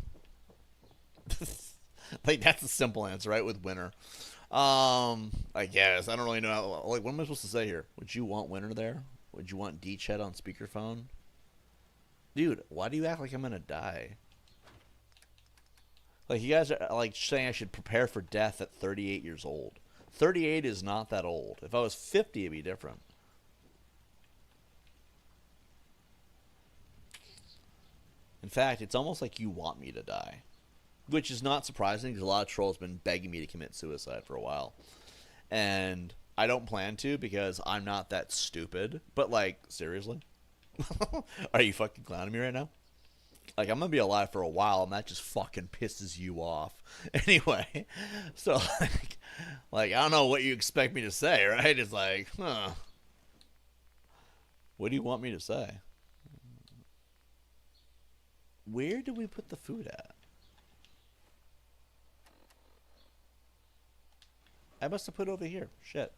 Like, that's a simple answer, right? With Winter. I guess. I don't really know how, like, what am I supposed to say here? Would you want Winter there? Would you want D-Chet on speakerphone? Dude, why do you act like I'm gonna die? Like, you guys are, like, saying I should prepare for death at 38 years old. 38 is not that old. If I was 50, it'd be different. In fact, it's almost like you want me to die. Which is not surprising because a lot of trolls have been begging me to commit suicide for a while. And I don't plan to because I'm not that stupid. But, like, seriously? Are you fucking clowning me right now? Like, I'm going to be alive for a while and that just fucking pisses you off. Anyway, so, like, I don't know what you expect me to say, right? It's like, huh. What do you want me to say? Where do we put the food at? I must have put it over here. Shit.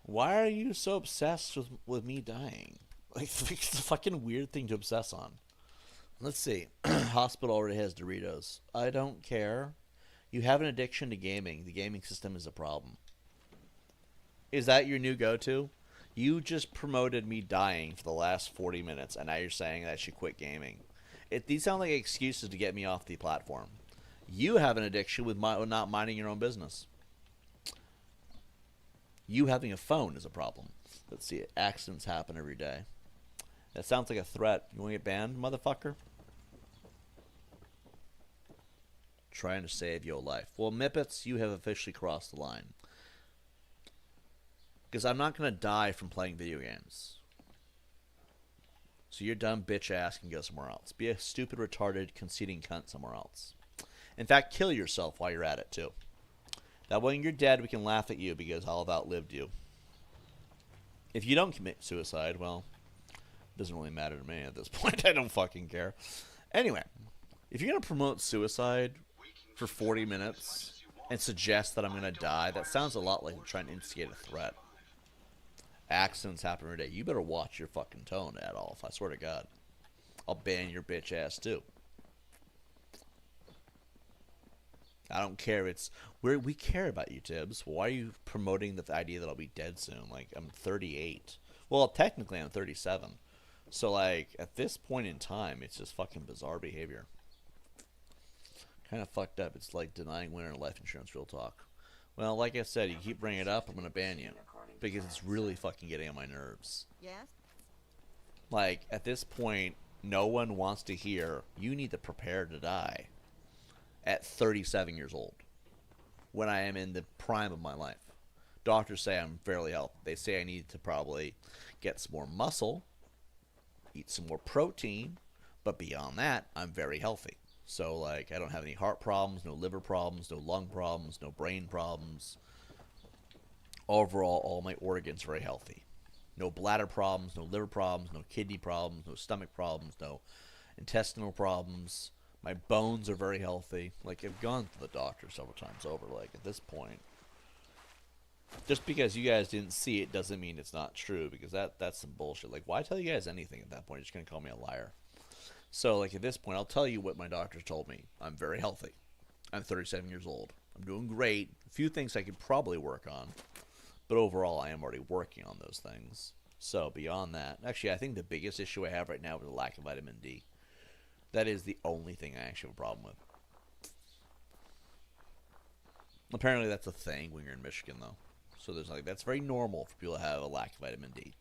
Why are you so obsessed with me dying? Like, it's a fucking weird thing to obsess on. Let's see. Hospital already has Doritos. I don't care. You have an addiction to gaming. The gaming system is a problem. Is that your new go-to? You just promoted me dying for the last 40 minutes, and now you're saying that I should quit gaming. These sound like excuses to get me off the platform. You have an addiction with not minding your own business. You having a phone is a problem. Let's see. Accidents happen every day. That sounds like a threat. You want to get banned, motherfucker? Trying to save your life. Well, Mippets, you have officially crossed the line. Because I'm not going to die from playing video games. So you're dumb bitch ass can go somewhere else. Be a stupid, retarded, conceiting cunt somewhere else. In fact, kill yourself while you're at it, too. That way when you're dead, we can laugh at you because I'll have outlived you. If you don't commit suicide, well, it doesn't really matter to me at this point. I don't fucking care. Anyway, if you're going to promote suicide for 40 minutes and suggest that I'm going to die, that sounds a lot like I'm trying to instigate a threat. Accidents happen every day. You better watch your fucking tone, Adolf. I swear to God. I'll ban your bitch ass, too. I don't care. We care about you, Tibbs. Why are you promoting the idea that I'll be dead soon? Like, I'm 38. Well, technically I'm 37. So, like, at this point in time, it's just fucking bizarre behavior. Kind of fucked up. It's like denying winter life insurance, real talk. Well, like I said, you keep bringing it up, I'm going to ban you. Because it's really fucking getting on my nerves. Yes? Like, at this point, no one wants to hear, you need to prepare to die at 37 years old, when I am in the prime of my life. Doctors say I'm fairly healthy. They say I need to probably get some more muscle, eat some more protein, but beyond that, I'm very healthy. So, like, I don't have any heart problems, no liver problems, no lung problems, no brain problems. Overall, all my organs are very healthy. No bladder problems, no liver problems, no kidney problems, no stomach problems, no intestinal problems. My bones are very healthy. Like, I've gone to the doctor several times over. Like, at this point, just because you guys didn't see it doesn't mean it's not true, because that's some bullshit. Like, why tell you guys anything at that point? You're just going to call me a liar. So, like, at this point, I'll tell you what my doctor told me. I'm very healthy. I'm 37 years old. I'm doing great. A few things I could probably work on. But overall, I am already working on those things. So, beyond that, actually, I think the biggest issue I have right now is the lack of vitamin D. That is the only thing I actually have a problem with. Apparently, that's a thing when you're in Michigan, though. So, there's like, that's very normal for people to have a lack of vitamin D.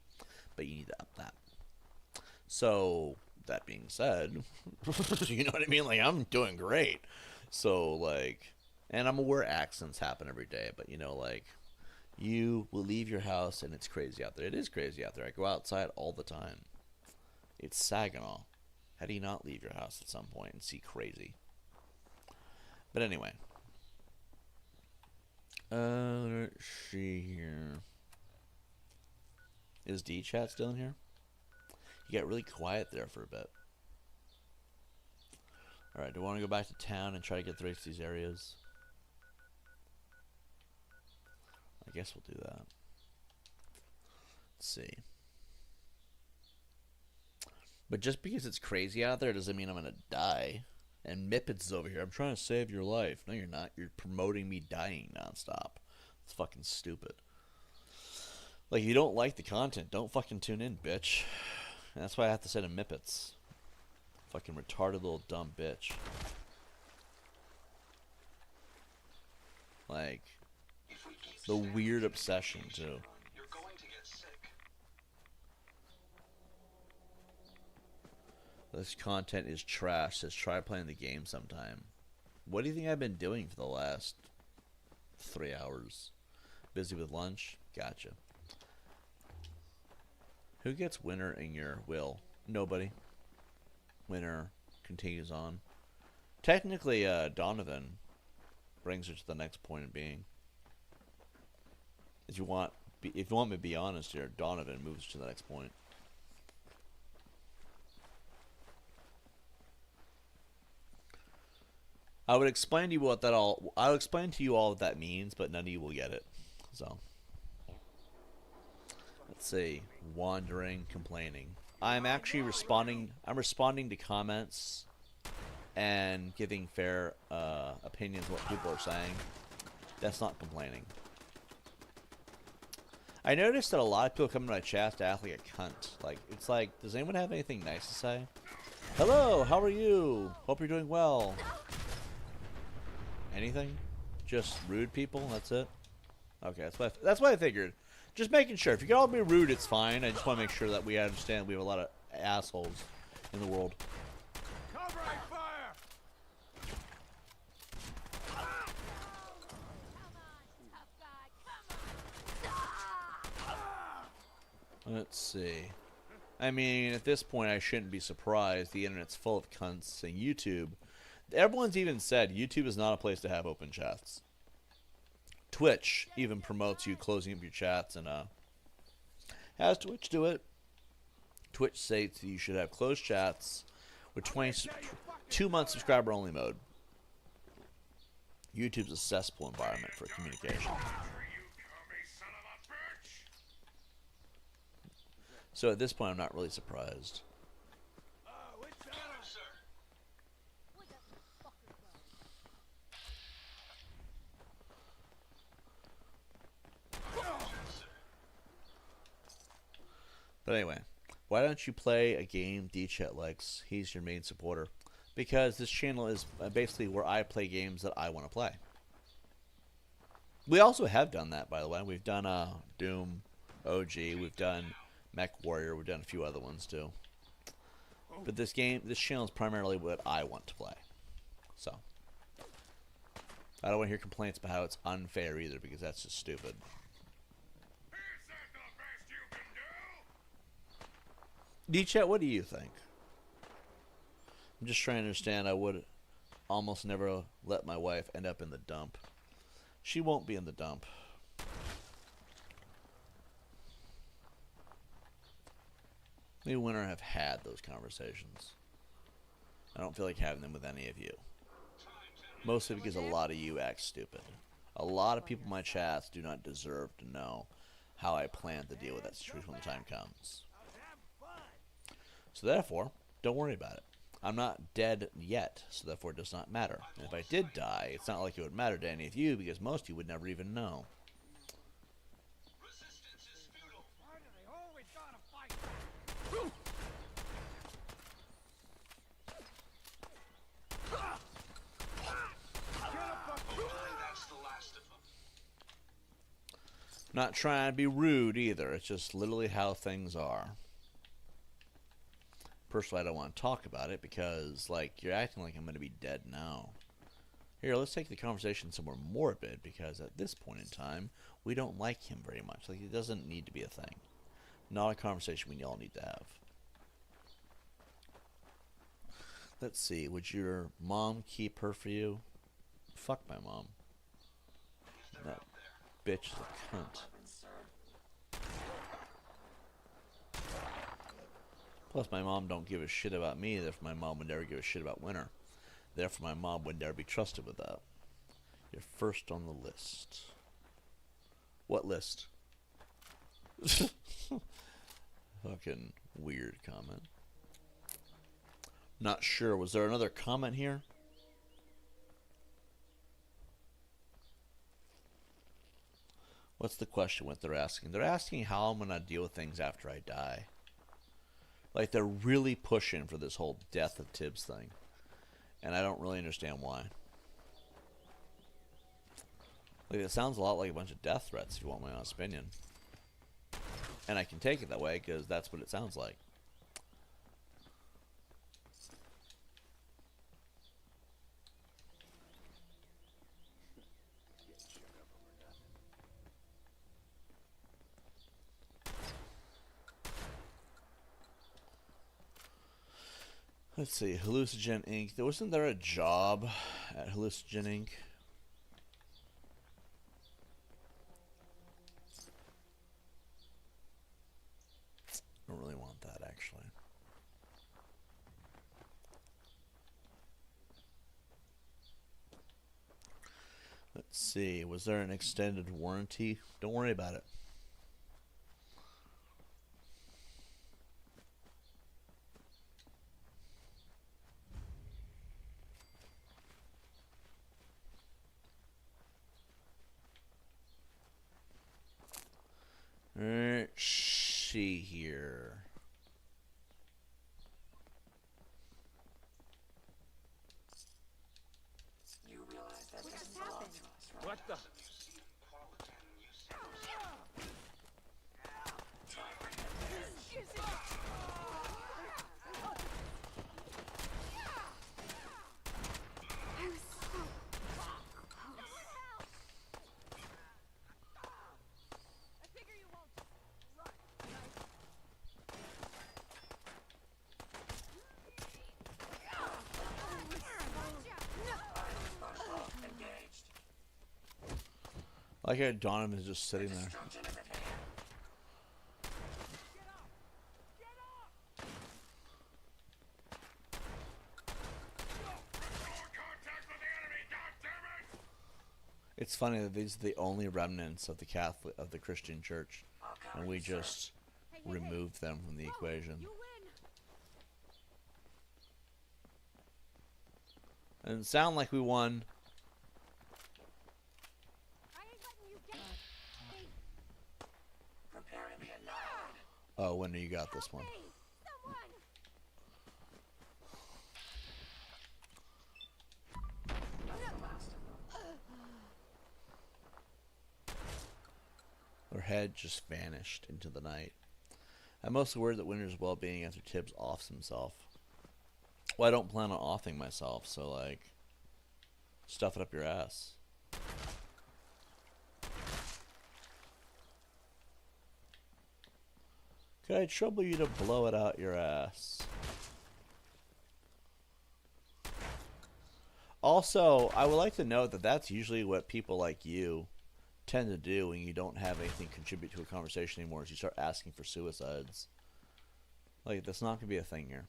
But you need to up that. So, that being said, you know what I mean? Like, I'm doing great. So, like, and I'm aware accidents happen every day, but, you know, like, you will leave your house and it's crazy out there. It is crazy out there. I go outside all the time. It's Saginaw. How do you not leave your house at some point and see crazy? But anyway. Let's see here. Is D-Chat still in here? You got really quiet there for a bit. Alright, do I want to go back to town and try to get the rest of these areas? I guess we'll do that. Let's see. But just because it's crazy out there doesn't mean I'm going to die. And Mippets is over here. I'm trying to save your life. No, you're not. You're promoting me dying nonstop. It's fucking stupid. Like, if you don't like the content, don't fucking tune in, bitch. And that's why I have to say to Mippets. Fucking retarded little dumb bitch. Like, the weird obsession, too. You're going to get sick. This content is trash. Says try playing the game sometime. What do you think I've been doing for the last 3 hours? Busy with lunch? Gotcha. Who gets winner in your will? Nobody. Winner continues on. Technically, Donovan brings her to the next point of being. If you want me to be honest here, Donovan moves to the next point. I would explain to you what that all. I'll explain to you all what that means, but none of you will get it. So, let's see. Wandering, complaining. I'm actually responding. I'm responding to comments and giving fair opinions of what people are saying. That's not complaining. I noticed that a lot of people come to my chat to act like a cunt. Like, it's like, does anyone have anything nice to say? Hello, how are you? Hope you're doing well. Anything? Just rude people? That's it? Okay, that's what I figured. Just making sure. If you can all be rude, it's fine. I just want to make sure that we understand we have a lot of assholes in the world. Covering fire! Let's see. I mean, at this point, I shouldn't be surprised. The internet's full of cunts, and YouTube. Everyone's even said YouTube is not a place to have open chats. Twitch even promotes you closing up your chats, and has Twitch do it. Twitch states you should have closed chats with 2-month subscriber only mode. YouTube's a cesspool environment for communication. So at this point, I'm not really surprised. But anyway, why don't you play a game D-Chet likes? He's your main supporter. Because this channel is basically where I play games that I want to play. We also have done that, by the way. We've done Doom OG. We've done Mech Warrior. We've done a few other ones, too. But this channel is primarily what I want to play. So, I don't want to hear complaints about how it's unfair either, because that's just stupid. Is that the best you can do? D-Chat, what do you think? I'm just trying to understand. I would almost never let my wife end up in the dump. She won't be in the dump. Me and Winter have had those conversations. I don't feel like having them with any of you. Mostly because a lot of you act stupid. A lot of people in my chats do not deserve to know how I plan to deal with that situation when the time comes. So therefore, don't worry about it. I'm not dead yet, so therefore it does not matter. And if I did die, it's not like it would matter to any of you, because most of you would never even know. Resistance is futile. Why do they always gotta fight? That's the last of them. Not trying to be rude either. It's just literally how things are. Personally, I don't want to talk about it because, like, you're acting like I'm going to be dead now. Here, let's take the conversation somewhere morbid, because at this point in time, we don't like him very much. Like, it doesn't need to be a thing. Not a conversation we all need to have. Let's see. Would your mom keep her for you? Fuck my mom. That bitch is a cunt. Plus, my mom don't give a shit about me. Therefore, my mom would never give a shit about Winter. Therefore, my mom would never be trusted with that. You're first on the list. What list? Fucking weird comment. Not sure. Was there another comment here? What's the question? What they're asking? They're asking how I'm going to deal with things after I die. Like, they're really pushing for this whole death of Tibbs thing. And I don't really understand why. Like, it sounds a lot like a bunch of death threats, if you want my honest opinion. And I can take it that way, because that's what it sounds like. Let's see, Hallucinogen Inc. Wasn't there a job at Hallucinogen Inc.? I don't really want that, actually. Let's see, was there an extended warranty? Don't worry about it. Let's see here. You realize that What doesn't just belong happened? to us, right? What the? Engaged. I like how Donovan is just sitting there. Destruction is at hand. Contact with the enemy, goddammit! It's funny that these are the only remnants of the Christian church, and we just removed them from the equation. You win. And it sound like we won. I ain't letting you get me. Prepare to be annihilated. Oh, when you got this one? Her head just vanished into the night. I'm mostly worried that Winter's well-being after Tibbs offs himself. Well, I don't plan on offing myself, so, like, stuff it up your ass. Could I trouble you to blow it out your ass? Also, I would like to note that that's usually what people like you tend to do when you don't have anything contribute to a conversation anymore, is you start asking for suicides. Like, that's not going to be a thing here.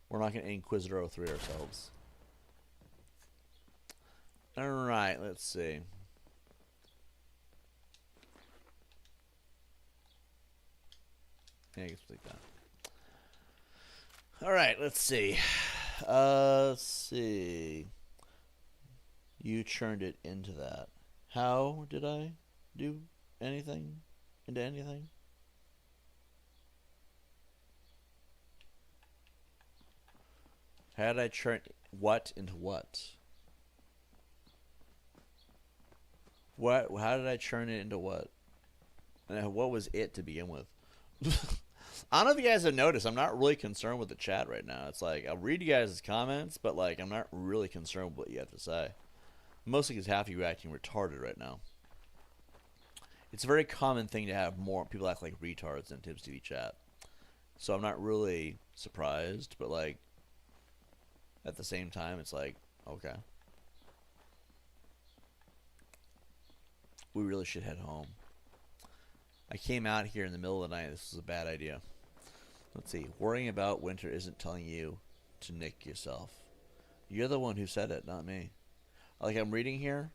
We're not going to Inquisitor 03 ourselves. Alright, let's see. Yeah, I guess we'll take that. Alright, let's see. Let's see. You churned it into that. How did I do anything into anything? How did I churn what into what? What? How did I churn it into what? And what was it to begin with? I don't know if you guys have noticed, I'm not really concerned with the chat right now. It's like, I'll read you guys' comments, but like, I'm not really concerned with what you have to say. Mostly because half of you are acting retarded right now. It's a very common thing to have more people act like retards in Tibbs TV chat. So I'm not really surprised, but like, at the same time, it's like, okay. We really should head home. I came out here in the middle of the night. This was a bad idea. Let's see. Worrying about Winter isn't telling you to nick yourself. You're the one who said it, not me. Like, I'm reading here.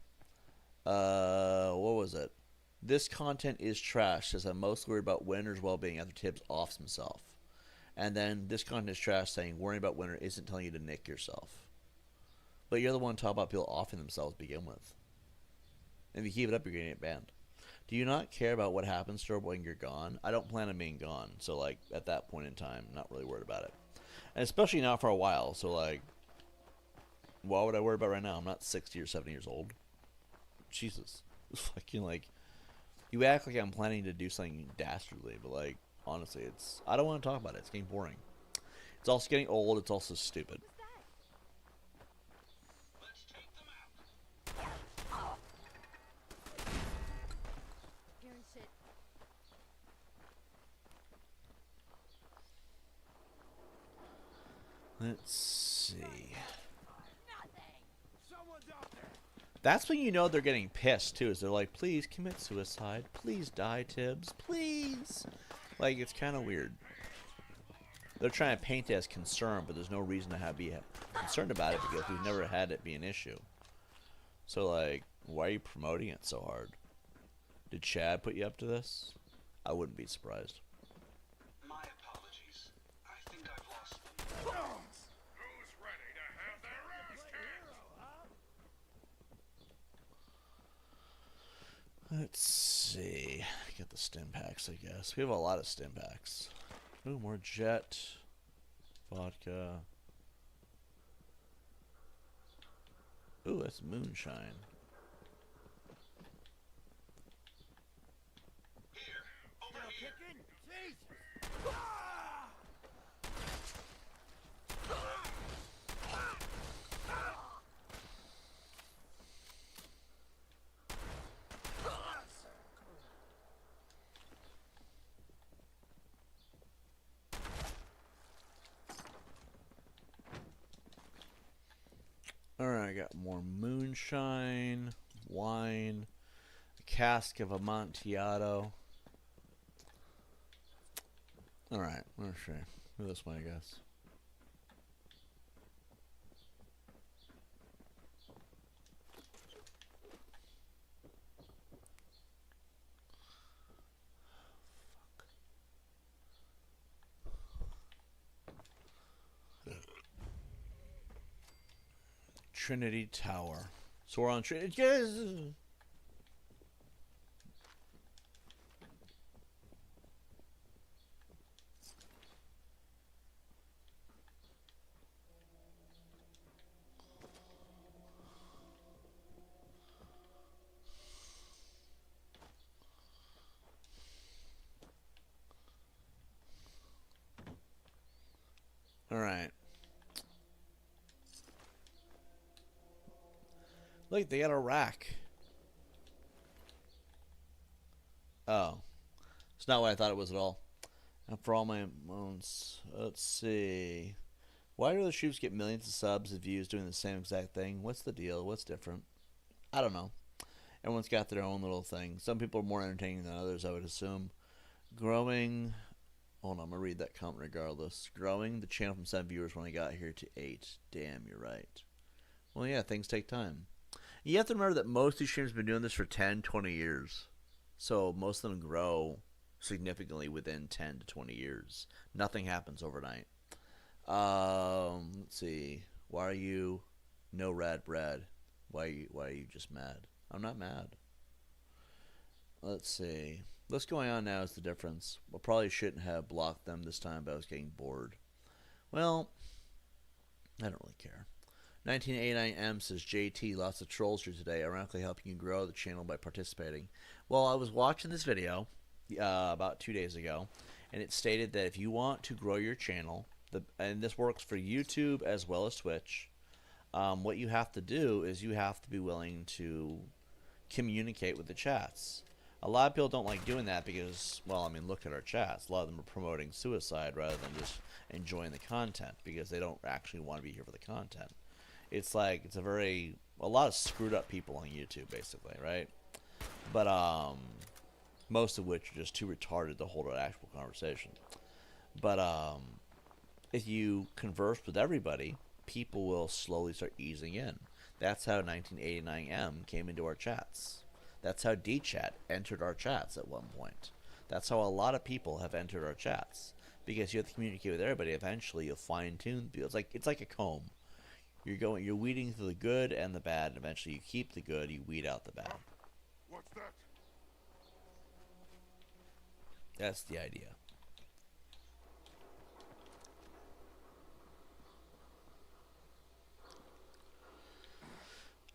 What was it? This content is trash, says I'm most worried about Winter's well-being after Tibbs offs himself. And then this content is trash, saying worrying about Winter isn't telling you to nick yourself. But you're the one talking about people offing themselves to begin with. And if you keep it up, you're going to get banned. Do you not care about what happens to her when you're gone? I don't plan on being gone. So, like, at that point in time, I'm not really worried about it. And especially not for a while. So, like, why would I worry about right now? I'm not 60 or 70 years old. Jesus. It's fucking, like, you act like I'm planning to do something dastardly. But, like, honestly, it's, I don't want to talk about it. It's getting boring. It's also getting old. It's also stupid. Let's see. That's when you know they're getting pissed, too. Is they're like, please commit suicide. Please die, Tibbs. Please. Like, it's kind of weird. They're trying to paint it as concern, but there's no reason to be concerned about it because we've never had it be an issue. So, like, why are you promoting it so hard? Did Chad put you up to this? I wouldn't be surprised. My apologies. I think I've lost them. Who's ready to have their ass kicked? Let's see. Get the stim packs, I guess. We have a lot of stim packs. Ooh, more jet. Vodka. Ooh, that's moonshine. Here, over here. Alright, I got more moonshine, wine, a cask of Amontillado. Alright, let's see. Do this one, I guess. Trinity Tower. So we're on Trinity. Yes! Alright. Look, they got a rack. Oh. It's not what I thought it was at all. And for all my moans, let's see. Why do the troops get millions of subs and views doing the same exact thing? What's the deal? What's different? I don't know. Everyone's got their own little thing. Some people are more entertaining than others, I would assume. Growing... Hold on, I'm going to read that comment regardless. Growing the channel from 7 viewers when I got here to 8. Damn, you're right. Well, yeah, things take time. You have to remember that most of these streamers have been doing this for 10, 20 years. So most of them grow significantly within 10 to 20 years. Nothing happens overnight. Let's see. Why are you no rad bread? Why are you just mad? I'm not mad. Let's see. What's going on now is the difference. I probably shouldn't have blocked them this time, but I was getting bored. Well, I don't really care. 1989M says, JT, lots of trolls here today, ironically helping you grow the channel by participating. Well, I was watching this video about 2 days ago, and it stated that if you want to grow your channel, and this works for YouTube as well as Twitch, what you have to do is you have to be willing to communicate with the chats. A lot of people don't like doing that because, well, I mean, look at our chats. A lot of them are promoting suicide rather than just enjoying the content because they don't actually want to be here for the content. It's like, it's a lot of screwed up people on YouTube, basically, right? But, most of which are just too retarded to hold an actual conversation. But, if you converse with everybody, people will slowly start easing in. That's how 1989M came into our chats. That's how DChat entered our chats at one point. That's how a lot of people have entered our chats. Because you have to communicate with everybody. Eventually, you'll fine-tune people. It's like a comb. You're weeding through the good and the bad, and eventually you keep the good, you weed out the bad. What's that? That's the idea.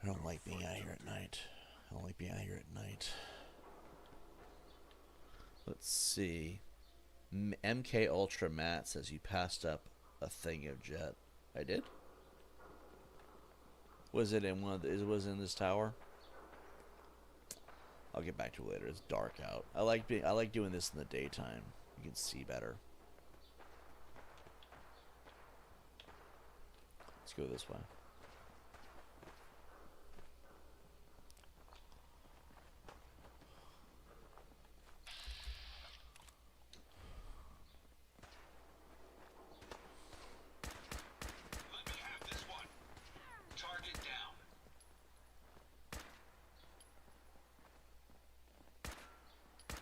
I don't like being out here at night. I don't like being out here at night. Let's see. MK Ultra Matt says you passed up a thing of jet. I did? Was it in was it in this tower? I'll get back to it later. It's dark out. I like doing this in the daytime. You can see better. Let's go this way. Let me have this one. Target down.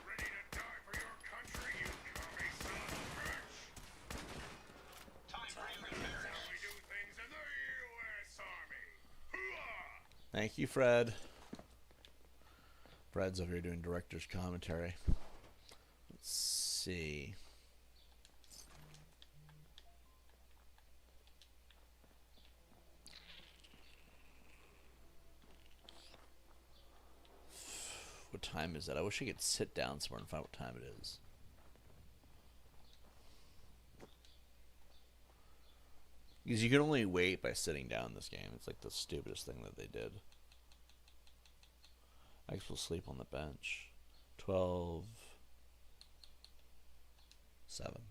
Ready to die for your country, you commie son of a bitch! Time for you to That's perish. how we do things in the U.S. Army! Hooah! Thank you, Fred. Fred's over here doing director's commentary. Let's see. What time is it? I wish I could sit down somewhere and find what time it is. Because you can only wait by sitting down in this game. It's like the stupidest thing that they did. I guess we'll sleep on the bench. 12. 7.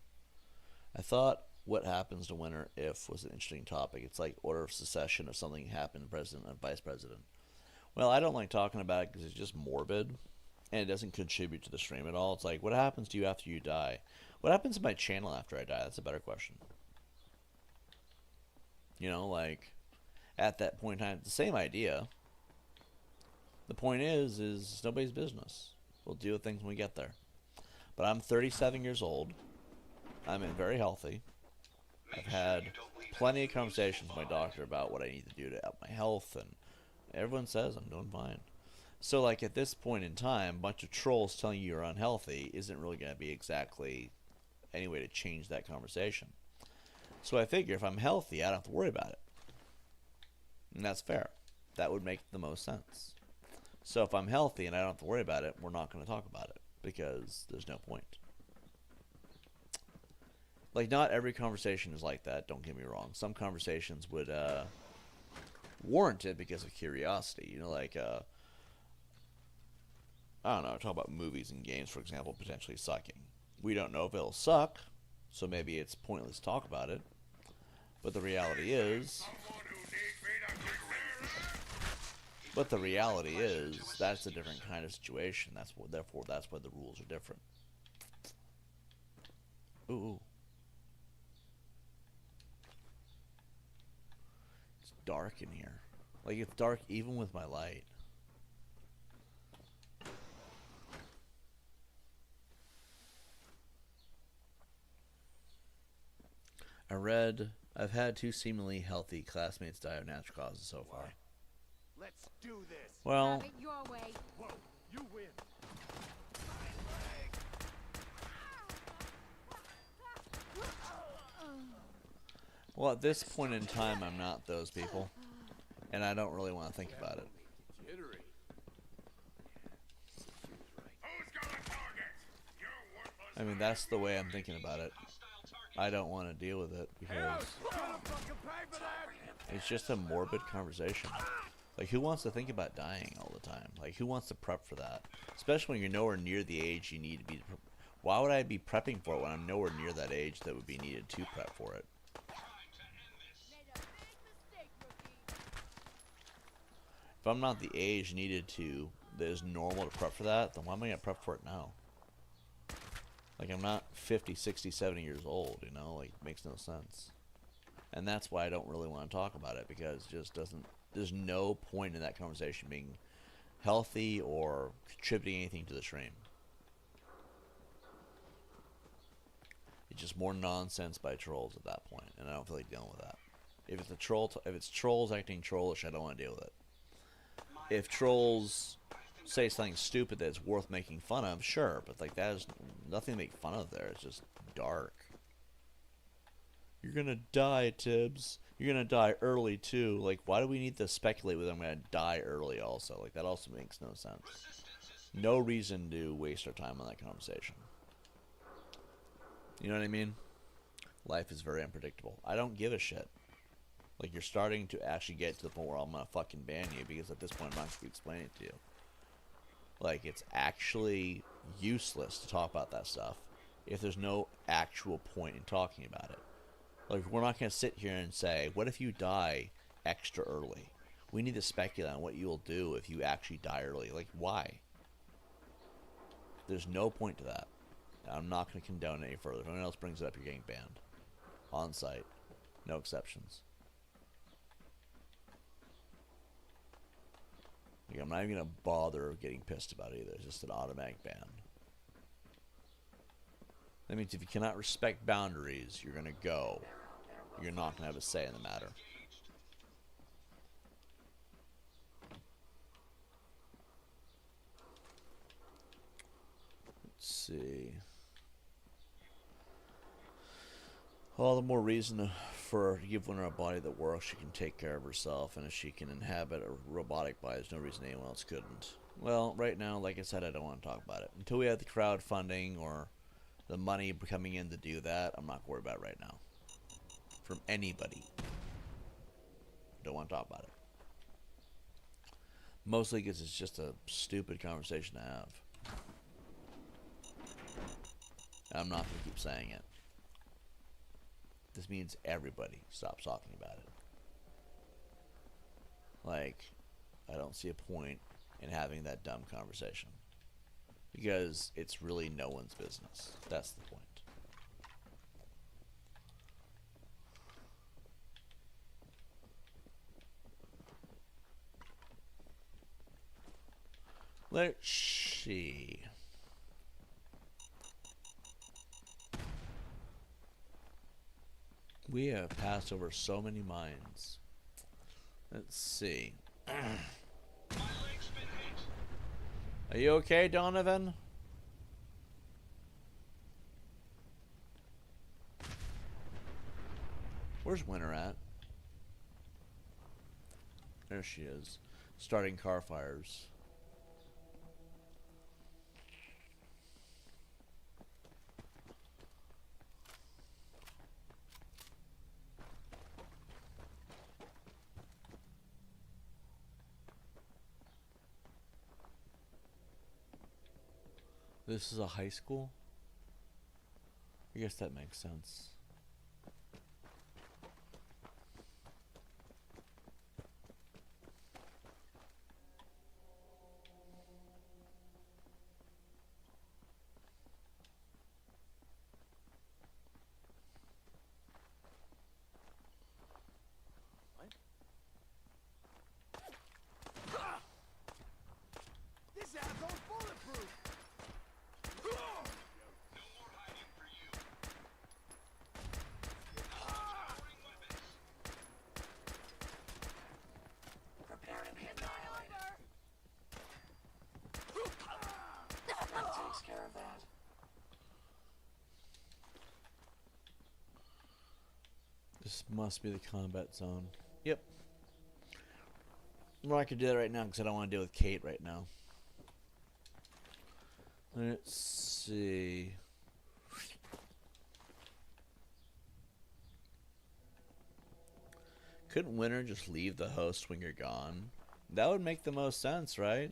I thought what happens to winner if was an interesting topic. It's like order of succession if something happened, president and vice president. Well, I don't like talking about it because it's just morbid, and it doesn't contribute to the stream at all. It's like, what happens to you after you die? What happens to my channel after I die? That's a better question. You know, like, at that point in time, it's the same idea. The point is it's nobody's business. We'll deal with things when we get there. But I'm 37 years old. I'm very healthy. I've had plenty of conversations with my doctor about what I need to do to help my health, and everyone says I'm doing fine. So, like, at this point in time, a bunch of trolls telling you you're unhealthy isn't really going to be exactly any way to change that conversation. So I figure if I'm healthy, I don't have to worry about it. And that's fair. That would make the most sense. So if I'm healthy and I don't have to worry about it, we're not going to talk about it because there's no point. Like, not every conversation is like that, don't get me wrong. Some conversations would warrant it because of curiosity. You know, like, I don't know, talk about movies and games, for example, potentially sucking. We don't know if it'll suck, so maybe it's pointless to talk about it. But the reality is... that's a different kind of situation. Therefore, that's why the rules are different. Ooh. It's dark in here. Like, it's dark even with my light. I've had 2 seemingly healthy classmates die of natural causes so far. Let's do this. Well, Have it your way. Whoa, you win. well, at this point in time, I'm not those people. And I don't really want to think about it. Jittery. Who's gonna target? You're worthless. I mean, that's the way I'm thinking about it. I don't want to deal with it because it's just a morbid conversation. Like, who wants to think about dying all the time? Like, who wants to prep for that? Especially when you're nowhere near the age you need to be. Why would I be prepping for it when I'm nowhere near that age that would be needed to prep for it? If I'm not the age needed to, that is normal to prep for that, then why am I going to prep for it now? Like, I'm not 50, 60, 70 years old, you know? Like, it makes no sense. And that's why I don't really want to talk about it, because it just doesn't... There's no point in that conversation being healthy or contributing anything to the stream. It's just more nonsense by trolls at that point, and I don't feel like dealing with that. If it's a troll, if it's trolls acting trollish, I don't want to deal with it. If trolls say something stupid that's worth making fun of, sure, but like, that is nothing to make fun of there. It's just dark. You're gonna die, Tibbs. You're gonna die early too. Like, why do we need to speculate whether I'm gonna die early also? Like, that also makes no sense. No reason to waste our time on that conversation. You know what I mean? Life is very unpredictable. I don't give a shit. Like, you're starting to actually get to the point where I'm gonna fucking ban you, because at this point I'm not gonna explain it to you. Like, it's actually useless to talk about that stuff if there's no actual point in talking about it. Like, we're not going to sit here and say, what if you die extra early? We need to speculate on what you will do if you actually die early. Like, why? There's no point to that. I'm not going to condone it any further. If anyone else brings it up, you're getting banned. On site. No exceptions. Like, I'm not even going to bother getting pissed about it either. It's just an automatic ban. That means if you cannot respect boundaries, you're going to go. You're not going to have a say in the matter. Let's see. All the more reason for to give women a body that works. She can take care of herself, and if she can inhabit a robotic body, there's no reason anyone else couldn't. Well, right now, like I said, I don't want to talk about it. Until we have the crowdfunding or the money coming in to do that, I'm not worried about it right now. From anybody. Don't want to talk about it. Mostly because it's just a stupid conversation to have. I'm not going to keep saying it. This means everybody stops talking about it. Like, I don't see a point in having that dumb conversation. Because it's really no one's business. That's the point. Let's see. We have passed over so many mines. Let's see. My leg's been hit. Are you okay, Donovan? Where's Winter at? There she is. Starting car fires. This is a high school? I guess that makes sense. This asshole's bulletproof! No more hiding for you. Powering weapons. Prepare to be annihilated. That takes care of that. This must be the combat zone. Yep. I'm not gonna do that right now because I don't want to deal with Kate right now. Let's see. Couldn't Winter just leave the host when you're gone? That would make the most sense, right?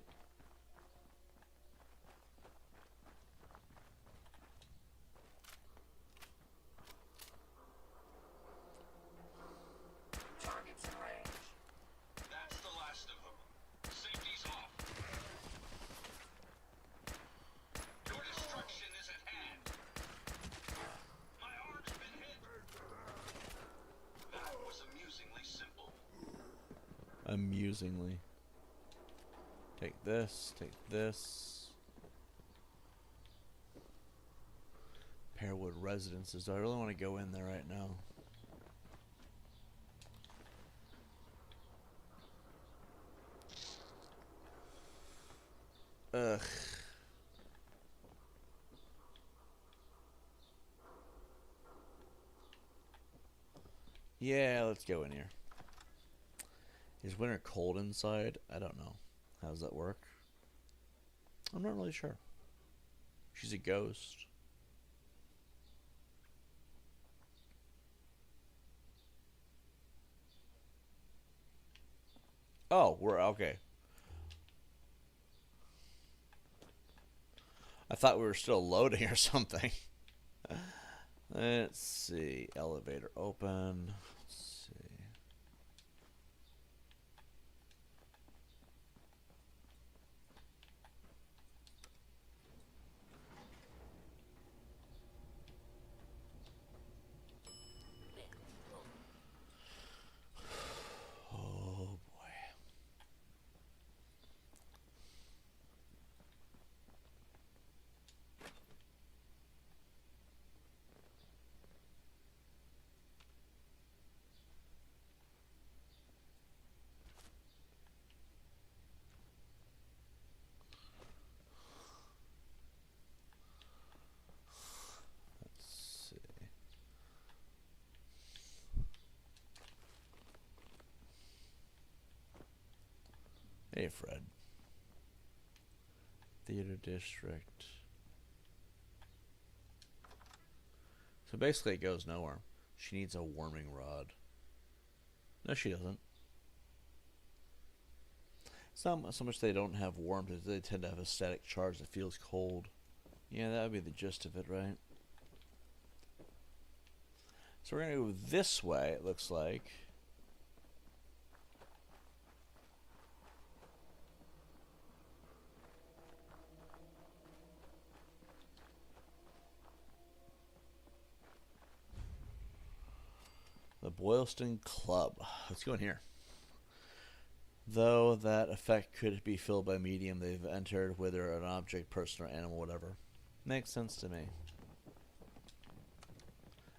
Targets in range. That's the last of them. Safety's off. Your destruction is at hand. My arm's been hit. That was amusingly simple. Amusingly. Take this, take this. Pearwood Residences. Do I really want to go in there right now? Ugh. Yeah, let's go in here. Is Winter cold inside? I don't know. How does that work? I'm not really sure. She's a ghost. Oh, we're okay. I thought we were still loading or something. Let's see. Elevator open. Let's see. Oh boy. Let's see. Hey, Fred. Theater District. So basically, it goes nowhere. She needs a warming rod. No, she doesn't. It's not so much they don't have warmth, as they tend to have a static charge that feels cold. Yeah, that would be the gist of it, right? So we're going to go this way, it looks like. The Boylston Club. Let's go in here. Though that effect could be filled by medium they've entered, whether an object, person, or animal, whatever. Makes sense to me.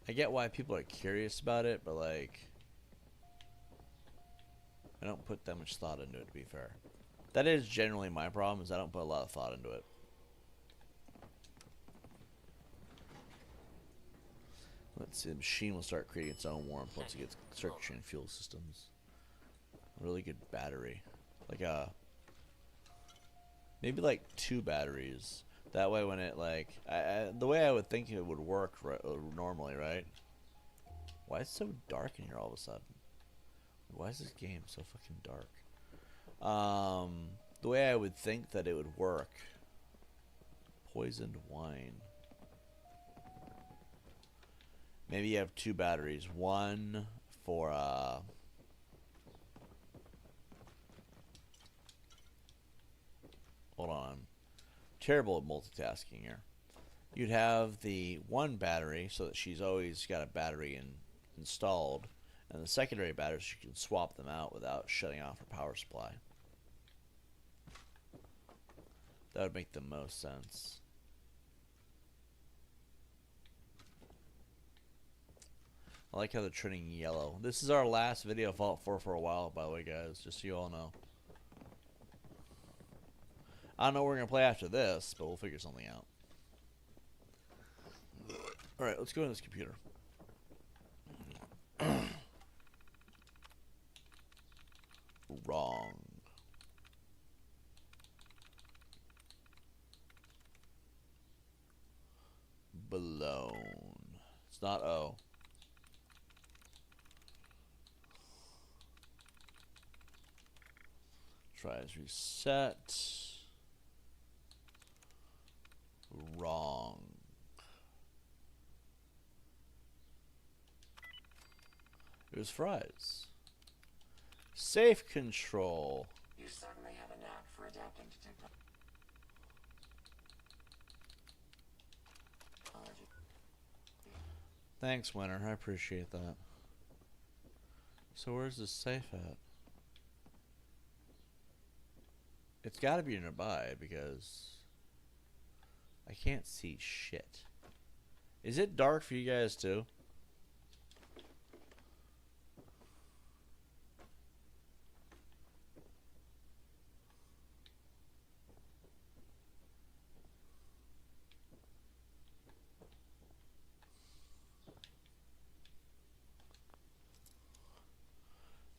I get why people are curious about it, but like, I don't put that much thought into it, to be fair. That is generally my problem, is I don't put a lot of thought into it. Let's see, the machine will start creating its own warmth once it gets circuitry and fuel systems. A really good battery. Like maybe like 2 batteries. That way when it like, the way I would think it would work normally, right? Why is it so dark in here all of a sudden? Why is this game so fucking dark? The way I would think that it would work. Poisoned wine. Maybe you have 2 batteries. One for hold on. Terrible at multitasking here. You'd have the one battery so that she's always got a battery installed, and the secondary batteries she can swap them out without shutting off her power supply. That would make the most sense. I like how they're turning yellow. This is our last video of Fallout 4 for a while, by the way, guys, just so you all know. I don't know what we're going to play after this, but we'll figure something out. Alright, let's go to this computer. Wrong. Blown. It's not O. Tries reset. Wrong. It was fries. Safe control. You certainly have a knack for adapting to technology. Thanks, Winter. I appreciate that. So where's the safe at? It's got to be nearby because I can't see shit. Is it dark for you guys too?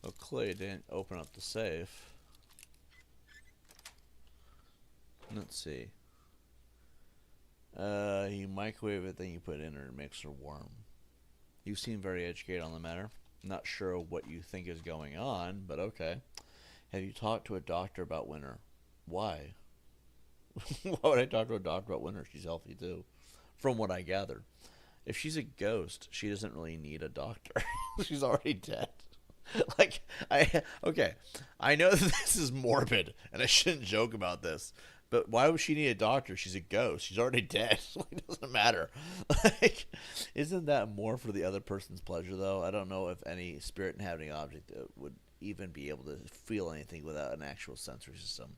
Oh, Clay didn't open up the safe. Let's see. You microwave it, then you put it in, or it makes her warm. You seem very educated on the matter. Not sure what you think is going on, but okay. Have you talked to a doctor about Winter? Why? Why would I talk to a doctor about Winter? She's healthy too, from what I gathered. If she's a ghost, she doesn't really need a doctor. She's already dead. Like, okay, I know that this is morbid, and I shouldn't joke about this, but why would she need a doctor? She's a ghost. She's already dead. Like, it doesn't matter. Like, isn't that more for the other person's pleasure, though? I don't know if any spirit inhabiting object would even be able to feel anything without an actual sensory system.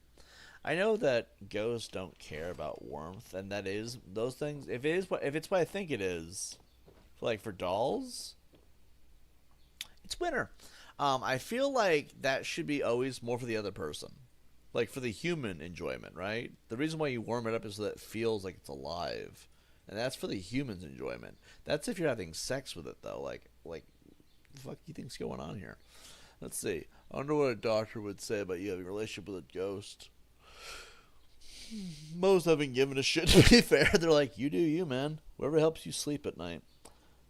I know that ghosts don't care about warmth, and that is those things. If it's what I think it is, like for dolls, it's Winter. I feel like that should be always more for the other person. Like for the human enjoyment, right? The reason why you warm it up is so that it feels like it's alive. And that's for the human's enjoyment. That's if you're having sex with it, though. Like, the fuck do you think's going on here? Let's see. I wonder what a doctor would say about you having a relationship with a ghost. Most haven't given a shit, to be fair. They're like, you do you, man. Whoever helps you sleep at night.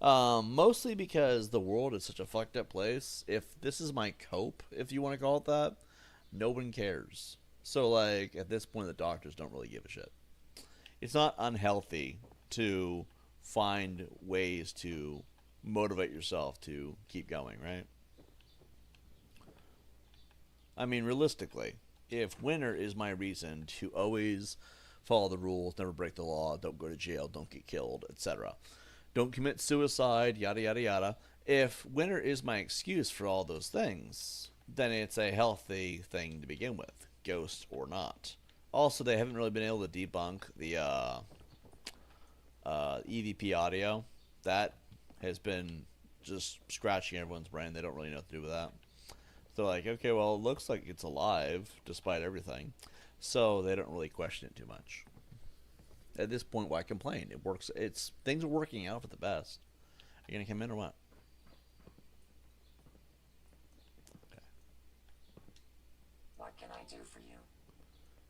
Mostly because the world is such a fucked up place. If this is my cope, if you want to call it that, no one cares. So, like, at this point, the doctors don't really give a shit. It's not unhealthy to find ways to motivate yourself to keep going, right? I mean, realistically, if Winter is my reason to always follow the rules, never break the law, don't go to jail, don't get killed, etc., don't commit suicide, yada, yada, yada. If Winter is my excuse for all those things, then it's a healthy thing to begin with, ghost or not. Also, they haven't really been able to debunk the EVP audio. That has been just scratching everyone's brain. They don't really know what to do with that. They're like, okay, well, it looks like it's alive, despite everything. So they don't really question it too much. At this point, why complain? It works. Things are working out for the best. Are you gonna come in or what? Okay. What can I do for you?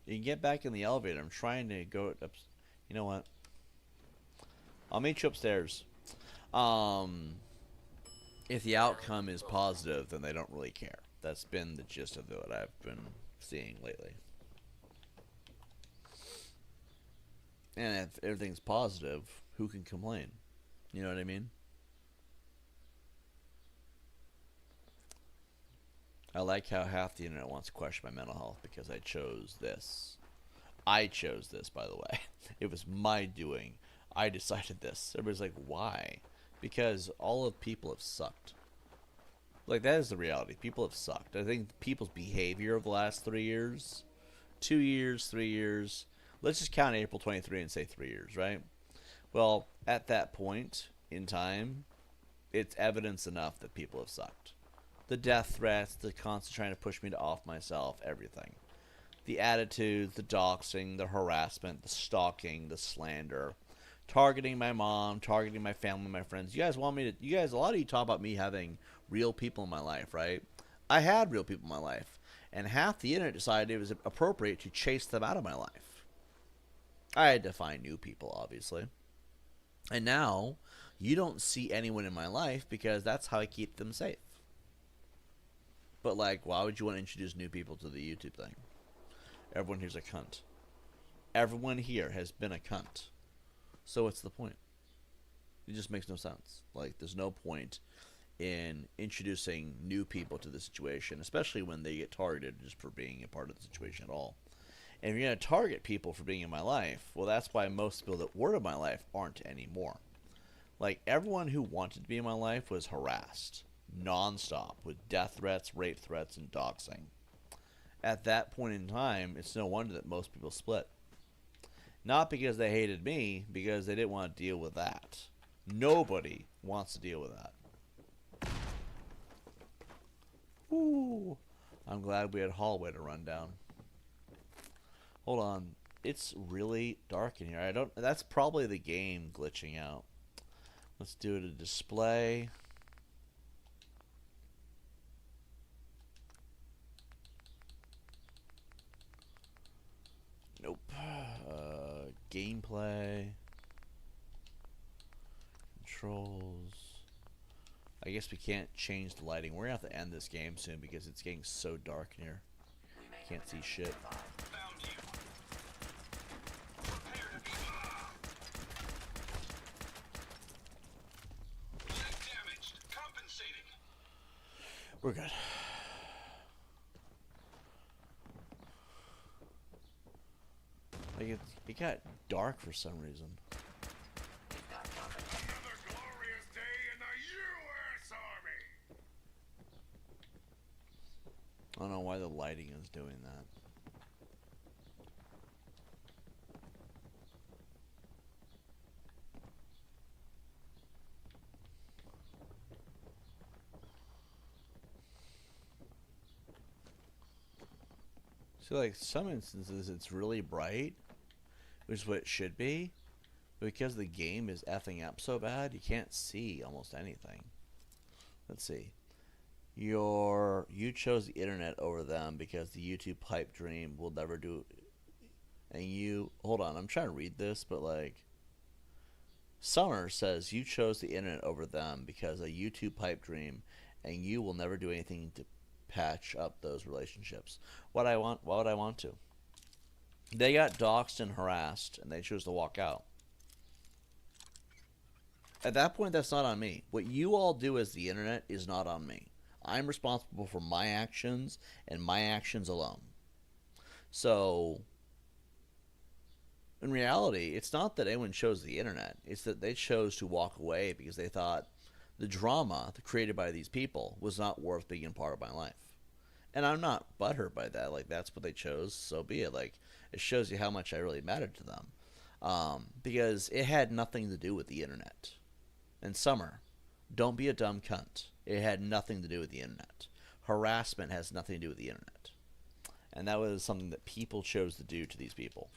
You can get back in the elevator. I'm trying to go up. You know what? I'll meet you upstairs. If the outcome is positive, then they don't really care. That's been the gist of what I've been seeing lately. And if everything's positive, who can complain? You know what I mean? I like how half the internet wants to question my mental health because I chose this. I chose this, by the way. It was my doing. I decided this. Everybody's like, why? Because all of people have sucked. Like, that is the reality. People have sucked. I think people's behavior of the last 3 years, 2 years, 3 years, let's just count April 23 and say 3 years, right? Well, at that point in time, it's evidence enough that people have sucked. The death threats, the constant trying to push me to off myself, everything. The attitudes, the doxing, the harassment, the stalking, the slander, targeting my mom, targeting my family, my friends. You guys want me to, a lot of you talk about me having real people in my life, right? I had real people in my life, and half the internet decided it was appropriate to chase them out of my life. I had to find new people, obviously. And now, you don't see anyone in my life because that's how I keep them safe. But, like, why would you want to introduce new people to the YouTube thing? Everyone here's a cunt. Everyone here has been a cunt. So what's the point? It just makes no sense. Like, there's no point in introducing new people to the situation, especially when they get targeted just for being a part of the situation at all. And if you're going to target people for being in my life, well, that's why most people that were in my life aren't anymore. Like, everyone who wanted to be in my life was harassed nonstop with death threats, rape threats, and doxing. At that point in time, it's no wonder that most people split. Not because they hated me, because they didn't want to deal with that. Nobody wants to deal with that. Ooh, I'm glad we had hallway to run down. Hold on, it's really dark in here. That's probably the game glitching out. Let's do it a display. Nope. Gameplay. Controls. I guess we can't change the lighting. We're going to have to end this game soon because it's getting so dark in here. Can't see shit. Found you. Prepare to be leg damaged. Compensating. We're good. Like, it got dark for some reason. Another glorious day in the U.S. Army! I don't know why the lighting is doing that. See, like, some instances it's really bright, which is what it should be. But because the game is effing up so bad, you can't see almost anything. Let's see. You chose the internet over them because the YouTube pipe dream will never do. And you, hold on, I'm trying to read this, but like, Summer says you chose the internet over them because a YouTube pipe dream, and you will never do anything to patch up those relationships. Why would I want to? They got doxxed and harassed, and they chose to walk out. At that point, that's not on me. What you all do as the internet is not on me. I'm responsible for my actions and my actions alone. So, in reality, it's not that anyone chose the internet. It's that they chose to walk away because they thought the drama created by these people was not worth being a part of my life. And I'm not butthurt by that. Like, that's what they chose, so be it. Like, it shows you how much I really mattered to them. Because it had nothing to do with the internet. And Summer, don't be a dumb cunt. It had nothing to do with the internet. Harassment has nothing to do with the internet. And that was something that people chose to do to these people.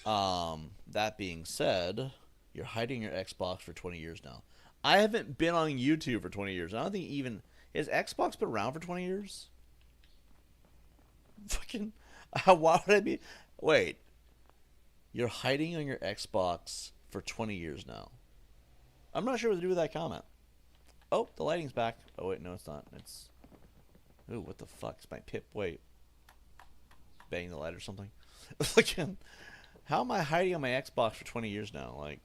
That being said, you're hiding your Xbox for 20 years now. I haven't been on YouTube for 20 years. I don't think even... Has Xbox been around for 20 years? Fucking... Why would I be... Wait. You're hiding on your Xbox for 20 years now. I'm not sure what to do with that comment. Oh, the lighting's back. Oh, wait, no, it's not. It's... Ooh, what the fuck? Is my pip... Wait. Bang the light or something? Fucking... How am I hiding on my Xbox for 20 years now? Like,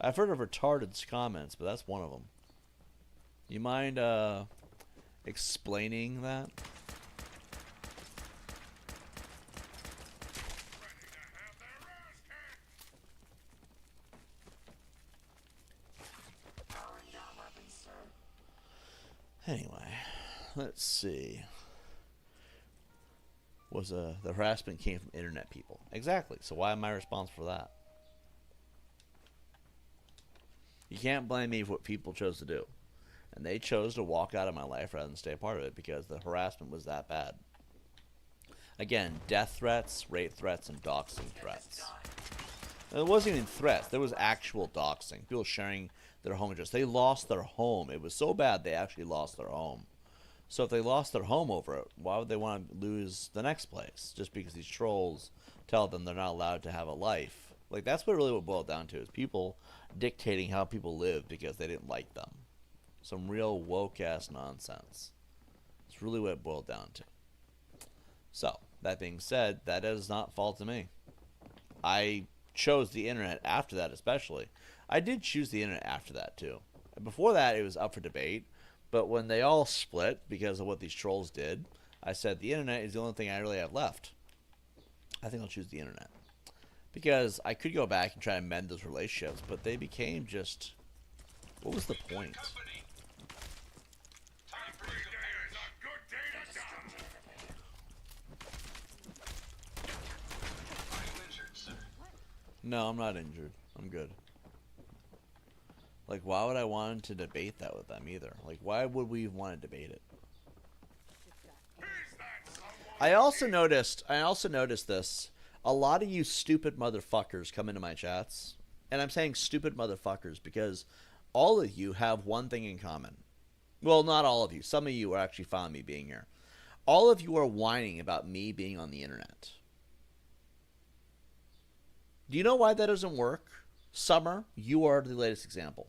I've heard of retarded comments, but that's one of them. You mind explaining that? Anyway, let's see. The harassment came from internet people. Exactly. So why am I responsible for that? You can't blame me for what people chose to do. And they chose to walk out of my life rather than stay a part of it because the harassment was that bad. Again, death threats, rape threats, and doxing threats. It wasn't even threats. There was actual doxing. People sharing their home address. They lost their home. It was so bad they actually lost their home. So if they lost their home over it, why would they want to lose the next place? Just because these trolls tell them they're not allowed to have a life. Like, that's what really what boiled down to, is people dictating how people live because they didn't like them. Some real woke-ass nonsense. It's really what it boiled down to. So, that being said, that does not fall to me. I chose the internet after that, especially. I did choose the internet after that, too. Before that, it was up for debate. But when they all split because of what these trolls did, I said the internet is the only thing I really have left. I think I'll choose the internet. Because I could go back and try to mend those relationships, but they became just... What was the point? No, I'm not injured. I'm good. Like, why would I want to debate that with them either? Like, why would we want to debate it? I also noticed this. A lot of you stupid motherfuckers come into my chats. And I'm saying stupid motherfuckers because all of you have one thing in common. Well, not all of you. Some of you are actually fine with me being here. All of you are whining about me being on the internet. Do you know why that doesn't work? Summer, you are the latest example.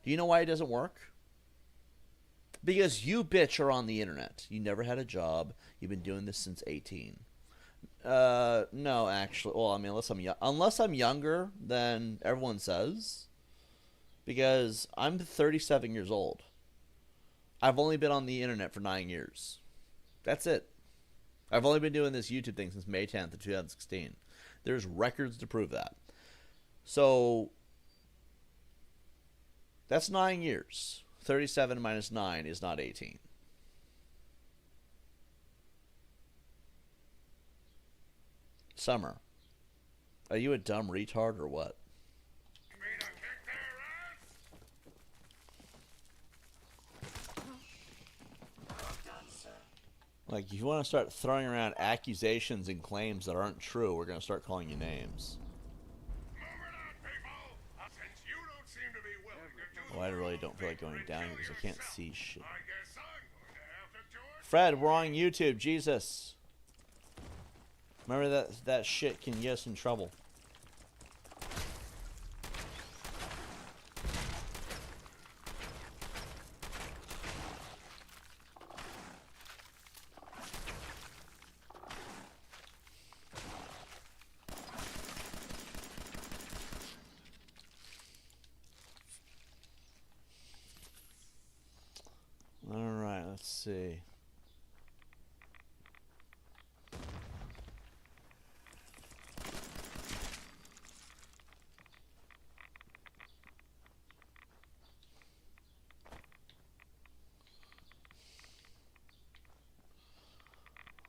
Do you know why it doesn't work? Because you bitch are on the internet. You never had a job. You've been doing this since 18. No, actually. Well, I mean, unless I'm younger than everyone says. Because I'm 37 years old. I've only been on the internet for 9 years. That's it. I've only been doing this YouTube thing since May 10th of 2016. There's records to prove that. So, that's 9 years. 37 minus 9 is not 18. Summer, are you a dumb retard or what? Like, if you want to start throwing around accusations and claims that aren't true, we're going to start calling you names. Well, I really don't feel like going down here because I can't see shit. Fred, we're on YouTube. Jesus. Remember that shit can get us in trouble. Alright, let's see.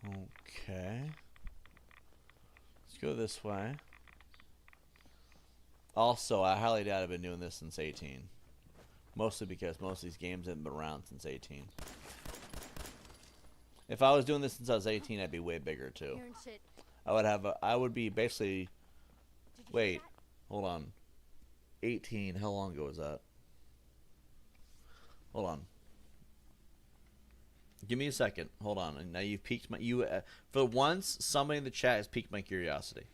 Okay. Let's go this way. Also, I highly doubt I've been doing this since 18. Mostly because most of these games haven't been around since 18. If I was doing this since I was 18, I'd be way bigger too. I would be basically... Wait, hold on. 18, how long ago was that? Hold on. Give me a second. Hold on. And now you've piqued my... for once, somebody in the chat has piqued my curiosity.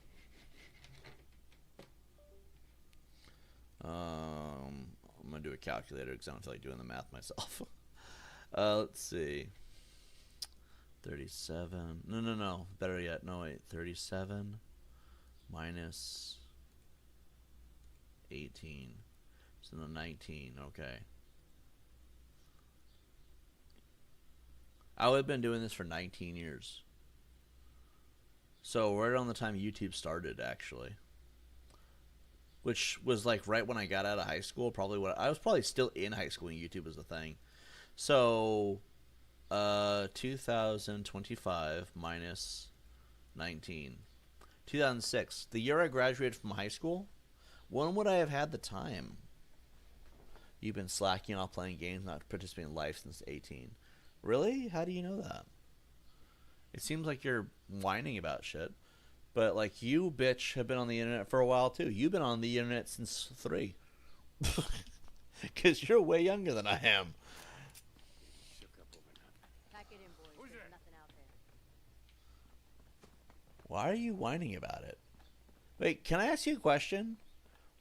I'm going to do a calculator because I don't feel like doing the math myself. Let's see. 37. No. Better yet. No, wait. 37 minus 18. So the 19, okay. I would have been doing this for 19 years. So right on the time YouTube started, actually. Which was like right when I got out of high school. I was probably still in high school when YouTube was a thing. So 2025 minus 19. 2006. The year I graduated from high school. When would I have had the time? You've been slacking off playing games, not participating in life since 18. Really? How do you know that? It seems like you're whining about shit. But, like, you, bitch, have been on the internet for a while, too. You've been on the internet since 3. Because you're way younger than I am. Pack it in, boys. There's nothing out there. Why are you whining about it? Wait, can I ask you a question?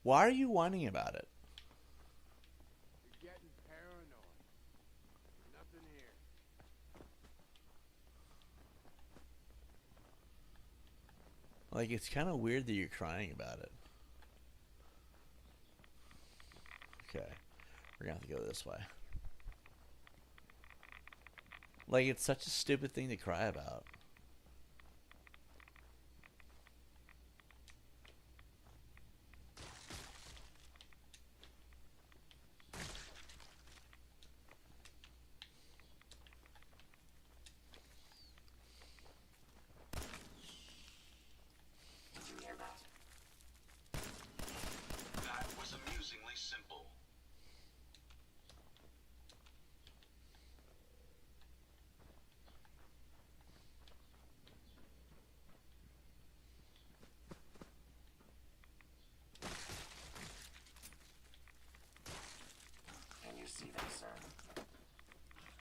Why are you whining about it? You're getting paranoid. Nothing here. Like, it's kind of weird that you're crying about it. Okay. We're going to have to go this way. Like, it's such a stupid thing to cry about. That was amusingly simple. Can you see them, sir?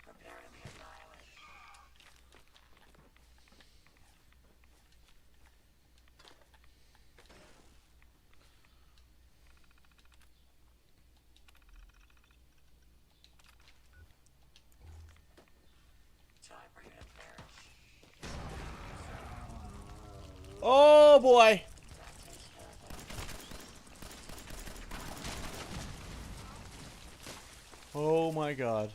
Prepare to be annihilated. Time for you to perish. Oh, boy. Oh, my God.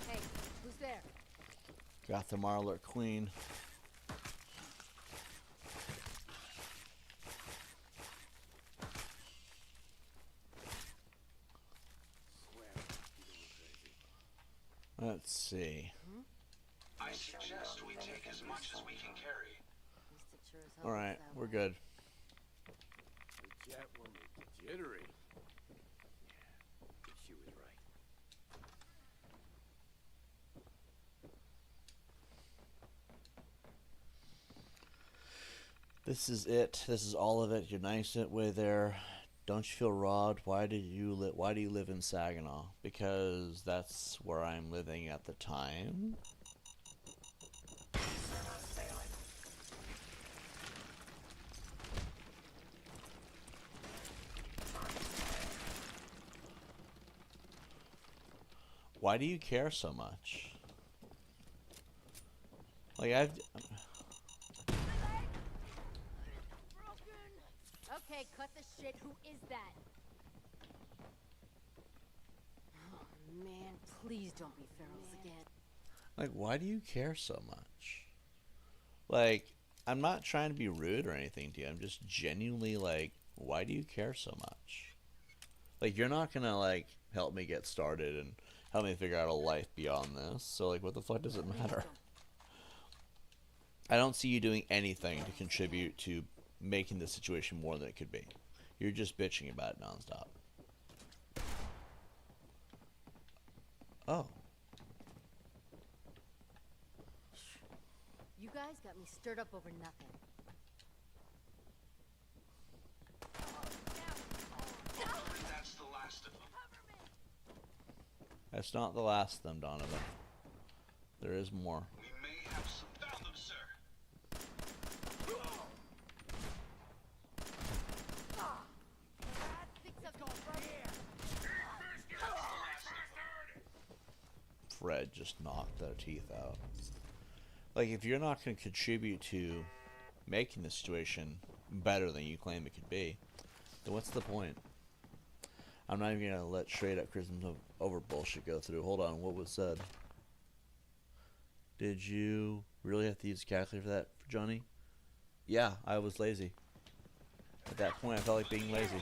Hey, who's there? Got the Marler Queen. Let's see. I suggest we take as much as we can carry. At least it sure as hell Alright, looks that we're way. good. The jet will make you jittery. Yeah, she was right. This is it. This is all of it. You're nice it way there. Don't you feel robbed? Why do you live in Saginaw? Because that's where I'm living at the time. Why do you care so much? Like Okay, cut the shit. Who is that? Oh, man. Please don't be ferals again. Like, why do you care so much? Like, I'm not trying to be rude or anything to you. I'm just genuinely like, why do you care so much? Like, you're not gonna, like, help me get started and help me figure out a life beyond this. So, like, what the fuck does it matter? I don't see you doing anything to contribute to making the situation more than it could be. You're just bitching about it nonstop. Oh. You guys got me stirred up over nothing. That's the last of them. That's not the last of them, Donovan. There is more. We may have some. Found them, sir. Fred just knocked their teeth out. Like, if you're not going to contribute to making the situation better than you claim it could be, then what's the point? I'm not even going to let straight up criticism over bullshit go through. Hold on, what was said? Did you really have to use a calculator for that, for Johnny? Yeah, I was lazy. At that point, I felt like being lazy.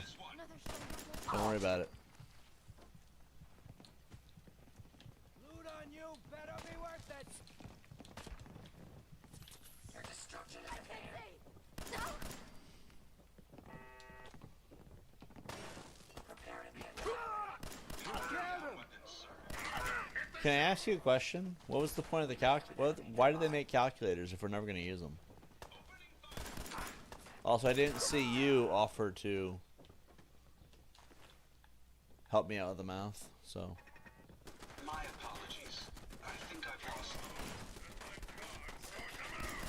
Don't worry about it. Loot on you better be worth it. Your destruction is at hand. Prepare to be Can I ask you a question? What was the point of the why did they make calculators if we're never going to use them? Also, I didn't see you offer to help me out with the math, so. My apologies. I think I've lost them.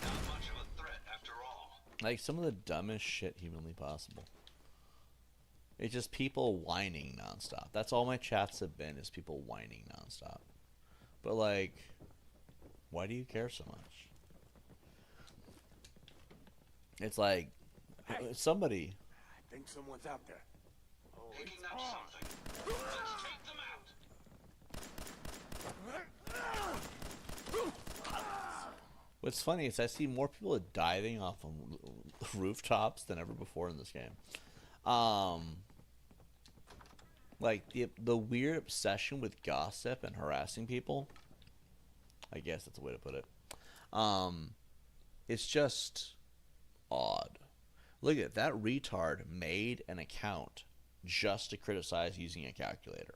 Not much of a threat after all. Like, some of the dumbest shit humanly possible. It's just people whining nonstop. That's all my chats have been, is people whining nonstop. But, like, why do you care so much? It's like, somebody. I think someone's out there. Oh, Picking up something. Let's take them out. What's funny is I see more people diving off of rooftops than ever before in this game. Like the weird obsession with gossip and harassing people. I guess that's a way to put it. It's just odd. Look at that retard made an account just to criticize using a calculator.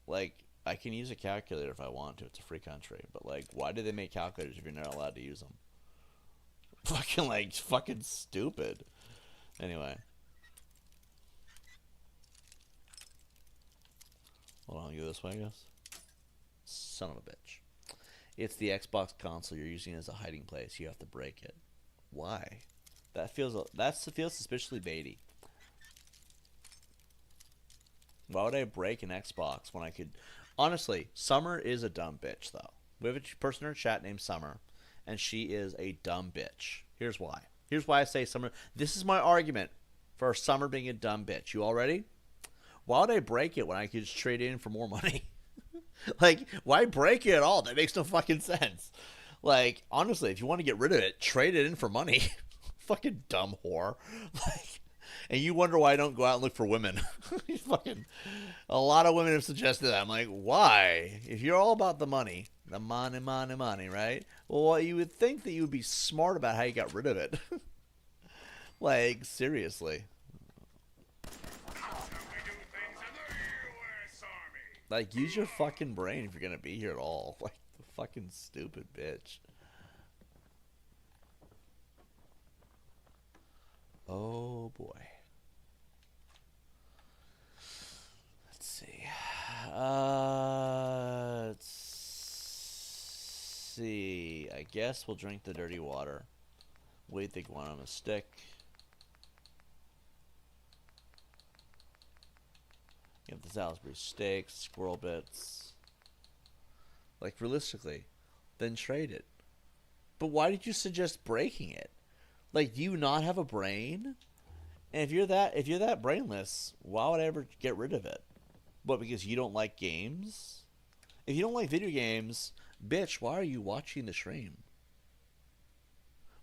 Like, I can use a calculator if I want to. It's a free country. But, like, why do they make calculators if you're not allowed to use them? Fucking stupid. Anyway. Hold on, go this way, I guess. Son of a bitch. It's the Xbox console you're using as a hiding place. You have to break it. Why? That feels suspiciously baity. Why would I break an Xbox when I could... Honestly, Summer is a dumb bitch, though. We have a person in our chat named Summer, and she is a dumb bitch. Here's why. Here's why I say Summer... This is my argument for Summer being a dumb bitch. You all ready? Why would I break it when I could just trade it in for more money? Like, why break it at all? That makes no fucking sense. Like, honestly, if you want to get rid of it, trade it in for money. Fucking dumb whore. Like, and you wonder why I don't go out and look for women. Fucking, a lot of women have suggested that. I'm like, why? If you're all about the money, right? Well, you would think that you would be smart about how you got rid of it. Like, seriously. Like, use your fucking brain if you're gonna be here at all. Like, the fucking stupid bitch. Oh, boy. Let's see. Let's see. I guess we'll drink the dirty water. Wait, the iguana on a stick. You have the Salisbury steaks, squirrel bits. Like, realistically, then trade it. But why did you suggest breaking it? Like, do you not have a brain? And if you're that brainless, why would I ever get rid of it? What, because you don't like games? If you don't like video games, bitch, why are you watching the stream?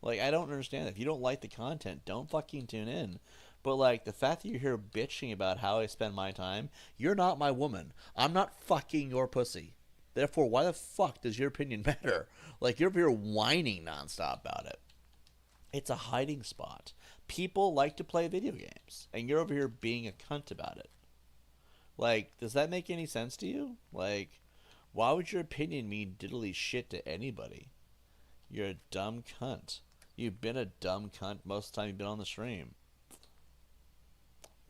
Like, I don't understand. If you don't like the content, don't fucking tune in. But, like, the fact that you're here bitching about how I spend my time, you're not my woman. I'm not fucking your pussy. Therefore, why the fuck does your opinion matter? Like, you're here whining nonstop about it. It's a hiding spot. People like to play video games, and you're over here being a cunt about it. Like, does that make any sense to you? Like, why would your opinion mean diddly shit to anybody? You're a dumb cunt. You've been a dumb cunt most of the time you've been on the stream.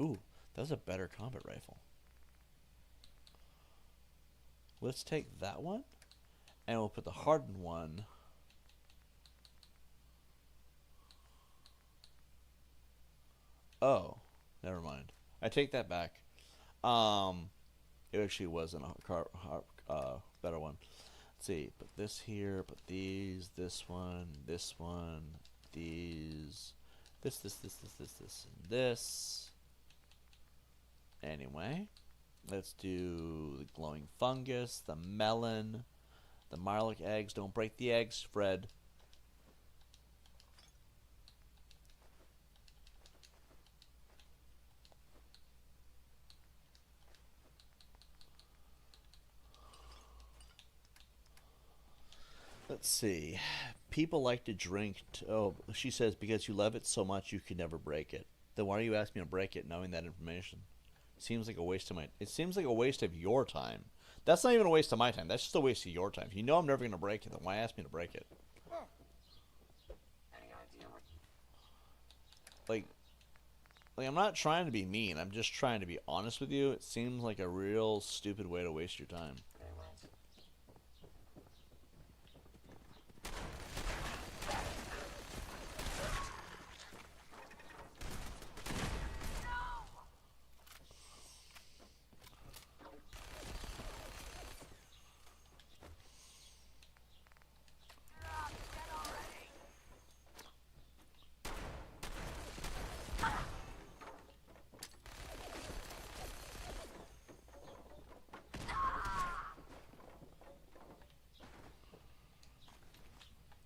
Ooh, that was a better combat rifle. Let's take that one, and we'll put the hardened one. Oh, never mind. I take that back. It actually wasn't a better one. Let's see. Put this here. Put these. This one. These. This, and this. Anyway, let's do the glowing fungus, the melon, the Mirelic eggs. Don't break the eggs, Fred. Let's see. People like to drink. Oh, she says because you love it so much you could never break it. Then why do you ask me to break it, knowing that information? Seems like a waste of my. It seems like a waste of your time. That's not even a waste of my time. That's just a waste of your time. If you know I'm never going to break it, then why ask me to break it? Like, I'm not trying to be mean. I'm just trying to be honest with you. It seems like a real stupid way to waste your time.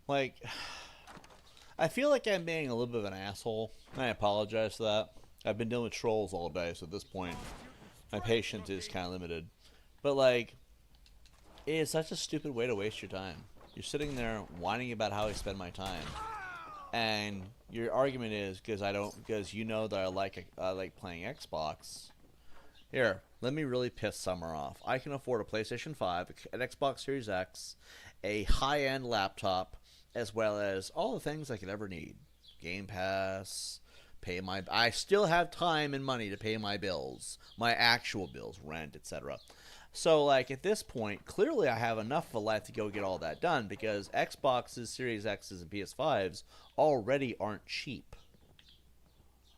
Like, I feel like I'm being a little bit of an asshole. I apologize for that. I've been dealing with trolls all day, so at this point, my patience is kind of limited. But, like, it is such a stupid way to waste your time. You're sitting there whining about how I spend my time. And your argument is because you know that I like playing Xbox. Here, let me really piss Summer off. I can afford a PlayStation 5, an Xbox Series X, a high-end laptop, as well as all the things I could ever need. Game Pass, I still have time and money to pay my bills, my actual bills, rent, etc. So, like, at this point, clearly I have enough of a life to go get all that done, because Xboxes, Series X's, and PS5s already aren't cheap.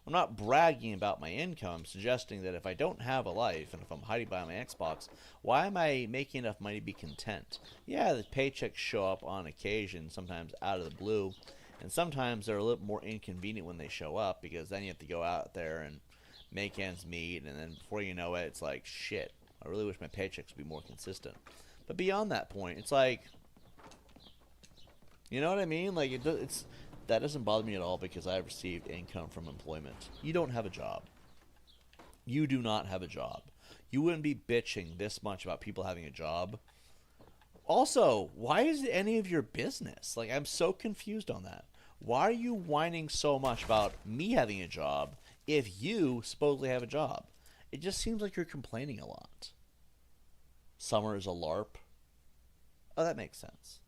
I'm not bragging about my income, I'm suggesting that if I don't have a life, and if I'm hiding behind my Xbox, why am I making enough money to be content? Yeah, the paychecks show up on occasion, sometimes out of the blue, and sometimes they're a little more inconvenient when they show up, because then you have to go out there and make ends meet, and then before you know it, it's like, shit, I really wish my paychecks would be more consistent. But beyond that point, it's like, you know what I mean? Like, that doesn't bother me at all because I've received income from employment. You don't have a job. You do not have a job. You wouldn't be bitching this much about people having a job. Also, why is it any of your business? Like, I'm so confused on that. Why are you whining so much about me having a job if you supposedly have a job? It just seems like you're complaining a lot. Summer is a LARP. Oh, that makes sense.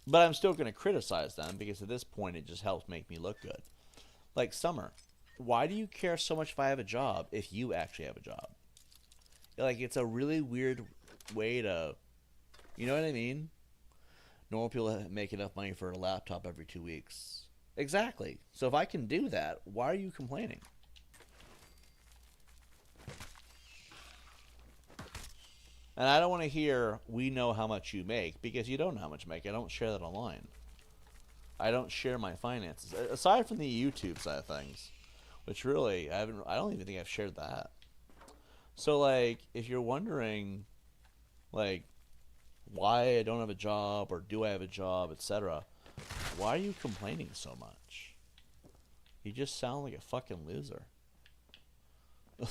But I'm still going to criticize them because at this point it just helps make me look good. Like, Summer, why do you care so much if I have a job if you actually have a job? Like, it's a really weird way to, you know what I mean? Normal people make enough money for a laptop every 2 weeks. Exactly. So if I can do that, why are you complaining? And I don't want to hear, we know how much you make, because you don't know how much you make. I don't share that online. I don't share my finances. Aside from the YouTube side of things, which really, I don't even think I've shared that. So, like, if you're wondering, like, why I don't have a job, or do I have a job, etc., why are you complaining so much? You just sound like a fucking loser.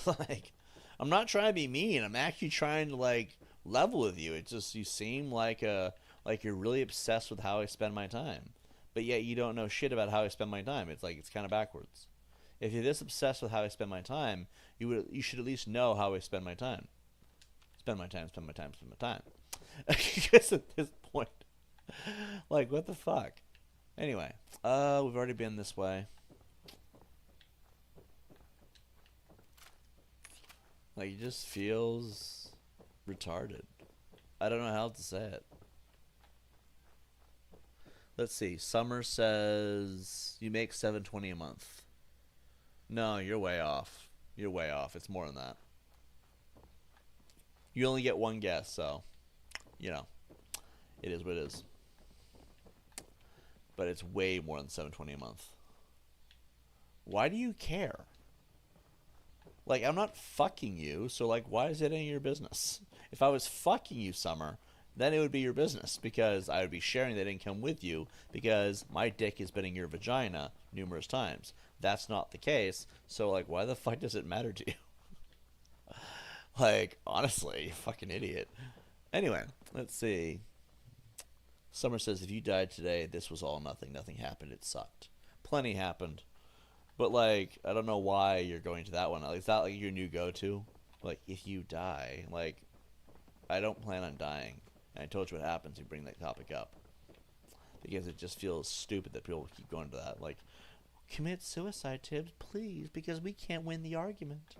Like, I'm not trying to be mean. I'm actually trying to, like, level with you. It's just you seem like you're really obsessed with how I spend my time. but yet you don't know shit about how I spend my time. It's like it's kind of backwards. If you're this obsessed with how I spend my time, you should at least know how I spend my time. Spend my time, spend my time, spend my time. Because at this point, like, what the fuck? Anyway, we've already been this way. Like, it just feels retarded. I don't know how to say it. Let's see. Summer says you make $720 a month. No, you're way off. You're way off. It's more than that. You only get one guess, so you know, it is what it is. But it's way more than $720 a month. Why do you care? Like, I'm not fucking you, so like, why is it any of your business? If I was fucking you, Summer, then it would be your business, because I would be sharing that income with you, because my dick has been in your vagina numerous times. That's not the case, so like, why the fuck does it matter to you? Like, honestly, you fucking idiot. Anyway, let's see. Summer says, if you died today, this was all nothing. Nothing happened. It sucked. Plenty happened. But, like, I don't know why you're going to that one. Like, is that, like, your new go-to? Like, if you die. Like, I don't plan on dying. And I told you what happens if you bring that topic up. Because it just feels stupid that people keep going to that. Like, commit suicide, Tibbs, please, because we can't win the argument.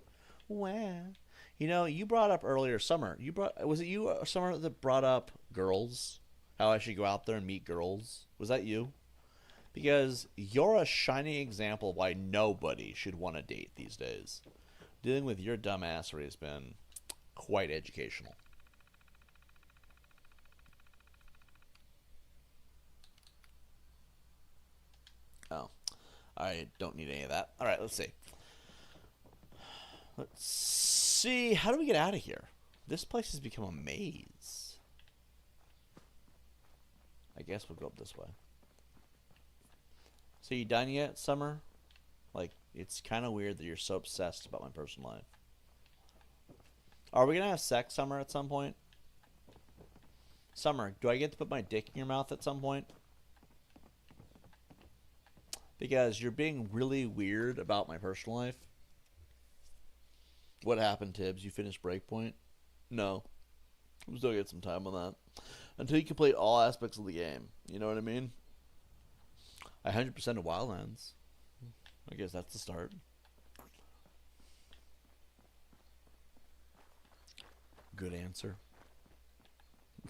Wow. You know, you brought up earlier, Summer. Was it you, Summer, that brought up girls? How I should go out there and meet girls? Was that you? Because you're a shining example of why nobody should want to date these days. Dealing with your dumbassery has been quite educational. Oh, I don't need any of that. All right, let's see. Let's see. How do we get out of here? This place has become a maze. I guess we'll go up this way. So you done yet, Summer? Like, it's kind of weird that you're so obsessed about my personal life. Are we going to have sex, Summer, at some point? Summer, do I get to put my dick in your mouth at some point? Because you're being really weird about my personal life. What happened, Tibbs? You finished Breakpoint? No. I'm still get some time on that. Until you complete all aspects of the game. You know what I mean? I 100% of Wildlands. I guess that's the start. Good answer.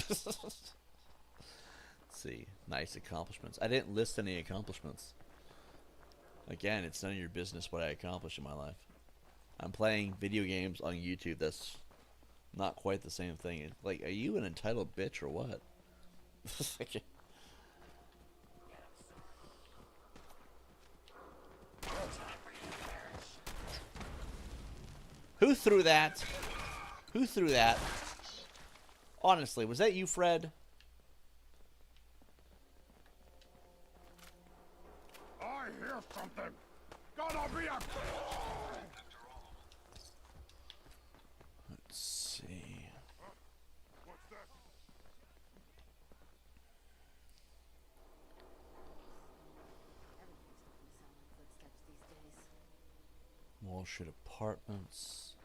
Let's see. Nice accomplishments. I didn't list any accomplishments. Again, it's none of your business what I accomplish in my life. I'm playing video games on YouTube. That's not quite the same thing. Like, are you an entitled bitch or what? Who threw that? Who threw that? Honestly, was that you, Fred? I hear something. Gonna be a... Let's see. What's that? Everything's starting to sound like footsteps these days. Wall Street Apartments.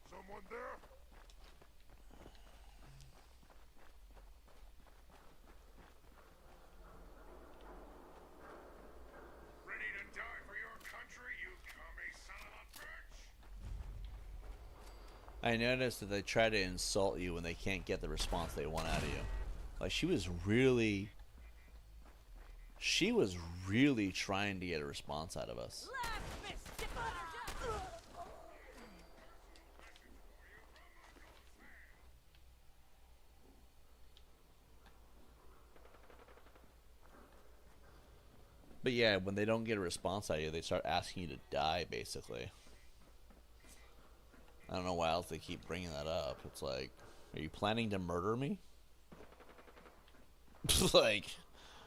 Someone there? Ready to die for your country, you commie son of a bitch? I noticed that they try to insult you when they can't get the response they want out of you. Like, she was really trying to get a response out of us. But yeah, when they don't get a response out of you, they start asking you to die, basically. I don't know why else they keep bringing that up. It's like, are you planning to murder me? Like,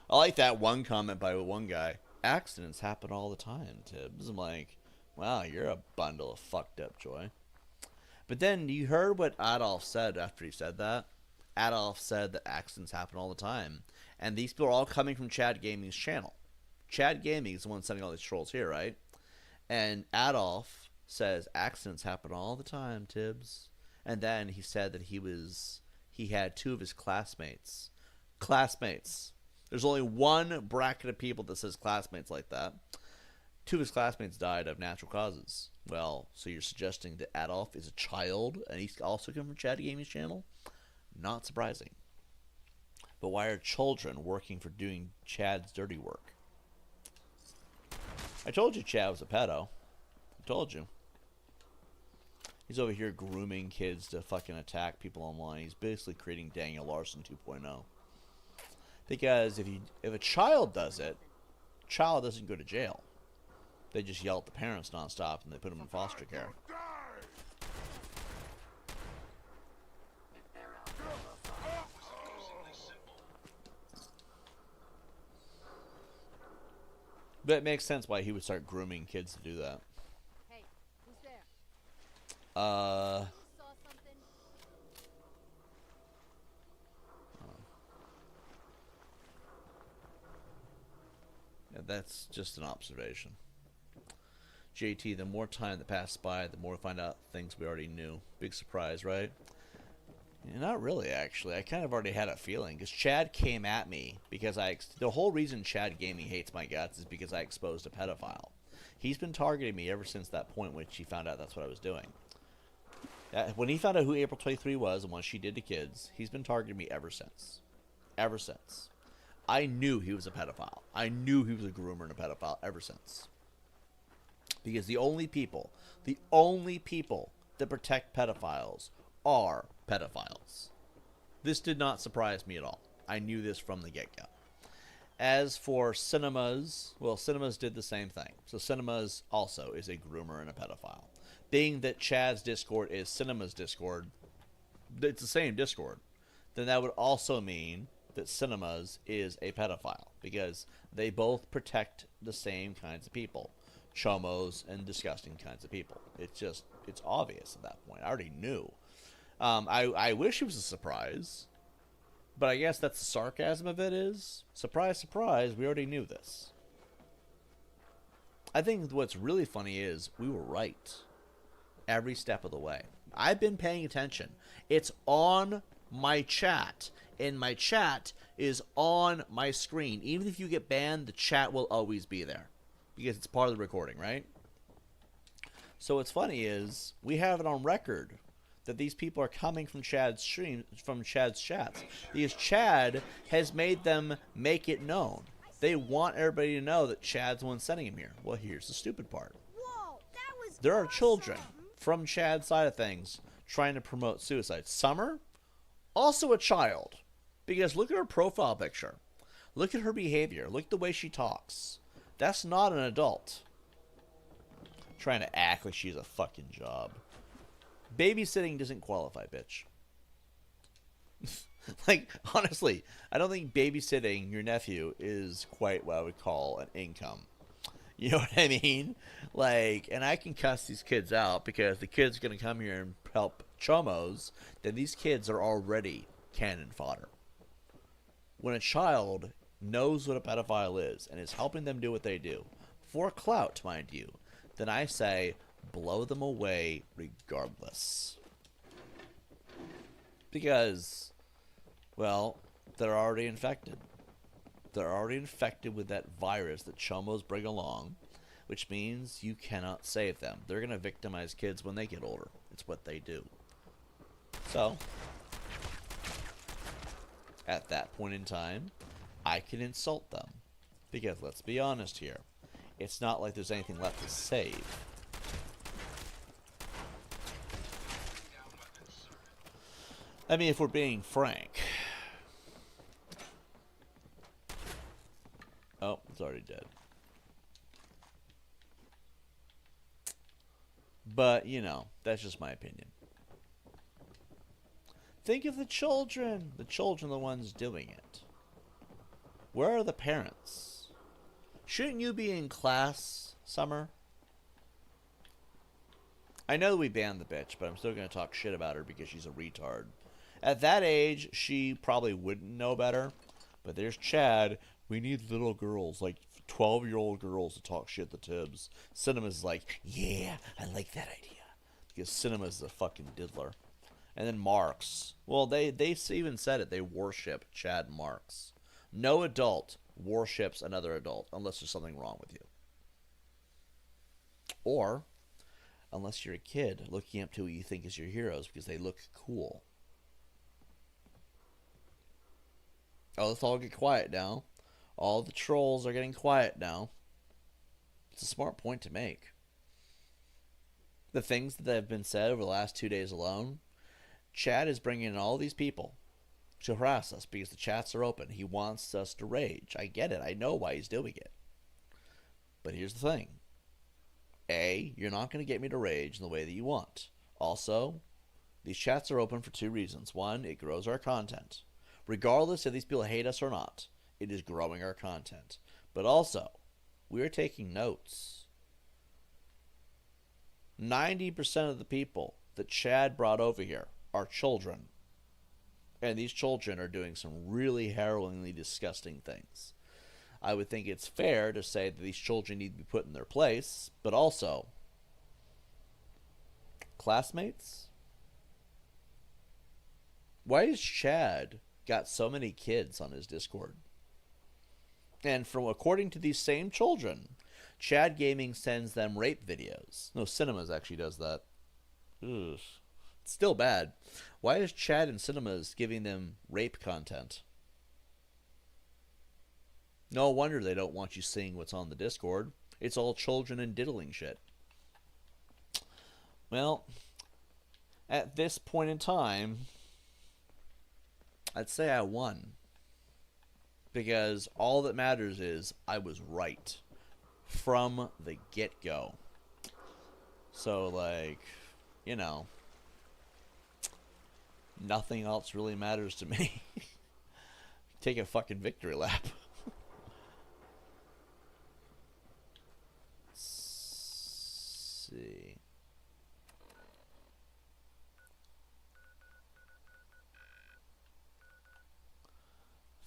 I like that one comment by one guy. Accidents happen all the time, Tibbs. I'm like, wow, you're a bundle of fucked up joy. But then you heard what Adolf said after he said that? Adolf said that accidents happen all the time. And these people are all coming from Chad Gaming's channel. Chad Gaming is the one sending all these trolls here, right? And Adolf says accidents happen all the time, Tibbs. And then he said that he had 2 of his classmates. Classmates. There's only one bracket of people that says classmates like that. 2 of his classmates died of natural causes. Well, so you're suggesting that Adolf is a child and he's also come from Chad Gaming's channel? Not surprising. But why are children working for doing Chad's dirty work? I told you Chad was a pedo. I told you. He's over here grooming kids to fucking attack people online. He's basically creating Daniel Larson 2.0. Because if a child does it, child doesn't go to jail. They just yell at the parents nonstop and they put them in foster care. But it makes sense why he would start grooming kids to do that. Hey, who's there? Uh... Saw something? Yeah, that's just an observation. JT, the more time that passes by, the more we find out things we already knew. Big surprise, right? Yeah, not really, actually. I kind of already had a feeling. Because Chad came at me because the whole reason Chad Gaming hates my guts is because I exposed a pedophile. He's been targeting me ever since that point when he found out that's what I was doing. When he found out who April 23 was and what she did to kids, he's been targeting me ever since. Ever since. I knew he was a pedophile. I knew he was a groomer and a pedophile ever since. Because the only people that protect pedophiles are pedophiles. This did not surprise me at all. I knew this from the get-go. As for Cinemas, well, Cinemas did the same thing. So Cinemas also is a groomer and a pedophile. Being that Chad's Discord is Cinema's Discord, it's the same Discord, then that would also mean that Cinemas is a pedophile. Because they both protect the same kinds of people. Chomos and disgusting kinds of people. It's obvious at that point. I already knew. I wish it was a surprise. But I guess that's the sarcasm of it is. Surprise, surprise, we already knew this. I think what's really funny is we were right. Every step of the way. I've been paying attention. It's on my chat. And my chat is on my screen. Even if you get banned, the chat will always be there. Because it's part of the recording, right? So what's funny is we have it on record that these people are coming from Chad's stream, from Chad's chats. Because Chad has made them make it known. They want everybody to know that Chad's the one sending him here. Well, here's the stupid part. Whoa, that was There are children from Chad's side of things trying to promote suicide. Summer, also a child. Because look at her profile picture. Look at her behavior. Look at the way she talks. That's not an adult. Trying to act like she's a fucking job. Babysitting doesn't qualify, bitch. Like, honestly, I don't think babysitting your nephew is quite what I would call an income. You know what I mean? Like, and I can cuss these kids out because the kid's going to come here and help Chomos, then these kids are already cannon fodder. When a child knows what a pedophile is and is helping them do what they do, for clout, mind you, then I say blow them away regardless. Because, well, they're already infected. They're already infected with that virus that Chomos bring along, which means you cannot save them. They're going to victimize kids when they get older. It's what they do. So, at that point in time, I can insult them. Because let's be honest here, it's not like there's anything left to save. I mean, if we're being frank. Oh, it's already dead. But, you know, that's just my opinion. Think of the children. The children are the ones doing it. Where are the parents? Shouldn't you be in class, Summer? I know we banned the bitch, but I'm still going to talk shit about her because she's a retard. At that age, she probably wouldn't know better. But there's Chad. We need little girls, like 12-year-old girls, to talk shit to Tibbs. Cinema's like, yeah, I like that idea. Because Cinema's a fucking diddler. And then Marks. Well, they even said it. They worship Chad Marks. No adult worships another adult unless there's something wrong with you. Or unless you're a kid looking up to who you think is your heroes because they look cool. Oh, let's all get quiet now. All the trolls are getting quiet now. It's a smart point to make. The things that have been said over the last 2 days alone, Chad is bringing in all these people to harass us because the chats are open. He wants us to rage. I get it. I know why he's doing it. But here's the thing. A, you're not going to get me to rage in the way that you want. Also, these chats are open for 2 reasons. One, it grows our content. Regardless if these people hate us or not, it is growing our content. But also, we're taking notes. 90% of the people that Chad brought over here are children. And these children are doing some really harrowingly disgusting things. I would think it's fair to say that these children need to be put in their place, but also, classmates? Why has Chad got so many kids on his Discord? And according to these same children, Chad Gaming sends them rape videos. No, Cinemas actually does that. Ugh. It's still bad. Why is Chad and Cinemas giving them rape content? No wonder they don't want you seeing what's on the Discord. It's all children and diddling shit. Well, at this point in time, I'd say I won. Because all that matters is I was right from the get-go. So, like, you know, nothing else really matters to me. Take a fucking victory lap. Let's see.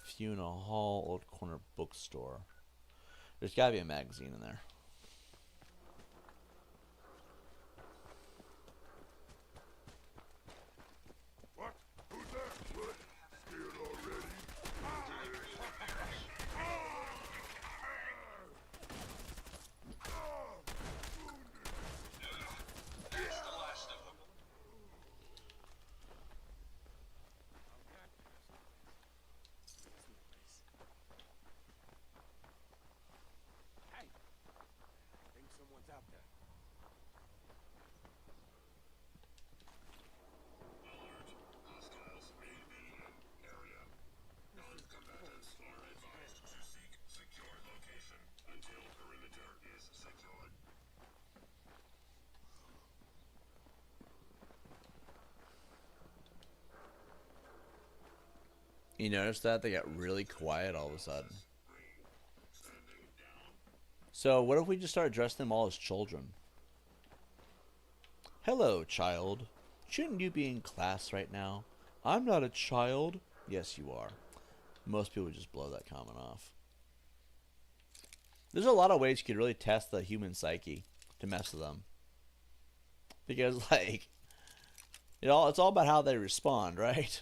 Fiona Hall, Old Corner Bookstore. There's gotta be a magazine in there. What? Who's that? What? Scared already? That's the last of them. Hey! I think someone's out there. Alert. Hostiles may be in area. Non-combatants are advised to seek secure location until perimeter is secured. You notice that? They got really quiet all of a sudden. Standing down. So, what if we just start addressing them all as children? Hello, child. Shouldn't you be in class right now? I'm not a child. Yes, you are. Most people just blow that comment off. There's a lot of ways you could really test the human psyche to mess with them. Because, like, it's all about how they respond, right?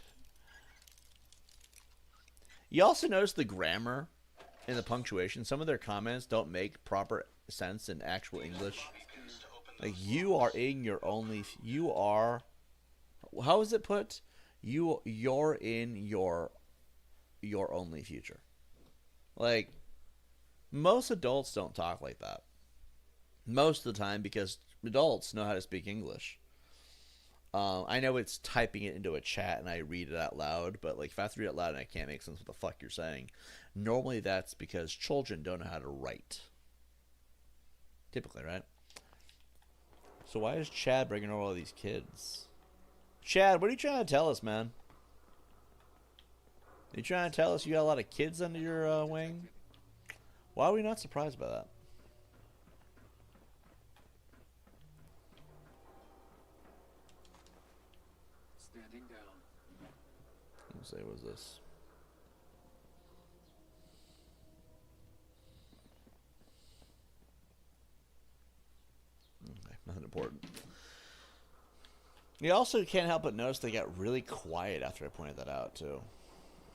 You also notice the grammar and the punctuation. Some of their comments don't make proper sense in actual English. Like, you are in your only... You are... How is it put? You're in your only future. Like, most adults don't talk like that. Most of the time, because adults know how to speak English. I know it's typing it into a chat and I read it out loud, but like if I have to read it out loud and I can't make sense of what the fuck you're saying, normally that's because children don't know how to write. Typically, right? So why is Chad bringing over all these kids? Chad, what are you trying to tell us, man? Are you trying to tell us you got a lot of kids under your wing? Why are we not surprised by that? Standing down. Let's see, what was this? Okay, nothing important. You also can't help but notice they got really quiet after I pointed that out, too.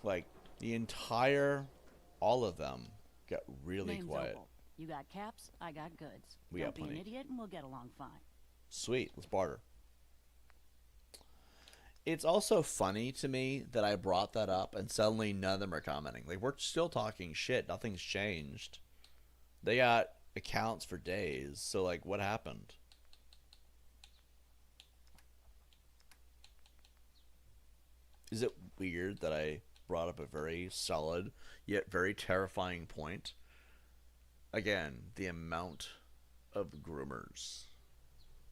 Like, the entire, all of them got really Name's quiet. Opal. You got caps, I got goods. We Don't got be an plenty. idiot and we'll get along fine. Sweet, let's barter. It's also funny to me that I brought that up and suddenly none of them are commenting. Like, we're still talking shit. Nothing's changed. They got accounts for days. So, like, what happened? Is it weird that I brought up a very solid yet very terrifying point? Again, the amount of groomers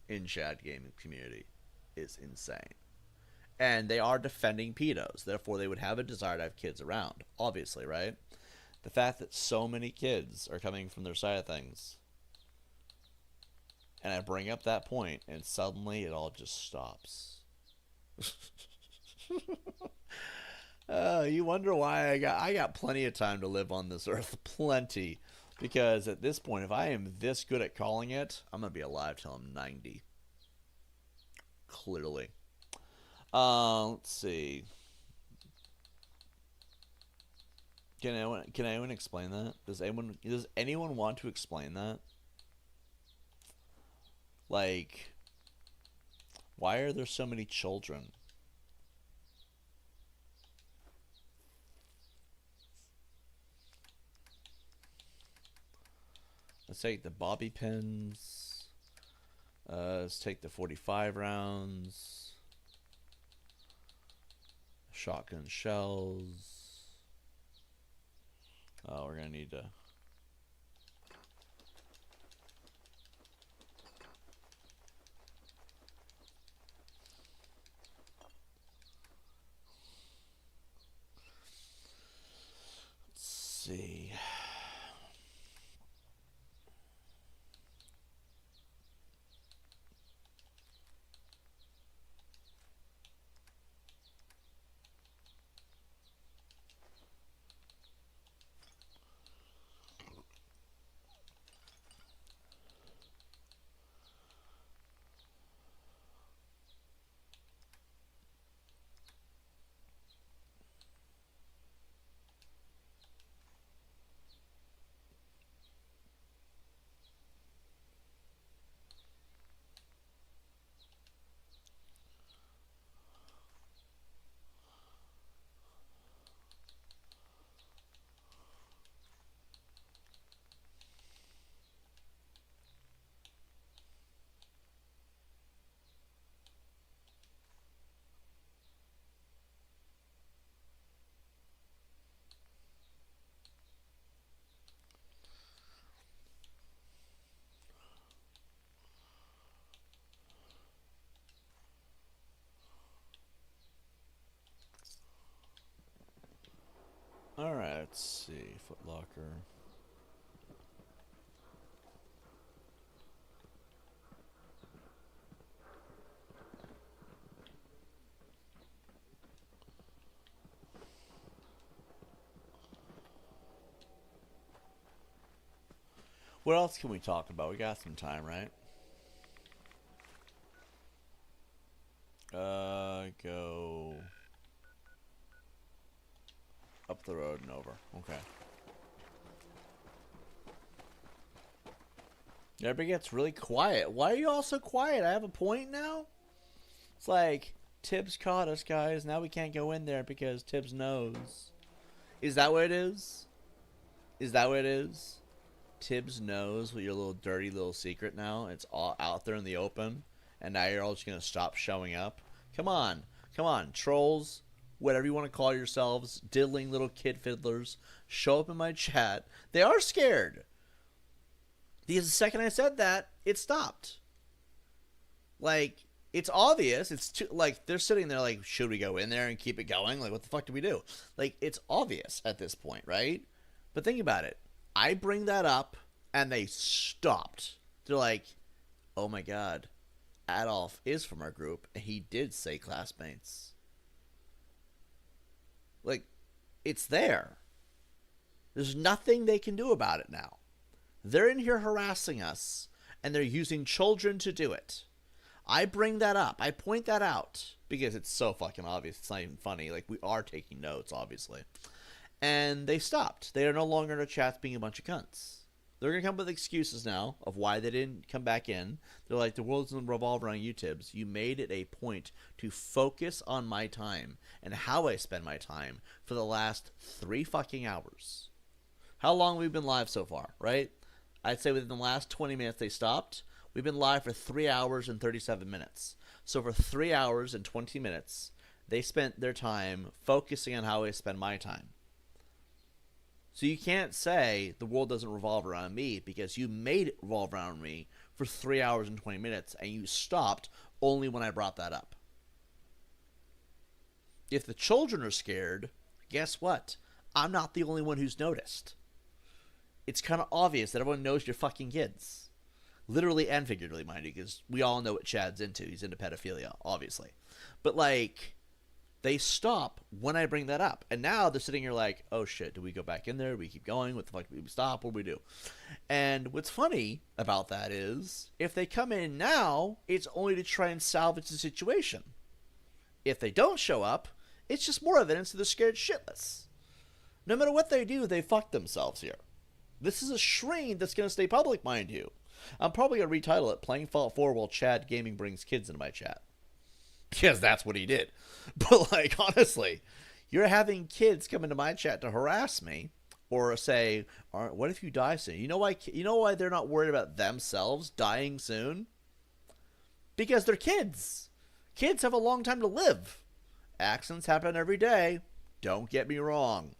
in Chad gaming community is insane. And they are defending pedos, therefore they would have a desire to have kids around, obviously, right? The fact that so many kids are coming from their side of things, and I bring up that point, and suddenly it all just stops. You wonder why I got plenty of time to live on this earth, plenty, because at this point, if I am this good at calling it, I'm gonna be alive till I'm 90. Clearly. Let's see. Can anyone explain that? Does anyone want to explain that? Like, why are there so many children? Let's take the bobby pins. Let's take the 45 rounds. Shotgun shells. Oh, we're gonna need to. Let's see. Alright, let's see. Footlocker. What else can we talk about? We got some time, right? Go up the road and over. Okay. Everybody gets really quiet. Why are you all so quiet? I have a point now? It's like, Tibbs caught us, guys. Now we can't go in there because Tibbs knows. Is that what it is? Is that what it is? Tibbs knows what your little dirty little secret now. It's all out there in the open. And now you're all just going to stop showing up. Come on. Come on. Trolls, whatever you want to call yourselves, diddling little kid fiddlers, show up in my chat. They are scared. Because the second I said that, it stopped. Like, it's obvious. It's too, like, they're sitting there like, should we go in there and keep it going? Like, what the fuck do we do? Like, it's obvious at this point, right? But think about it. I bring that up, and they stopped. They're like, oh my god, Adolf is from our group, and he did say classmates. It's there. There's nothing they can do about it now. They're in here harassing us, and they're using children to do it. I bring that up. I point that out because it's so fucking obvious. It's not even funny. Like, we are taking notes, obviously. And they stopped. They are no longer in our chats being a bunch of cunts. They're going to come up with excuses now of why they didn't come back in. They're like, the world doesn't revolve around YouTubes. You made it a point to focus on my time and how I spend my time for the last 3 fucking hours. How long have we been live so far, right? I'd say within the last 20 minutes they stopped. We've been live for 3 hours and 37 minutes. So for 3 hours and 20 minutes, they spent their time focusing on how I spend my time. So you can't say the world doesn't revolve around me because you made it revolve around me for 3 hours and 20 minutes and you stopped only when I brought that up. If the children are scared, guess what? I'm not the only one who's noticed. It's kind of obvious that everyone knows you're fucking kids. Literally and figuratively, mind you, because we all know what Chad's into. He's into pedophilia, obviously. But, like, they stop when I bring that up. And now they're sitting here like, oh shit, do we go back in there? Do we keep going? What the fuck do we stop? What do we do? And what's funny about that is, if they come in now, it's only to try and salvage the situation. If they don't show up, it's just more evidence that they're scared shitless. No matter what they do, they fuck themselves here. This is a stream that's going to stay public, mind you. I'm probably going to retitle it Playing Fallout 4 while Chad Gaming brings kids into my chat. Because that's what he did. But, like, honestly, you're having kids come into my chat to harass me or say, what if you die soon? You know why they're not worried about themselves dying soon? Because they're kids. Kids have a long time to live. Accidents happen every day. Don't get me wrong.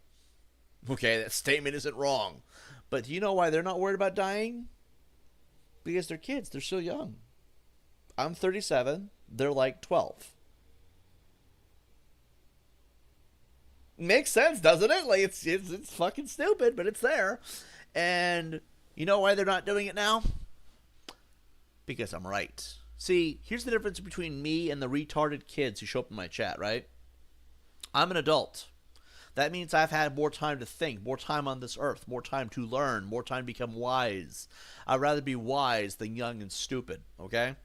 Okay, that statement isn't wrong. But do you know why they're not worried about dying? Because they're kids. They're still young. I'm 37. They're like 12. Makes sense, doesn't it? Like, it's fucking stupid, but it's there. And you know why they're not doing it now? Because I'm right. See, here's the difference between me and the retarded kids who show up in my chat, right? I'm an adult. That means I've had more time to think, more time on this earth, more time to learn, more time to become wise. I'd rather be wise than young and stupid, okay?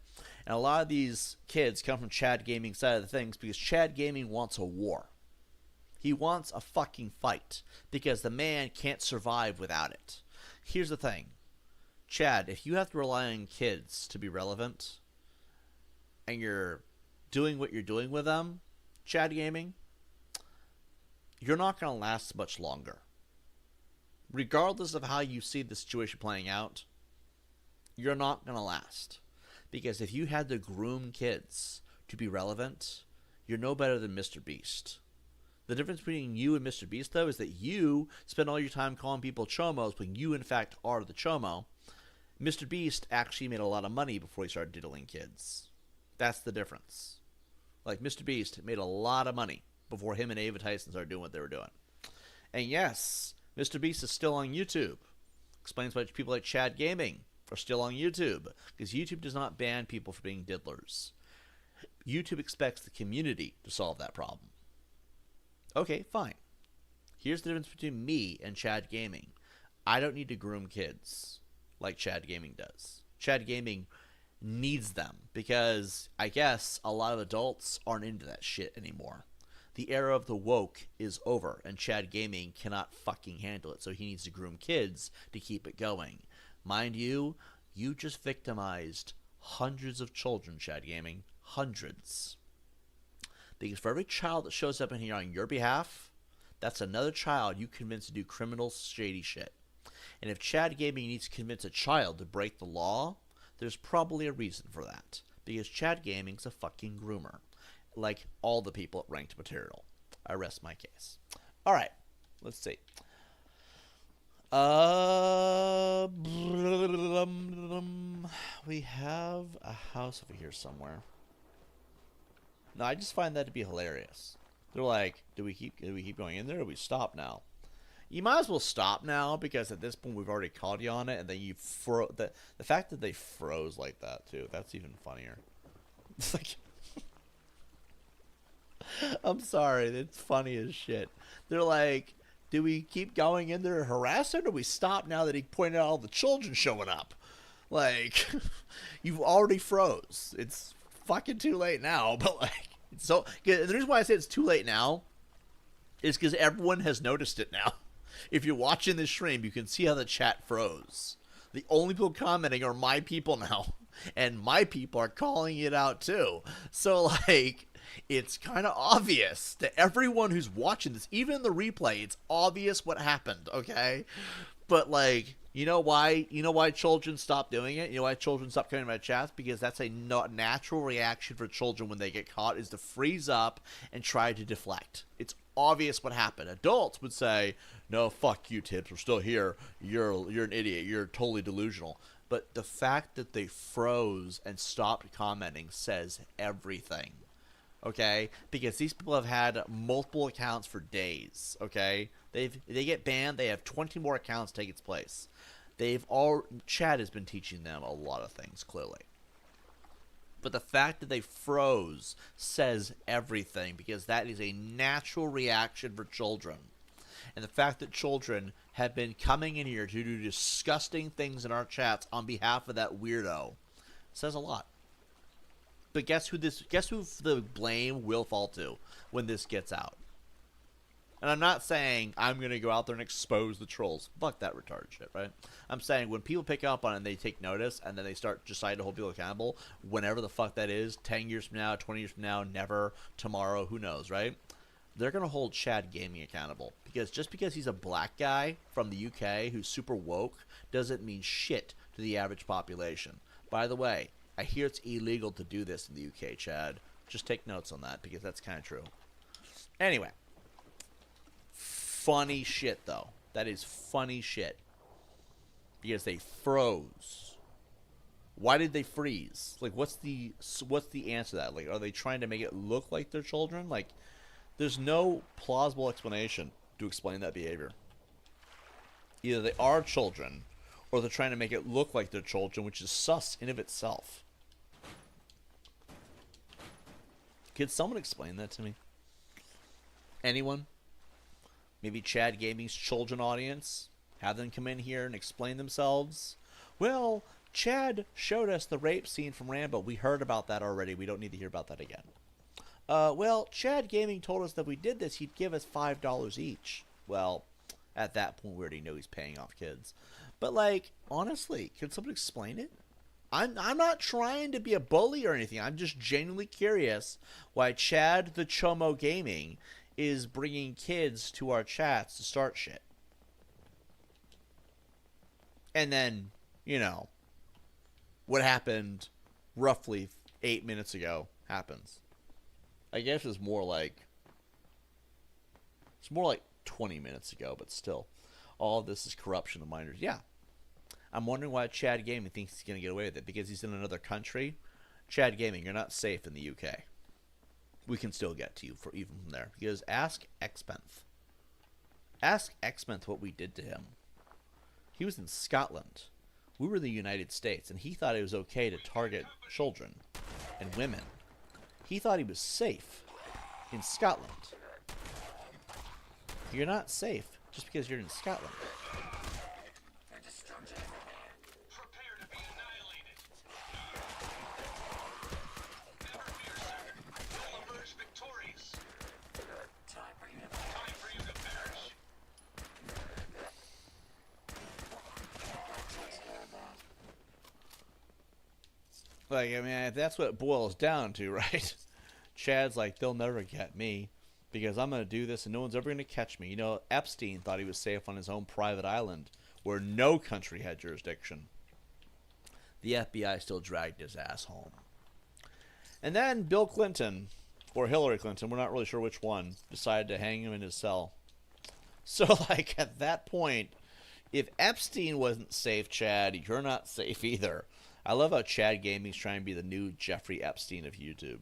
And a lot of these kids come from Chad Gaming side of the things because Chad Gaming wants a war. He wants a fucking fight because the man can't survive without it. Here's the thing. Chad, if you have to rely on kids to be relevant and you're doing what you're doing with them, Chad Gaming, you're not going to last much longer. Regardless of how you see the situation playing out, you're not going to last. Because if you had to groom kids to be relevant, you're no better than Mr. Beast. The difference between you and Mr. Beast, though, is that you spend all your time calling people chomos when you, in fact, are the chomo. Mr. Beast actually made a lot of money before he started diddling kids. That's the difference. Like, Mr. Beast made a lot of money before him and Ava Tyson started doing what they were doing. And yes, Mr. Beast is still on YouTube. Explains why people like Chad Gaming are still on YouTube. Because YouTube does not ban people for being diddlers. YouTube expects the community to solve that problem. Okay, fine. Here's the difference between me and Chad Gaming. I don't need to groom kids like Chad Gaming does. Chad Gaming needs them because I guess a lot of adults aren't into that shit anymore. The era of the woke is over, and Chad Gaming cannot fucking handle it, so he needs to groom kids to keep it going. Mind you, you just victimized hundreds of children, Chad Gaming. Hundreds. Because for every child that shows up in here on your behalf, that's another child you convince to do criminal, shady shit. And if Chad Gaming needs to convince a child to break the law, there's probably a reason for that. Because Chad Gaming's a fucking groomer. Like all the people at Ranked Material. I rest my case. Alright, let's see. We have a house over here somewhere. No, I just find that to be hilarious. They're like, do we keep going in there or do we stop now? You might as well stop now because at this point we've already called you on it, and then you the fact that they froze like that too, that's even funnier. It's like I'm sorry. It's funny as shit. They're like, do we keep going in there and harass him, or do we stop now that he pointed out all the children showing up? Like, you've already froze. It's fucking too late now, but like, so the reason why I say it's too late now is because everyone has noticed it now. If you're watching this stream, you can see how the chat froze. The only people commenting are my people now, and my people are calling it out too. So like, it's kind of obvious to everyone who's watching this, even in the replay, it's obvious what happened, okay? But like, you know why children stop doing it? You know why children stop coming to my chats? Because that's a natural reaction for children when they get caught, is to freeze up and try to deflect. It's obvious what happened. Adults would say, no, fuck you, Tibbs, we're still here. You're an idiot. You're totally delusional. But the fact that they froze and stopped commenting says everything. Okay? Because these people have had multiple accounts for days. Okay? They get banned, they have 20 more accounts take its place. Chad has been teaching them a lot of things, clearly. But the fact that they froze says everything, because that is a natural reaction for children. And the fact that children have been coming in here to do disgusting things in our chats on behalf of that weirdo says a lot. But guess who the blame will fall to when this gets out? And I'm not saying I'm going to go out there and expose the trolls. Fuck that retard shit, right? I'm saying when people pick up on it and they take notice and then they start deciding to hold people accountable, whenever the fuck that is, 10 years from now, 20 years from now, never, tomorrow, who knows, right? They're going to hold Chad Gaming accountable. Because just because he's a black guy from the UK who's super woke doesn't mean shit to the average population. By the way, I hear it's illegal to do this in the UK, Chad. Just take notes on that, because that's kind of true. Anyway. Funny shit, though. That is funny shit. Because they froze. Why did they freeze? Like, what's the answer to that? Like, are they trying to make it look like they're children? Like, there's no plausible explanation to explain that behavior. Either they are children, or they're trying to make it look like they're children, which is sus in of itself. Could someone explain that to me? Anyone? Maybe Chad Gaming's children audience? Have them come in here and explain themselves? Well, Chad showed us the rape scene from Rambo. We heard about that already. We don't need to hear about that again. Well, Chad Gaming told us that if we did this, he'd give us $5 each. Well, at that point, we already know he's paying off kids. But, like, honestly, can someone explain it? I'm not trying to be a bully or anything. I'm just genuinely curious why Chad the Chomo Gaming is bringing kids to our chats to start shit. And then, you know, what happened roughly 8 minutes ago happens. I guess it's more like 20 minutes ago, but still. All of this is corruption of minors. Yeah. I'm wondering why Chad Gaming thinks he's going to get away with it. Because he's in another country? Chad Gaming, you're not safe in the UK. We can still get to you even from there. Because ask Xpenth. Ask Xpenth what we did to him. He was in Scotland. We were in the United States, and he thought it was okay to target children and women. He thought he was safe in Scotland. You're not safe just because you're in Scotland. Prepare to be annihilated. Never fear, sir. You'll emerge victorious. Time for you to perish. Like, I mean, if that's what it boils down to, right? Chad's like, they'll never get me because I'm going to do this and no one's ever going to catch me. You know, Epstein thought he was safe on his own private island where no country had jurisdiction. The FBI still dragged his ass home. And then Bill Clinton, or Hillary Clinton, we're not really sure which one, decided to hang him in his cell. So, like, at that point, if Epstein wasn't safe, Chad, you're not safe either. I love how Chad Gaming's trying to be the new Jeffrey Epstein of YouTube.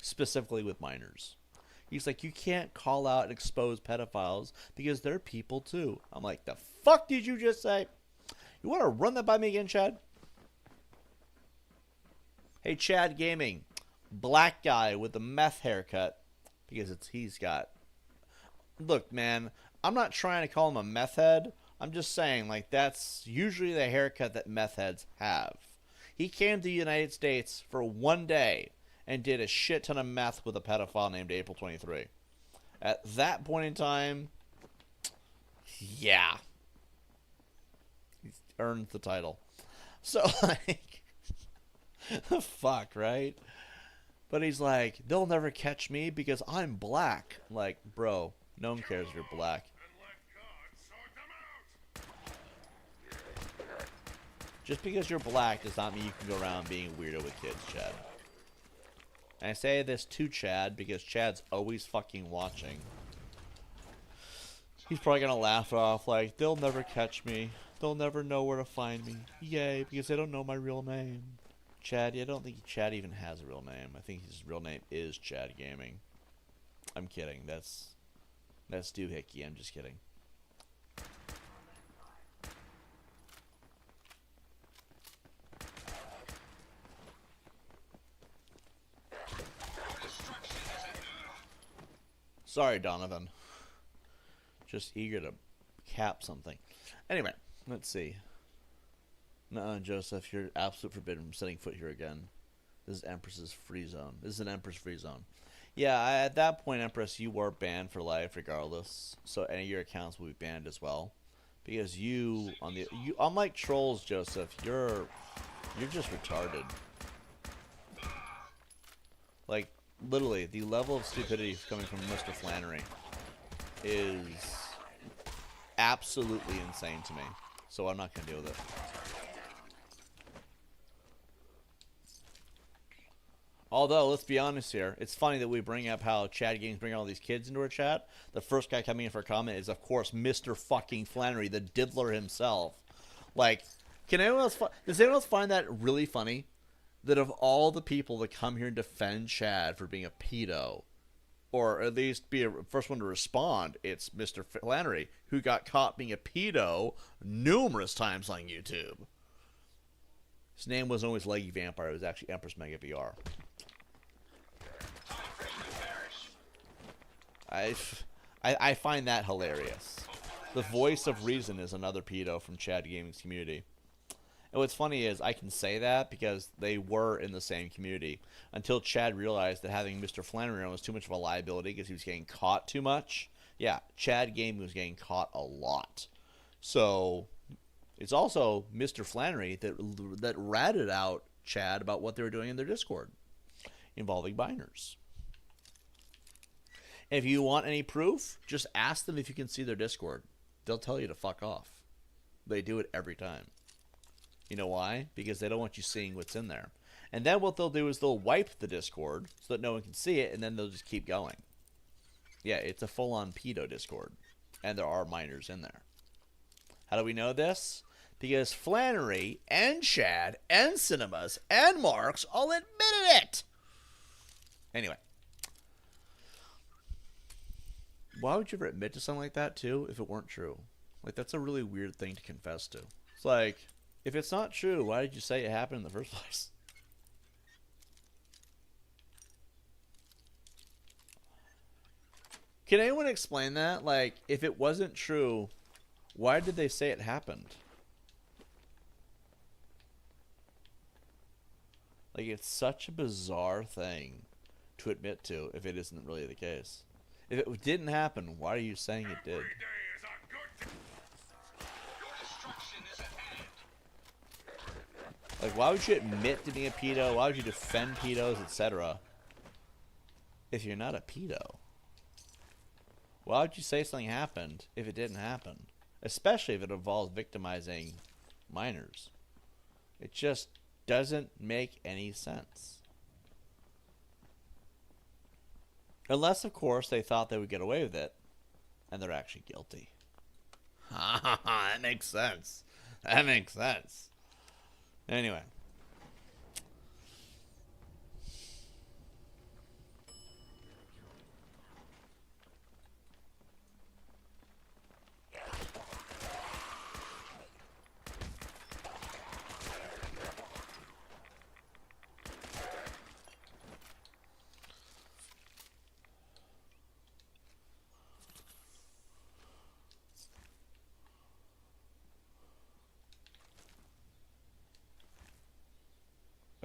Specifically with minors. He's like, you can't call out and expose pedophiles because they're people too. I'm like, the fuck did you just say? You want to run that by me again, Chad? Hey, Chad Gaming. black guy with a meth haircut, because he's got. Look, man, I'm not trying to call him a meth head. I'm just saying, like, that's usually the haircut that meth heads have. He came to the United States for one day and did a shit ton of meth with a pedophile named April 23. At that point in time, yeah, he's earned the title. So, like, fuck, right? But he's like, they'll never catch me because I'm black. Like, bro, no one cares if you're black. Just because you're black does not mean you can go around being a weirdo with kids, Chad. And I say this to Chad because Chad's always fucking watching. He's probably gonna laugh it off like, they'll never catch me. They'll never know where to find me. Yay, because they don't know my real name. Chad, yeah, I don't think Chad even has a real name. I think his real name is Chad Gaming. I'm kidding. That's doohickey. I'm just kidding. Sorry, Donovan. Just eager to cap something. Anyway, let's see. No, Joseph, you're absolute forbidden from setting foot here again. This is Empress's free zone. This is an Empress free zone. Yeah, at that point, Empress, you were banned for life regardless. So any of your accounts will be banned as well. Because you unlike trolls, Joseph, you're just retarded. Like, literally, the level of stupidity coming from Mr. Flannery is absolutely insane to me. So I'm not going to deal with it. Although, let's be honest here, it's funny that we bring up how Chad Games bring all these kids into our chat. The first guy coming in for a comment is, of course, Mr. fucking Flannery, the diddler himself. Like, does anyone else find that really funny? That of all the people that come here and defend Chad for being a pedo, or at least be a first one to respond, it's Mr. Flannery, who got caught being a pedo numerous times on YouTube. His name wasn't always Leggy Vampire, it was actually Empress Mega VR. I find that hilarious. The voice of reason is another pedo from Chad Gaming's community. And what's funny is I can say that because they were in the same community until Chad realized that having Mr. Flannery on was too much of a liability because he was getting caught too much. Yeah, Chad Gaming was getting caught a lot. So it's also Mr. Flannery that ratted out Chad about what they were doing in their Discord involving minors. If you want any proof, just ask them if you can see their Discord. They'll tell you to fuck off. They do it every time. You know why? Because they don't want you seeing what's in there. And then what they'll do is they'll wipe the Discord so that no one can see it, and then they'll just keep going. Yeah, it's a full-on pedo Discord. And there are minors in there. How do we know this? Because Flannery and Chad and Cinemas and Marks all admitted it! Anyway. Why would you ever admit to something like that, too, if it weren't true? Like, that's a really weird thing to confess to. It's like, if it's not true, why did you say it happened in the first place? Can anyone explain that? Like, if it wasn't true, why did they say it happened? Like, it's such a bizarre thing to admit to if it isn't really the case. If it didn't happen, why are you saying it did? Like, why would you admit to being a pedo? Why would you defend pedos, etc. if you're not a pedo? Why would you say something happened if it didn't happen? Especially if it involves victimizing minors. It just doesn't make any sense. Unless, of course, they thought they would get away with it, and they're actually guilty. That makes sense. That makes sense. Anyway.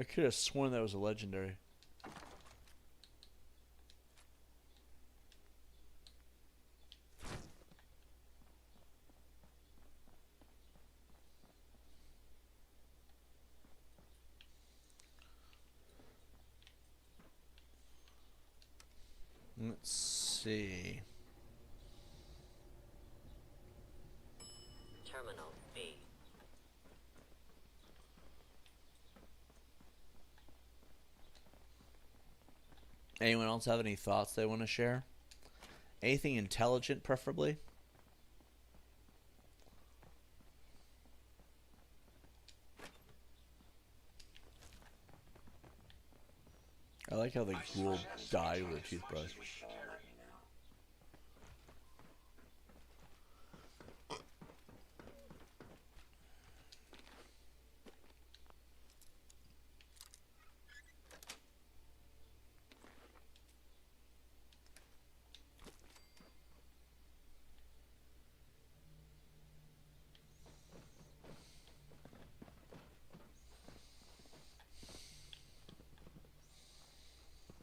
I could have sworn that was a legendary. Let's see. Terminal B. Anyone else have any thoughts they want to share? Anything intelligent, preferably? I like how the ghoul died with a toothbrush.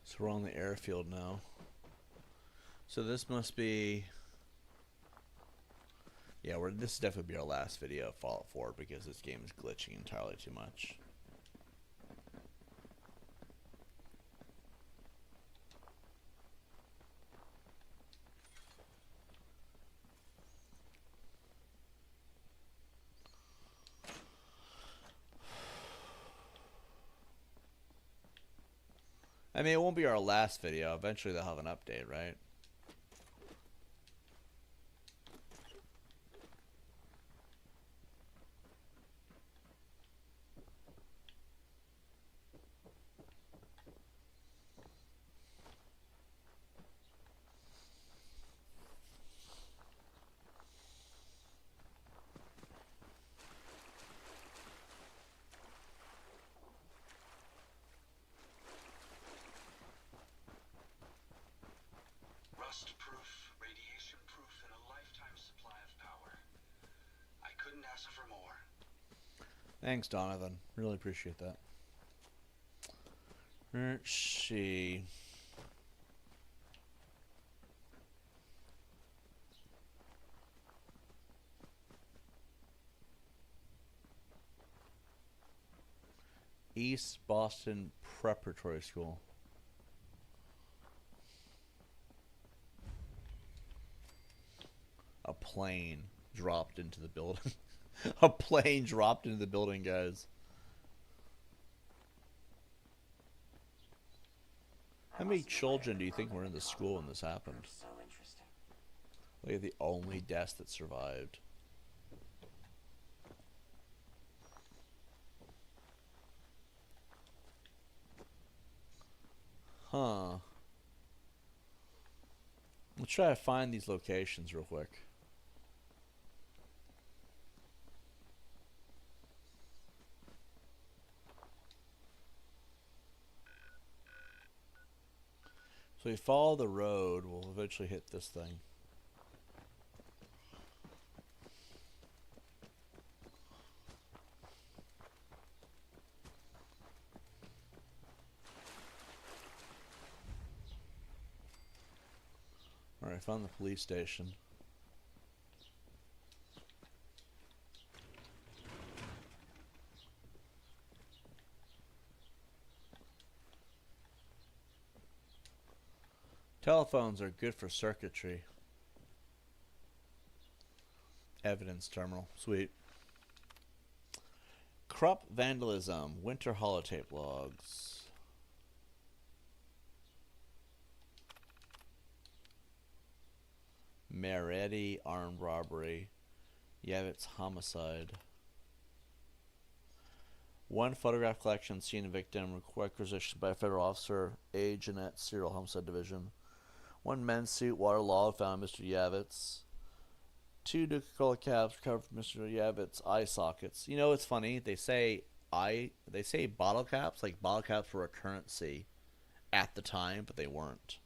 So we're on the airfield now. So this must be... Yeah, this will definitely be our last video of Fallout 4 because this game is glitching entirely too much. I mean, it won't be our last video. Eventually they'll have an update, right? Rust-proof, radiation-proof, and a lifetime supply of power. I couldn't ask for more. Thanks, Donovan. Really appreciate that. Let's see. East Boston Preparatory School. A plane dropped into the building. A plane dropped into the building, guys. How many children do you think were in the school when this happened? So interesting. Look at the only death that survived. Huh. Let's try to find these locations real quick. So we follow the road, we'll eventually hit this thing. Alright, found the police station. Telephones are good for circuitry. Evidence terminal. Sweet. Krupp vandalism. Winter holotape logs. Meretti armed robbery. Yavitz homicide. One photograph collection seen a victim requisitioned by a federal officer. A. Jeanette Serial Homicide Division. One men's suit waterlogged found Mr. Yavitz. Two Coca-Cola caps recovered from Mr. Yavitz's eye sockets. You know, it's funny. They say bottle caps, like bottle caps were a currency at the time, but they weren't.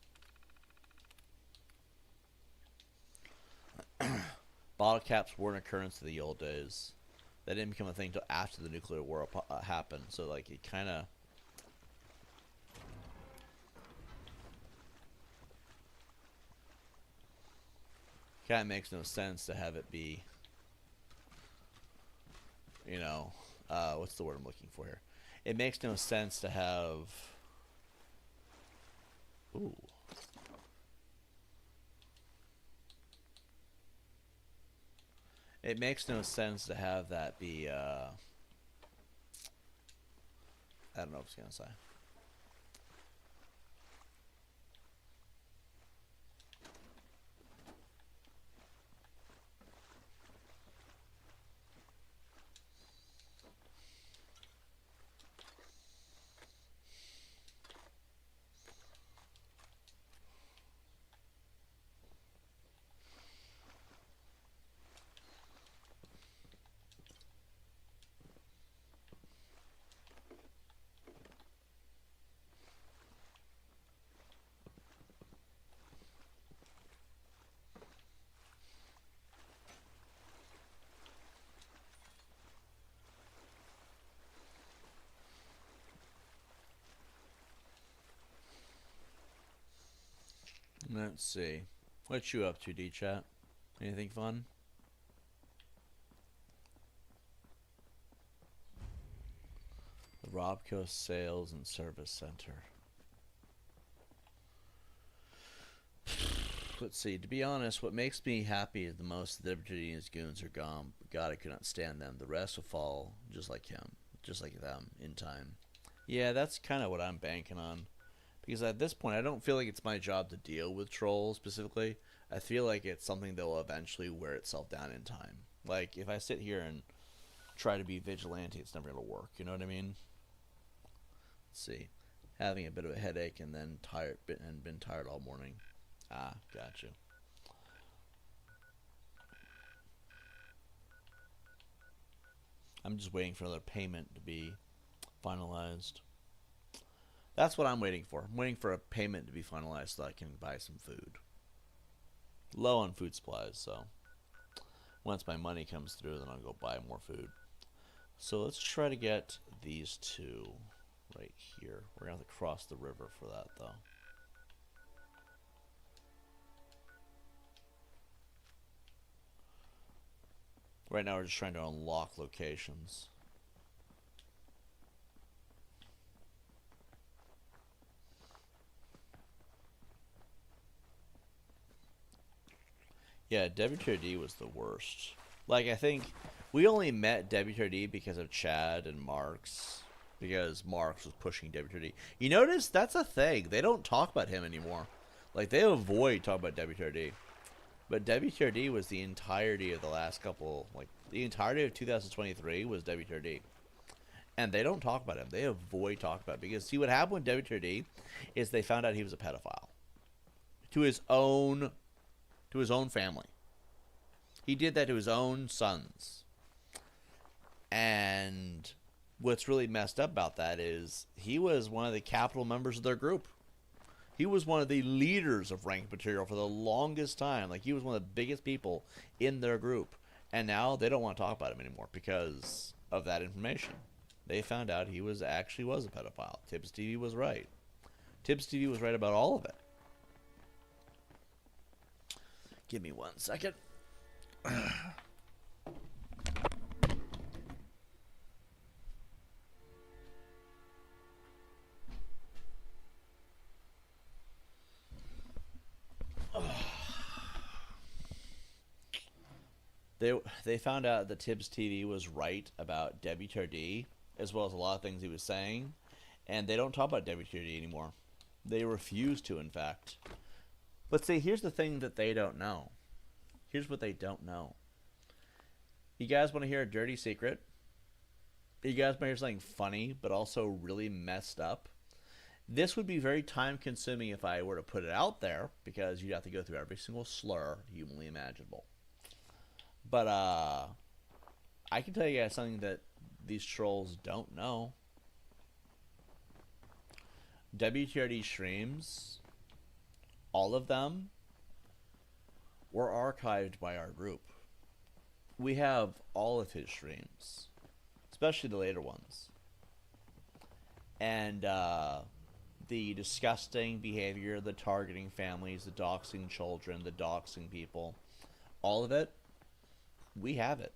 Bottle caps weren't a currency in the old days. That didn't become a thing until after the nuclear war happened. So, like, it kind of Kind of makes no sense to have it be, you know, what's the word I'm looking for here? It makes no sense to have. Ooh. It makes no sense to have that be. I don't know what I was gonna say. Let's see. What you up to, D-Chat? Anything fun? The Robco Sales and Service Center. Let's see. To be honest, what makes me happy is the most of the WTD and his goons are gone. God, I could not stand them. The rest will fall just like him. Just like them in time. Yeah, that's kind of what I'm banking on. Because at this point, I don't feel like it's my job to deal with trolls specifically. I feel like it's something that will eventually wear itself down in time. Like, if I sit here and try to be vigilante, it's never going to work. You know what I mean? Let's see. Having a bit of a headache and then tired and been tired all morning. Ah, gotcha. I'm just waiting for another payment to be finalized. That's what I'm waiting for. I'm waiting for a payment to be finalized so I can buy some food. Low on food supplies, so once my money comes through, then I'll go buy more food. So let's try to get these two right here. We're going to have to cross the river for that, though. Right now we're just trying to unlock locations. Yeah, WTRD was the worst. Like, I think we only met WTRD because of Chad and Marks. Because Marks was pushing WTRD. You notice that's a thing. They don't talk about him anymore. Like, they avoid talking about WTRD. But WTRD was the entirety of the last couple, like, the entirety of 2023 was WTRD. And they don't talk about him. They avoid talking about it. Because, see, what happened with WTRD is they found out he was a pedophile. To his own family. He did that to his own sons. And what's really messed up about that is he was one of the capital members of their group. He was one of the leaders of Rank Material for the longest time. Like, he was one of the biggest people in their group. And now they don't want to talk about him anymore because of that information. They found out he actually was a pedophile. Tibbs TV was right. Tibbs TV was right about all of it. Give me 1 second. They found out that Tibbs TV was right about WTRD, as well as a lot of things he was saying, and they don't talk about WTRD anymore. They refuse to, in fact. But see, here's the thing that they don't know. Here's what they don't know. You guys want to hear a dirty secret? You guys want to hear something funny, but also really messed up? This would be very time-consuming if I were to put it out there, because you'd have to go through every single slur humanly imaginable. But I can tell you guys something that these trolls don't know. WTRD streams, all of them, were archived by our group. We have all of his streams, especially the later ones. And the disgusting behavior, the targeting families, the doxing children, the doxing people, all of it, we have it.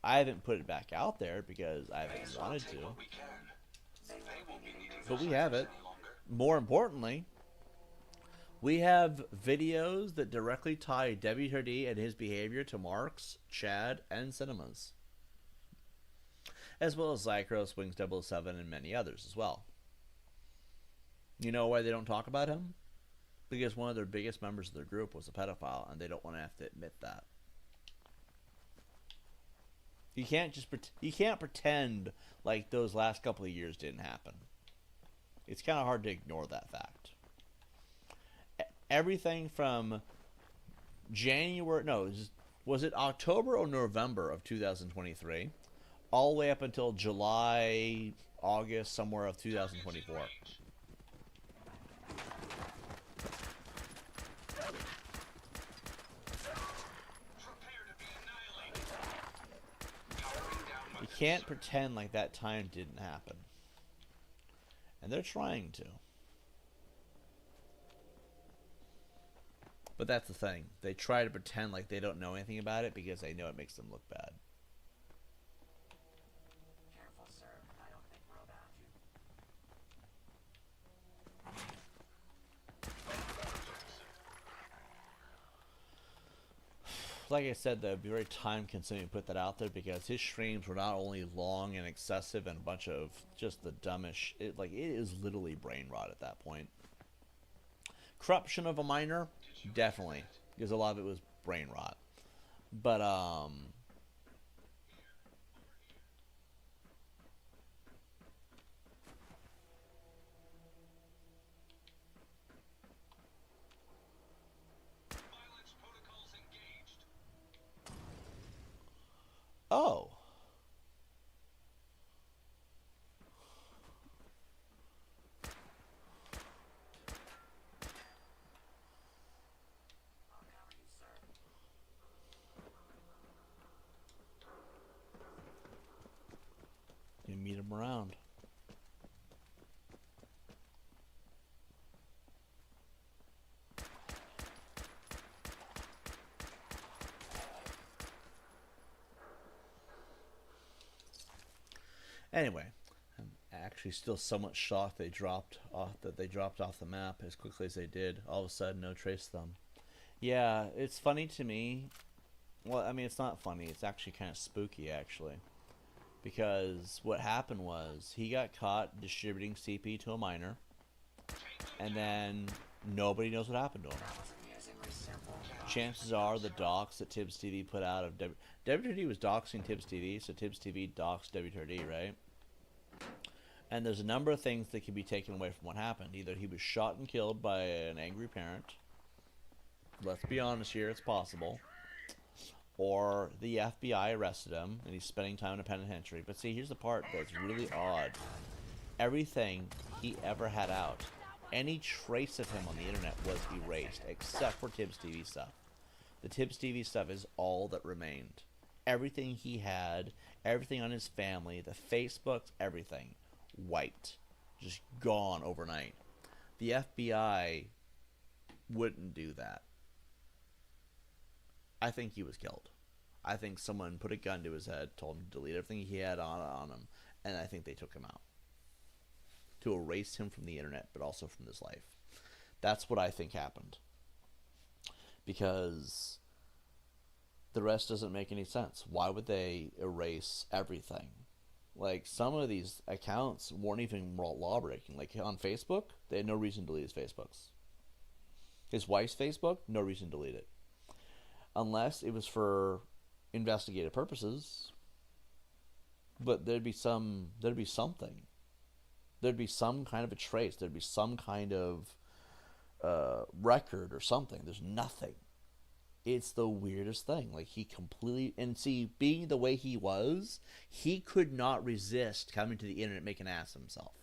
I haven't put it back out there because I haven't wanted to. But we have it. More importantly, we have videos that directly tie WTRD and his behavior to Marks, Chad, and Cinemas. As well as Zycros, Wings 007, and many others as well. You know why they don't talk about him? Because one of their biggest members of their group was a pedophile, and they don't want to have to admit that. You can't pretend like those last couple of years didn't happen. It's kind of hard to ignore that fact. Everything from January, no, was it October or November of 2023, all the way up until July, August, somewhere of 2024. You can't pretend like that time didn't happen. And they're trying to. But that's the thing. They try to pretend like they don't know anything about it because they know it makes them look bad. Careful, sir. I don't think we're about you. Like I said, though, it'd be very time consuming to put that out there because his streams were not only long and excessive and a bunch of just the dumbest it is literally brain rot at that point. Corruption of a minor, definitely, because a lot of it was brain rot. But oh. You meet him around. Anyway, I'm actually still somewhat shocked they dropped off the map as quickly as they did. All of a sudden, no trace of them. Yeah, it's funny to me. Well, I mean, it's not funny. It's actually kind of spooky, actually. Because what happened was he got caught distributing CP to a minor, and then nobody knows what happened to him. Chances are the docs that Tibbs TV put out of WTRD was doxing Tibbs TV, so Tibbs TV doxed WTRD, right? And there's a number of things that can be taken away from what happened. Either he was shot and killed by an angry parent. Let's be honest here, it's possible. Or the FBI arrested him, and he's spending time in a penitentiary. But see, here's the part that's really odd. Everything he ever had out, any trace of him on the internet was erased, except for Tibbs TV stuff. The Tibbs TV stuff is all that remained. Everything he had, everything on his family, the Facebooks, everything, wiped. Just gone overnight. The FBI wouldn't do that. I think he was killed. I think someone put a gun to his head, told him to delete everything he had on him, and I think they took him out. To erase him from the internet, but also from this life. That's what I think happened. Because the rest doesn't make any sense. Why would they erase everything? Like, some of these accounts weren't even law-breaking. Like, on Facebook, they had no reason to delete his Facebooks. His wife's Facebook, no reason to delete it. Unless it was for investigative purposes. But there'd be something. There'd be some kind of a trace. There'd be some kind of record or something. There's nothing. It's the weirdest thing. Like, he completely... And see, being the way he was, he could not resist coming to the internet and making an ass of himself.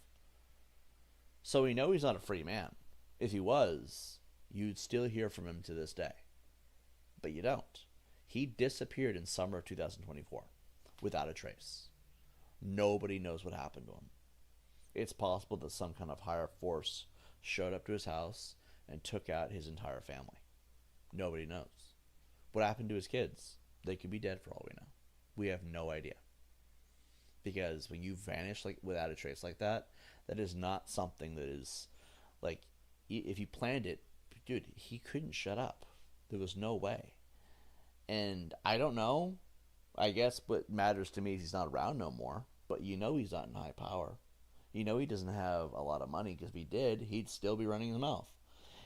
So we know he's not a free man. If he was, you'd still hear from him to this day. But you don't. He disappeared in summer of 2024 without a trace. Nobody knows what happened to him. It's possible that some kind of higher force showed up to his house and took out his entire family. Nobody knows. What happened to his kids? They could be dead for all we know. We have no idea. Because when you vanish like without a trace like that, that is not something that is like if you planned it, dude, he couldn't shut up. There was no way. And I don't know. I guess what matters to me is he's not around no more. But you know he's not in high power. You know he doesn't have a lot of money because if he did, he'd still be running his mouth.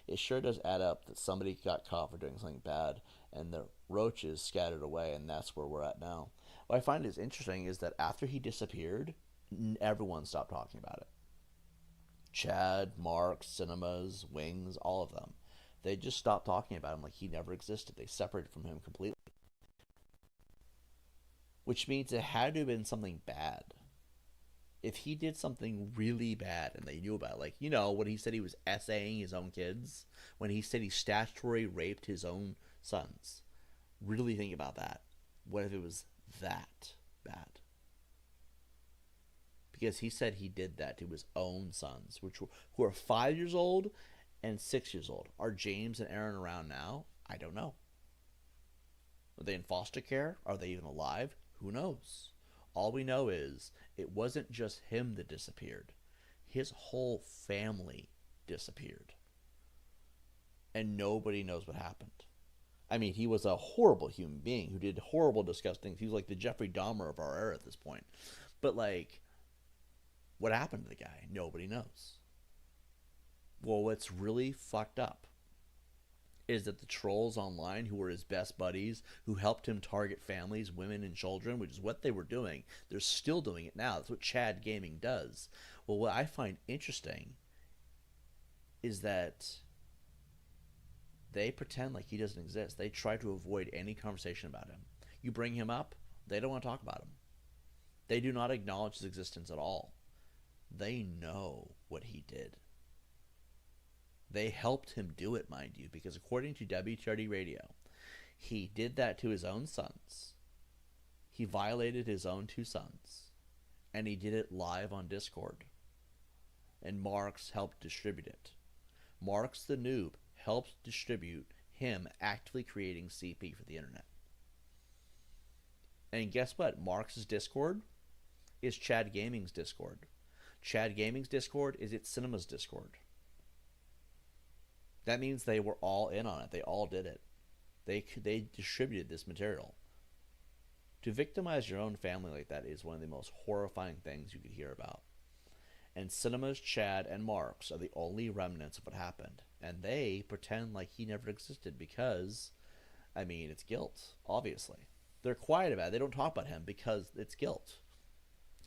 It sure does add up that somebody got caught for doing something bad and the roaches scattered away, and that's where we're at now. What I find is interesting is that after he disappeared, everyone stopped talking about it. Chad, Mark, Cinemas, Wings, all of them. They just stopped talking about him like he never existed. They separated from him completely. Which means it had to have been something bad. If he did something really bad and they knew about it, like, you know, when he said he was essaying his own kids, when he said he statutory raped his own sons, really think about that. What if it was that bad? Because he said he did that to his own sons, who are 5 years old and 6 years old. Are James and Aaron around now? I don't know. Are they in foster care? Are they even alive? Who knows? All we know is it wasn't just him that disappeared. His whole family disappeared. And nobody knows what happened. I mean, he was a horrible human being who did horrible, disgusting things. He was like the Jeffrey Dahmer of our era at this point. But, like, what happened to the guy? Nobody knows. Well, what's really fucked up is that the trolls online who were his best buddies, who helped him target families, women, and children, which is what they were doing, they're still doing it now. That's what Chad Gaming does. Well, what I find interesting is that they pretend like he doesn't exist. They try to avoid any conversation about him. You bring him up, they don't want to talk about him. They do not acknowledge his existence at all. They know what he did. They helped him do it, mind you, because according to WTRD Radio, he did that to his own sons. He violated his own 2 sons. And he did it live on Discord. And Marks helped distribute it. Marks the Noob helped distribute him actively creating CP for the internet. And guess what? Marks' Discord is Chad Gaming's Discord. Chad Gaming's Discord is its Cinema's Discord. That means they were all in on it. They all did it. They distributed this material. To victimize your own family like that is one of the most horrifying things you could hear about. And Cinema's Chad and Marks are the only remnants of what happened. And they pretend like he never existed because, I mean, it's guilt, obviously. They're quiet about it. They don't talk about him because it's guilt.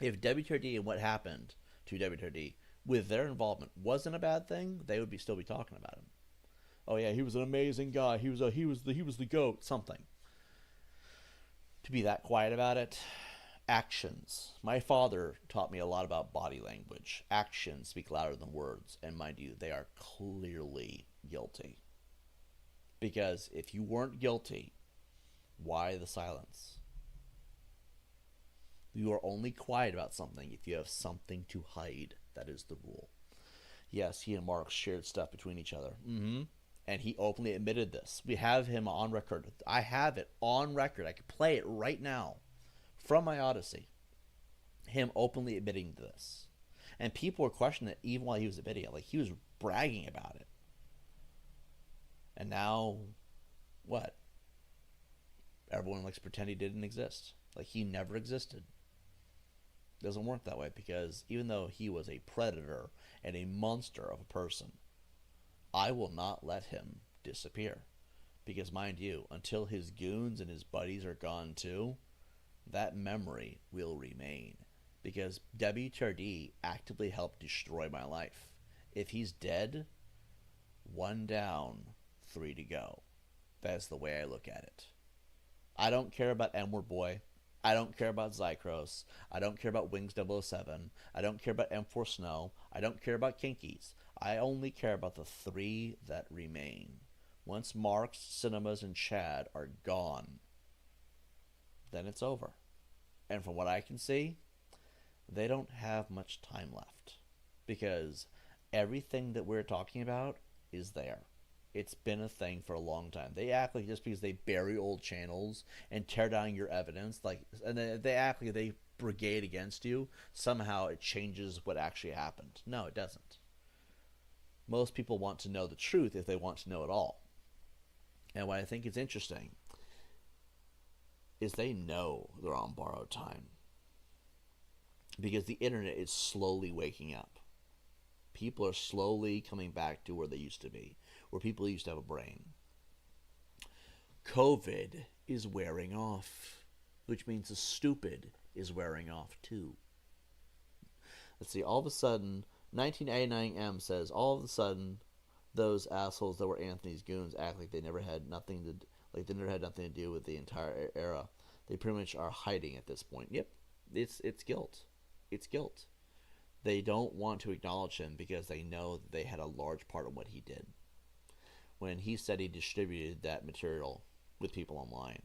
If WTRD and what happened to WTRD with their involvement wasn't a bad thing, they would still be talking about him. Oh yeah, he was an amazing guy. He was the GOAT. Something. To be that quiet about it. Actions. My father taught me a lot about body language. Actions speak louder than words, and mind you, they are clearly guilty. Because if you weren't guilty, why the silence? You are only quiet about something if you have something to hide. That is the rule. Yes, he and Mark shared stuff between each other. And he openly admitted this. We have him on record. I have it on record. I could play it right now from my Odyssey. Him openly admitting to this. And people were questioning it even while he was admitting it. Like, he was bragging about it. And now, what? Everyone likes to pretend he didn't exist. Like, he never existed. It doesn't work that way because even though he was a predator and a monster of a person, I will not let him disappear. Because mind you, until his goons and his buddies are gone too, that memory will remain. Because WTRD actively helped destroy my life. If he's dead, 1 down, 3 to go. That's the way I look at it. I don't care about N-Word Boy. I don't care about Zycros. I don't care about Wings 007. I don't care about M4 Snow. I don't care about Kinkies. I only care about the 3 that remain. Once Marks, Cinemas, and Chad are gone, then it's over. And from what I can see, they don't have much time left. Because everything that we're talking about is there. It's been a thing for a long time. They act like just because they bury old channels and tear down your evidence, like, and then they act like they brigade against you, somehow it changes what actually happened. No, it doesn't. Most people want to know the truth if they want to know it all. And what I think is interesting is they know they're on borrowed time. Because the internet is slowly waking up. People are slowly coming back to where they used to be, where people used to have a brain. COVID is wearing off, which means the stupid is wearing off too. Let's see, all of a sudden, 1989M says, all of a sudden, those assholes that were Anthony's goons act like they never had nothing to do with the entire era. They pretty much are hiding at this point. Yep, it's guilt. It's guilt. They don't want to acknowledge him because they know that they had a large part of what he did. When he said he distributed that material with people online,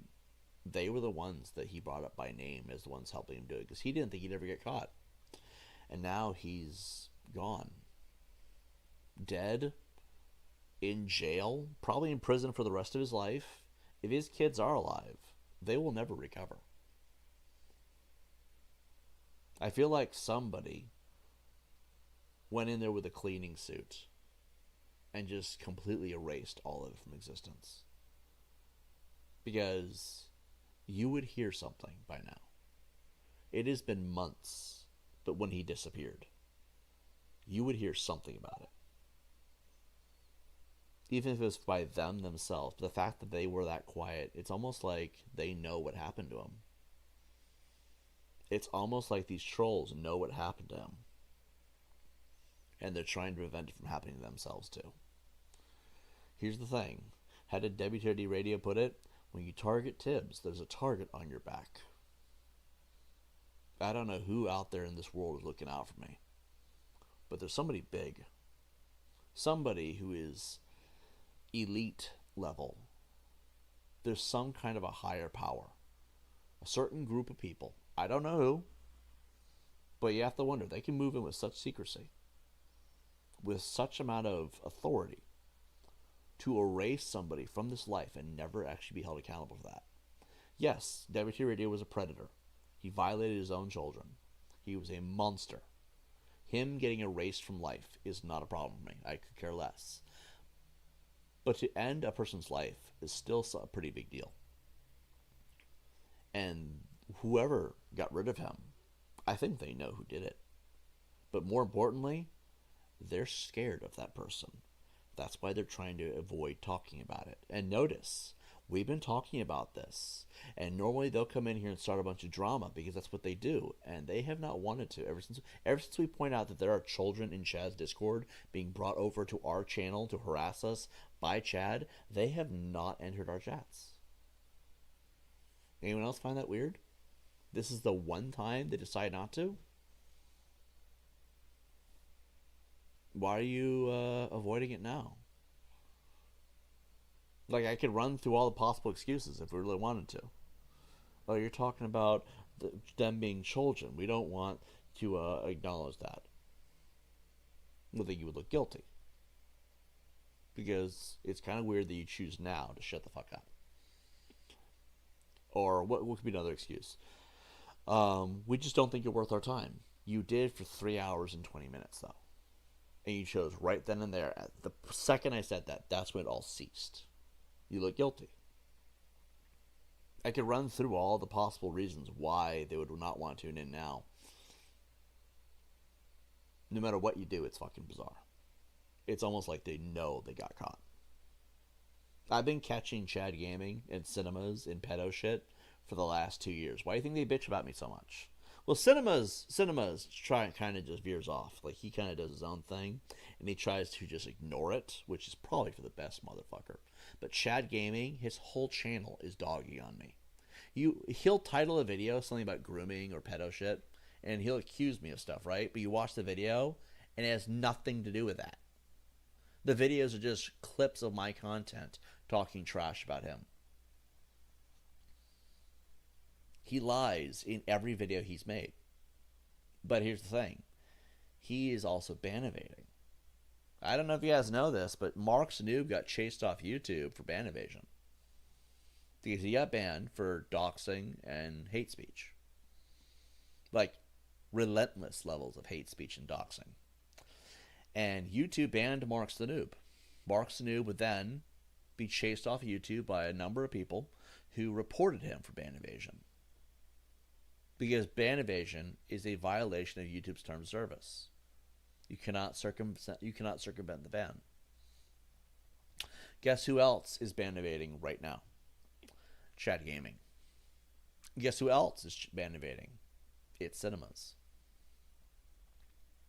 they were the ones that he brought up by name as the ones helping him do it because he didn't think he'd ever get caught. And now he's gone. Dead. In jail. Probably in prison for the rest of his life. If his kids are alive, they will never recover. I feel like somebody went in there with a cleaning suit and just completely erased all of it from existence. Because you would hear something by now. It has been months, but when he disappeared, you would hear something about it. Even if it was by them themselves, the fact that they were that quiet, it's almost like they know what happened to him. It's almost like these trolls know what happened to him. And they're trying to prevent it from happening to themselves too. Here's the thing. How did WTRD Radio put it? When you target Tibbs, there's a target on your back. I don't know who out there in this world is looking out for me. But there's somebody big. Somebody who is elite level. There's some kind of a higher power. A certain group of people. I don't know who. But you have to wonder. They can move in with such secrecy. With such amount of authority. To erase somebody from this life and never actually be held accountable for that. Yes, WT Radio was a predator. He violated his own children. He was a monster. Him getting erased from life is not a problem for me. I could care less. But to end a person's life is still a pretty big deal. And whoever got rid of him, I think they know who did it. But more importantly, they're scared of that person. That's why they're trying to avoid talking about it. And notice, we've been talking about this. And normally they'll come in here and start a bunch of drama because that's what they do. And they have not wanted to. Ever since we point out that there are children in Chad's Discord being brought over to our channel to harass us by Chad, they have not entered our chats. Anyone else find that weird? This is the one time they decide not to? Why are you avoiding it now? Like, I could run through all the possible excuses if we really wanted to. Oh, you're talking about them being children. We don't want to acknowledge that. I think you would look guilty. Because it's kind of weird that you choose now to shut the fuck up. Or what could be another excuse? We just don't think you're worth our time. You did for 3 hours and 20 minutes, though. And you chose right then and there. At the second I said that, that's when it all ceased. You look guilty. I could run through all the possible reasons why they would not want to tune in now. No matter what you do, it's fucking bizarre. It's almost like they know they got caught. I've been catching Chad Gaming in cinemas and pedo shit for the last 2 years. Why do you think they bitch about me so much? Well, cinemas kind of just veers off. Like, he kind of does his own thing, and he tries to just ignore it, which is probably for the best, motherfucker. But Chad Gaming, his whole channel is dogging on me. He'll title a video something about grooming or pedo shit, and he'll accuse me of stuff, right? But you watch the video, and it has nothing to do with that. The videos are just clips of my content talking trash about him. He lies in every video he's made. But here's the thing. He is also ban evading. I don't know if you guys know this, but Mark's Noob got chased off YouTube for ban evasion. Because he got banned for doxing and hate speech. Like, relentless levels of hate speech and doxing. And YouTube banned Mark's the Noob. Mark's the Noob would then be chased off YouTube by a number of people who reported him for ban evasion. Because ban evasion is a violation of YouTube's terms of service. You cannot circumvent the ban. Guess who else is ban evading right now? Chad Gaming. Guess who else is ban evading? It's Cinemas.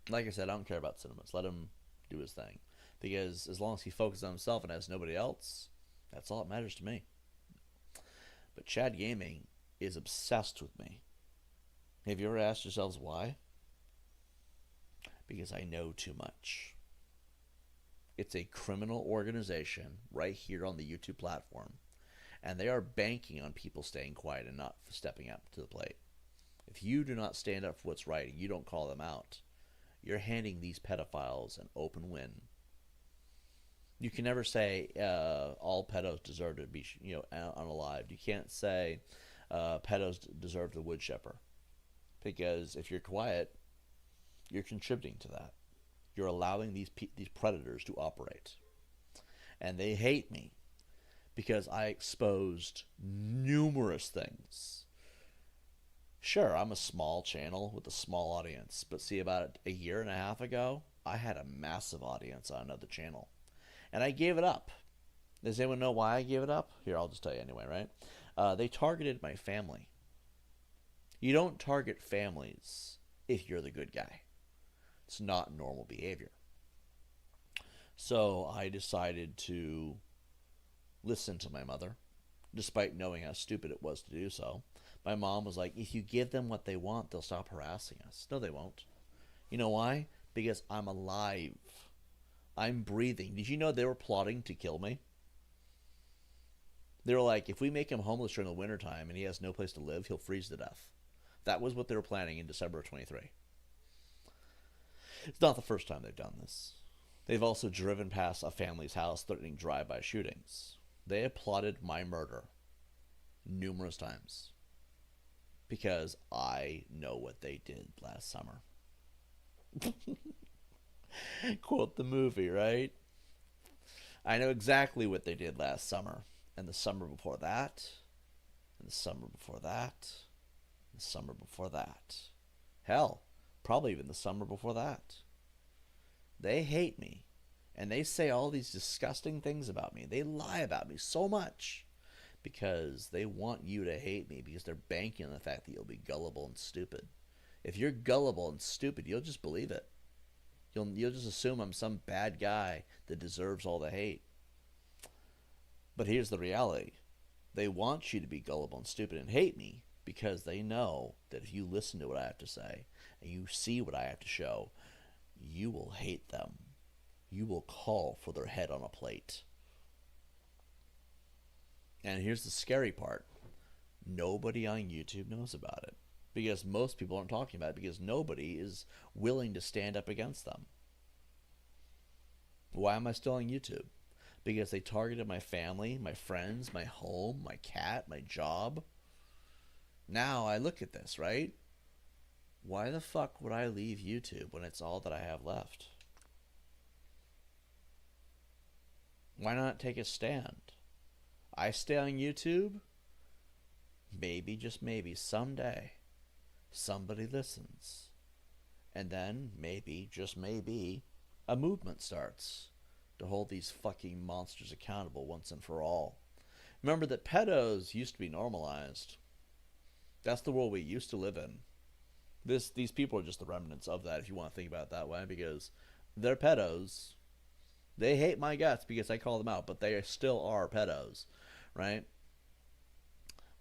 Like I said, I don't care about Cinemas. Let him do his thing. Because as long as he focuses on himself and has nobody else, that's all that matters to me. But Chad Gaming is obsessed with me. Have you ever asked yourselves why? Because I know too much. It's a criminal organization right here on the YouTube platform. And they are banking on people staying quiet and not stepping up to the plate. If you do not stand up for what's right and you don't call them out, you're handing these pedophiles an open win. You can never say all pedos deserve to be, unalived. You can't say pedos deserve the wood chipper, because if you're quiet, you're contributing to that. You're allowing these predators to operate, and they hate me because I exposed numerous things. Sure, I'm a small channel with a small audience, but see, about a year and a half ago, I had a massive audience on another channel. And I gave it up. Does anyone know why I gave it up? Here, I'll just tell you anyway, right? They targeted my family. You don't target families if you're the good guy. It's not normal behavior. So I decided to listen to my mother, despite knowing how stupid it was to do so. My mom was like, if you give them what they want, they'll stop harassing us. No, they won't. You know why? Because I'm alive. I'm breathing. Did you know they were plotting to kill me? They were like, if we make him homeless during the wintertime and he has no place to live, he'll freeze to death. That was what they were planning in December of 23. It's not the first time they've done this. They've also driven past a family's house threatening drive-by shootings. They have plotted my murder numerous times because I know what they did last summer. Quote the movie, right? I know exactly what they did last summer, and the summer before that, and the summer before that, and the summer before that. Hell, probably even the summer before that. They hate me, and they say all these disgusting things about me. They lie about me so much because they want you to hate me, because they're banking on the fact that you'll be gullible and stupid. If you're gullible and stupid, you'll just believe it. You'll just assume I'm some bad guy that deserves all the hate. But here's the reality. They want you to be gullible and stupid and hate me because they know that if you listen to what I have to say and you see what I have to show, you will hate them. You will call for their head on a plate. And here's the scary part. Nobody on YouTube knows about it. Because most people aren't talking about it, because nobody is willing to stand up against them. Why am I still on YouTube? Because they targeted my family, my friends, my home, my cat, my job. Now I look at this, right? Why the fuck would I leave YouTube when it's all that I have left? Why not take a stand? I stay on YouTube. Maybe, just maybe, someday somebody listens. And then, maybe, just maybe, a movement starts to hold these fucking monsters accountable once and for all. Remember that pedos used to be normalized. That's the world we used to live in. These people are just the remnants of that, if you want to think about it that way, because they're pedos. They hate my guts because I call them out, but they still are pedos, right?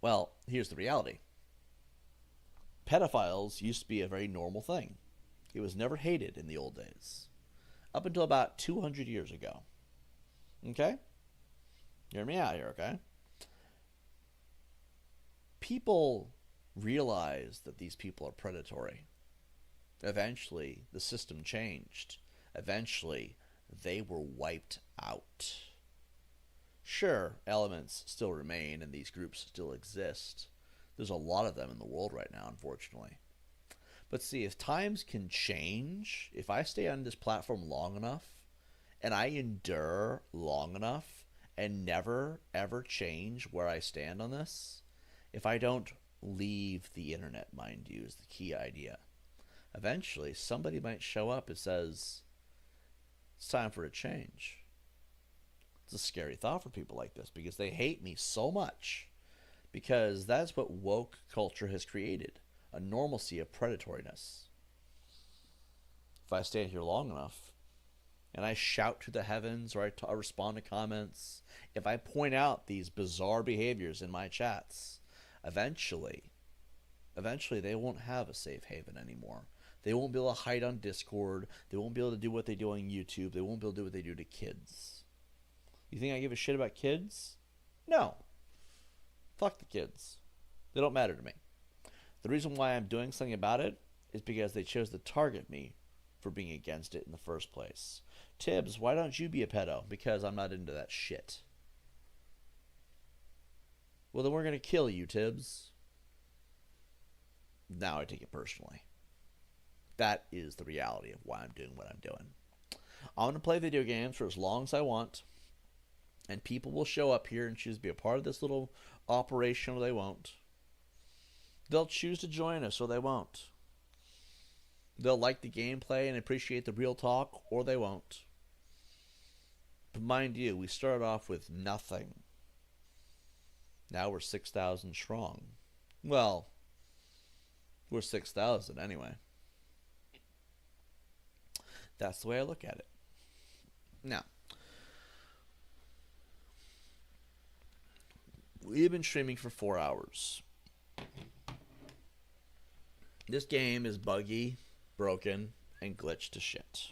Well, here's the reality. Pedophiles used to be a very normal thing. It was never hated in the old days. Up until about 200 years ago. Okay? Hear me out here, okay? People realized that these people are predatory. Eventually, the system changed. Eventually, they were wiped out. Sure, elements still remain and these groups still exist. There's a lot of them in the world right now, unfortunately. But see, if times can change, if I stay on this platform long enough, and I endure long enough, and never, ever change where I stand on this, if I don't leave the internet, mind you, is the key idea. Eventually, somebody might show up and says, it's time for a change. It's a scary thought for people like this because they hate me so much because that's what woke culture has created, a normalcy of predatoriness. If I stay here long enough and I shout to the heavens or I respond to comments, if I point out these bizarre behaviors in my chats, eventually they won't have a safe haven anymore. They won't be able to hide on Discord. They won't be able to do what they do on YouTube. They won't be able to do what they do to kids. You think I give a shit about kids? No. Fuck the kids. They don't matter to me. The reason why I'm doing something about it is because they chose to target me for being against it in the first place. Tibbs, why don't you be a pedo? Because I'm not into that shit. Well, then we're going to kill you, Tibbs. Now I take it personally. That is the reality of why I'm doing what I'm doing. I'm going to play video games for as long as I want. And people will show up here and choose to be a part of this little operation or they won't. They'll choose to join us or they won't. They'll like the gameplay and appreciate the real talk or they won't. But mind you, we started off with nothing. Now we're 6,000 strong. Well, we're 6,000 anyway. That's the way I look at it. Now, we've been streaming for 4 hours. This game is buggy, broken, and glitched to shit.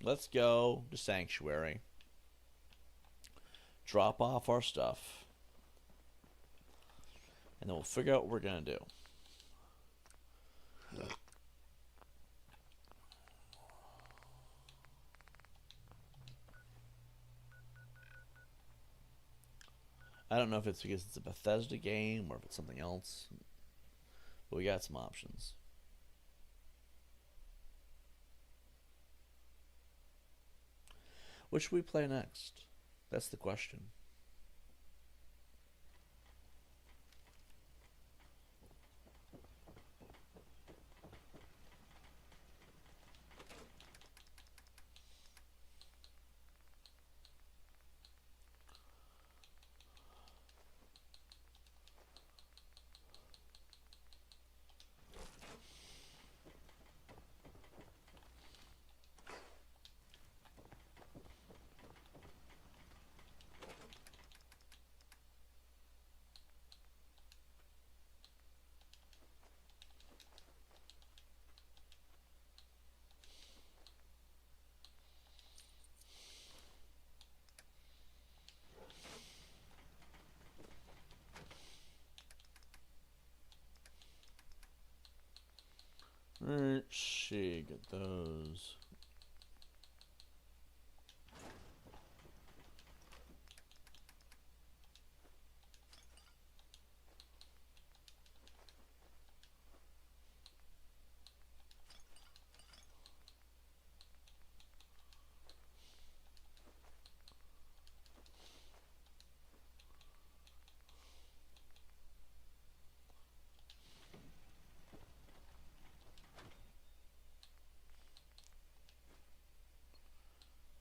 Let's go to Sanctuary. Drop off our stuff. And then we'll figure out what we're going to do. I don't know if it's because it's a Bethesda game or if it's something else. But we got some options. What should we play next? That's the question. Let's see, get those.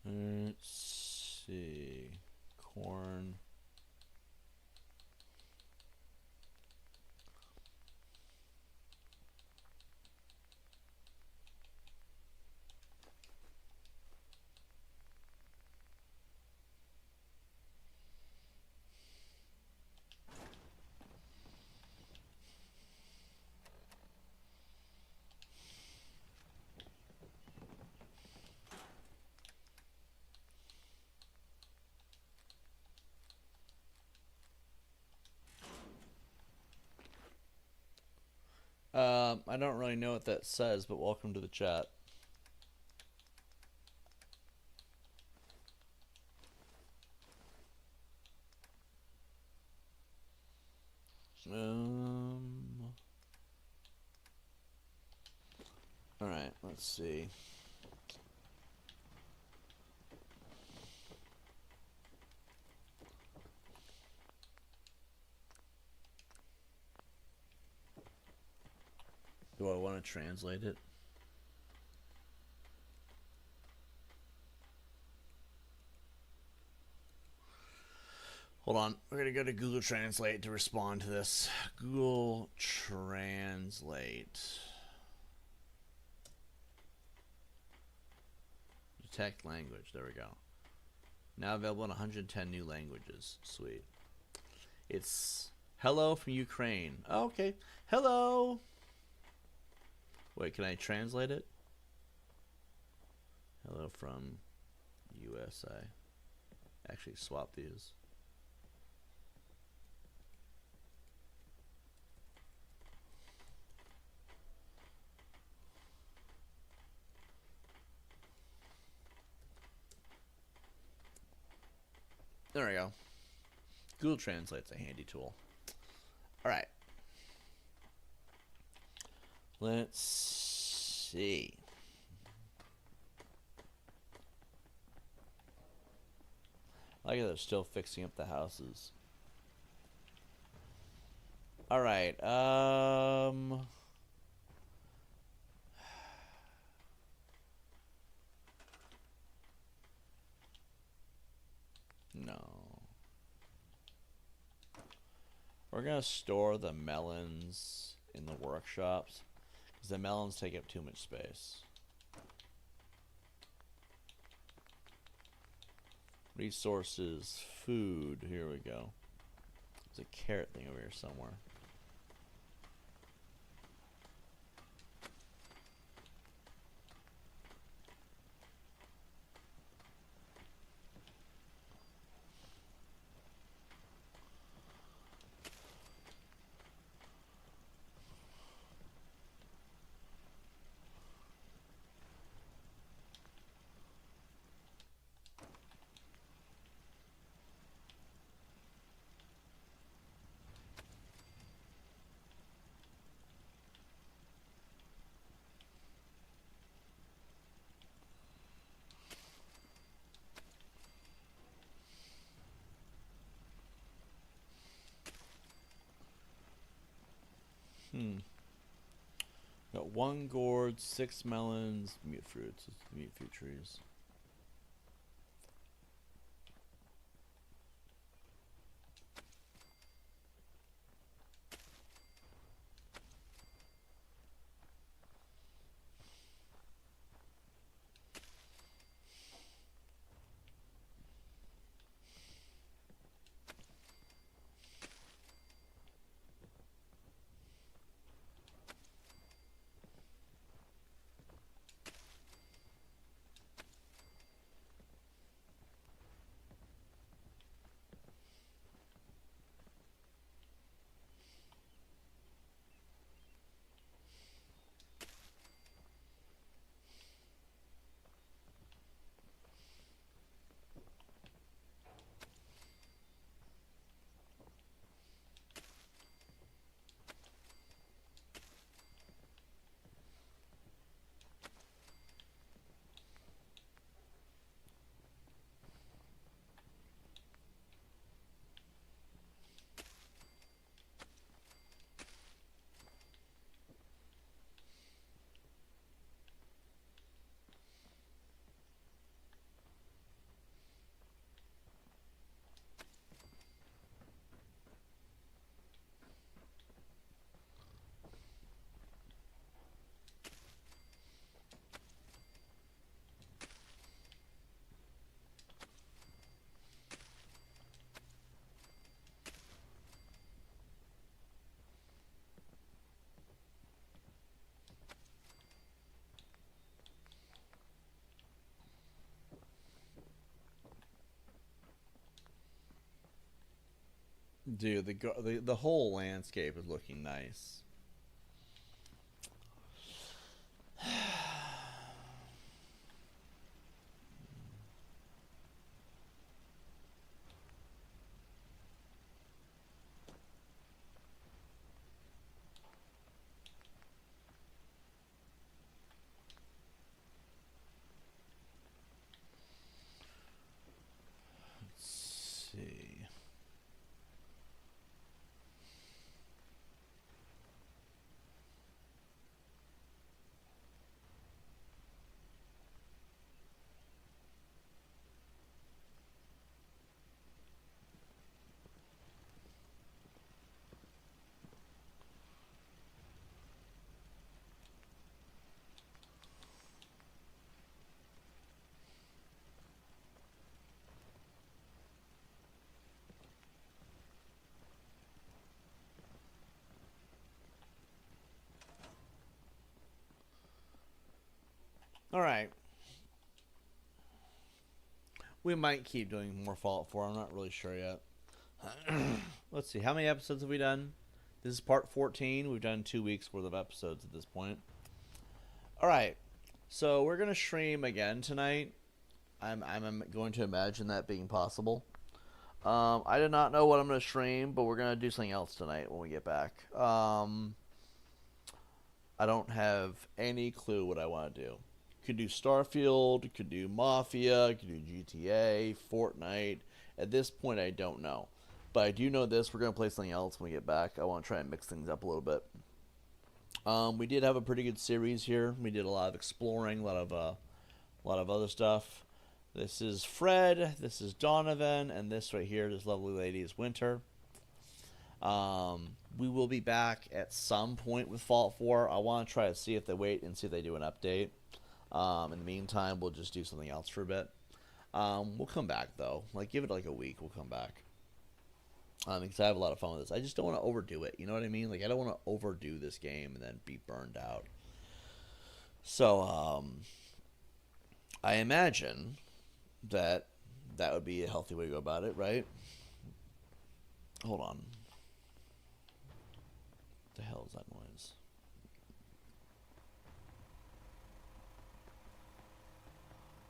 Let's see. Corn. I don't really know what that says, but welcome to the chat. All right, let's see. Do I want to translate it? Hold on. We're going to go to Google Translate to respond to this. Google Translate. Detect language. There we go. Now available in 110 new languages. Sweet. It's hello from Ukraine. Oh, okay. Hello. Wait, can I translate it? Hello from USA. Actually, swap these. There we go. Google Translate's a handy tool. All right. Let's see. I like how they're still fixing up the houses. All right. No. We're going to store the melons in the workshops because the melons take up too much space. Resources, food. Here we go. There's a carrot thing over here somewhere. Got 1 gourd, 6 melons, mute fruits, mute fruit trees. Dude, the whole landscape is looking nice. All right. We might keep doing more Fallout 4. I'm not really sure yet. Let's see. How many episodes have we done? This is part 14. We've done 2 weeks worth of episodes at this point. All right. So we're going to stream again tonight. I'm going to imagine that being possible. I did not know what I'm going to stream, but we're going to do something else tonight when we get back. I don't have any clue what I want to do. Could do Starfield, could do Mafia, could do GTA, Fortnite. At this point, I don't know. But I do know this. We're going to play something else when we get back. I want to try and mix things up a little bit. We did have a pretty good series here. We did a lot of exploring, a lot of other stuff. This is Fred, this is Donovan, and this right here, this lovely lady, is Winter. We will be back at some point with Fallout 4. I want to try to see if they wait and see if they do an update. In the meantime, we'll just do something else for a bit. We'll come back, though. Give it like a week, we'll come back. Because I have a lot of fun with this. I just don't want to overdo it, you know what I mean? I don't want to overdo this game and then be burned out. So, I imagine that would be a healthy way to go about it, right? Hold on. What the hell is that noise?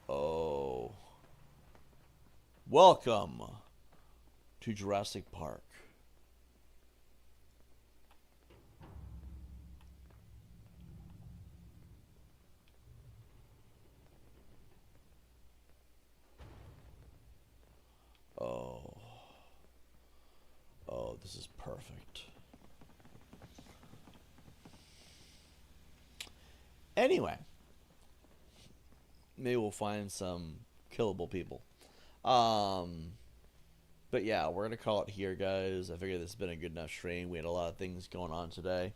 Oh. Welcome to Jurassic Park. Oh. Oh, this is perfect. Anyway. Maybe we'll find some killable people. But yeah, we're going to call it here, guys. I figure this has been a good enough stream. We had a lot of things going on today.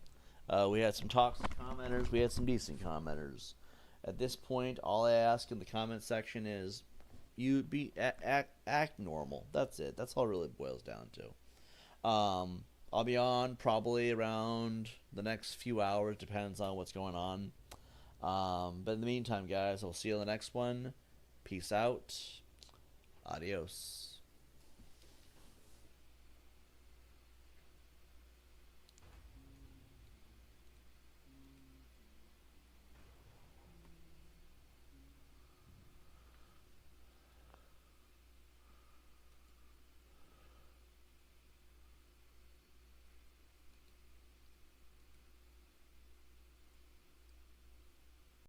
We had some toxic commenters. We had some decent commenters. At this point, all I ask in the comment section is you act normal. That's it. That's all it really boils down to. I'll be on probably around the next few hours. Depends on what's going on. But in the meantime, guys, I'll see you on the next one. Peace out. Adios.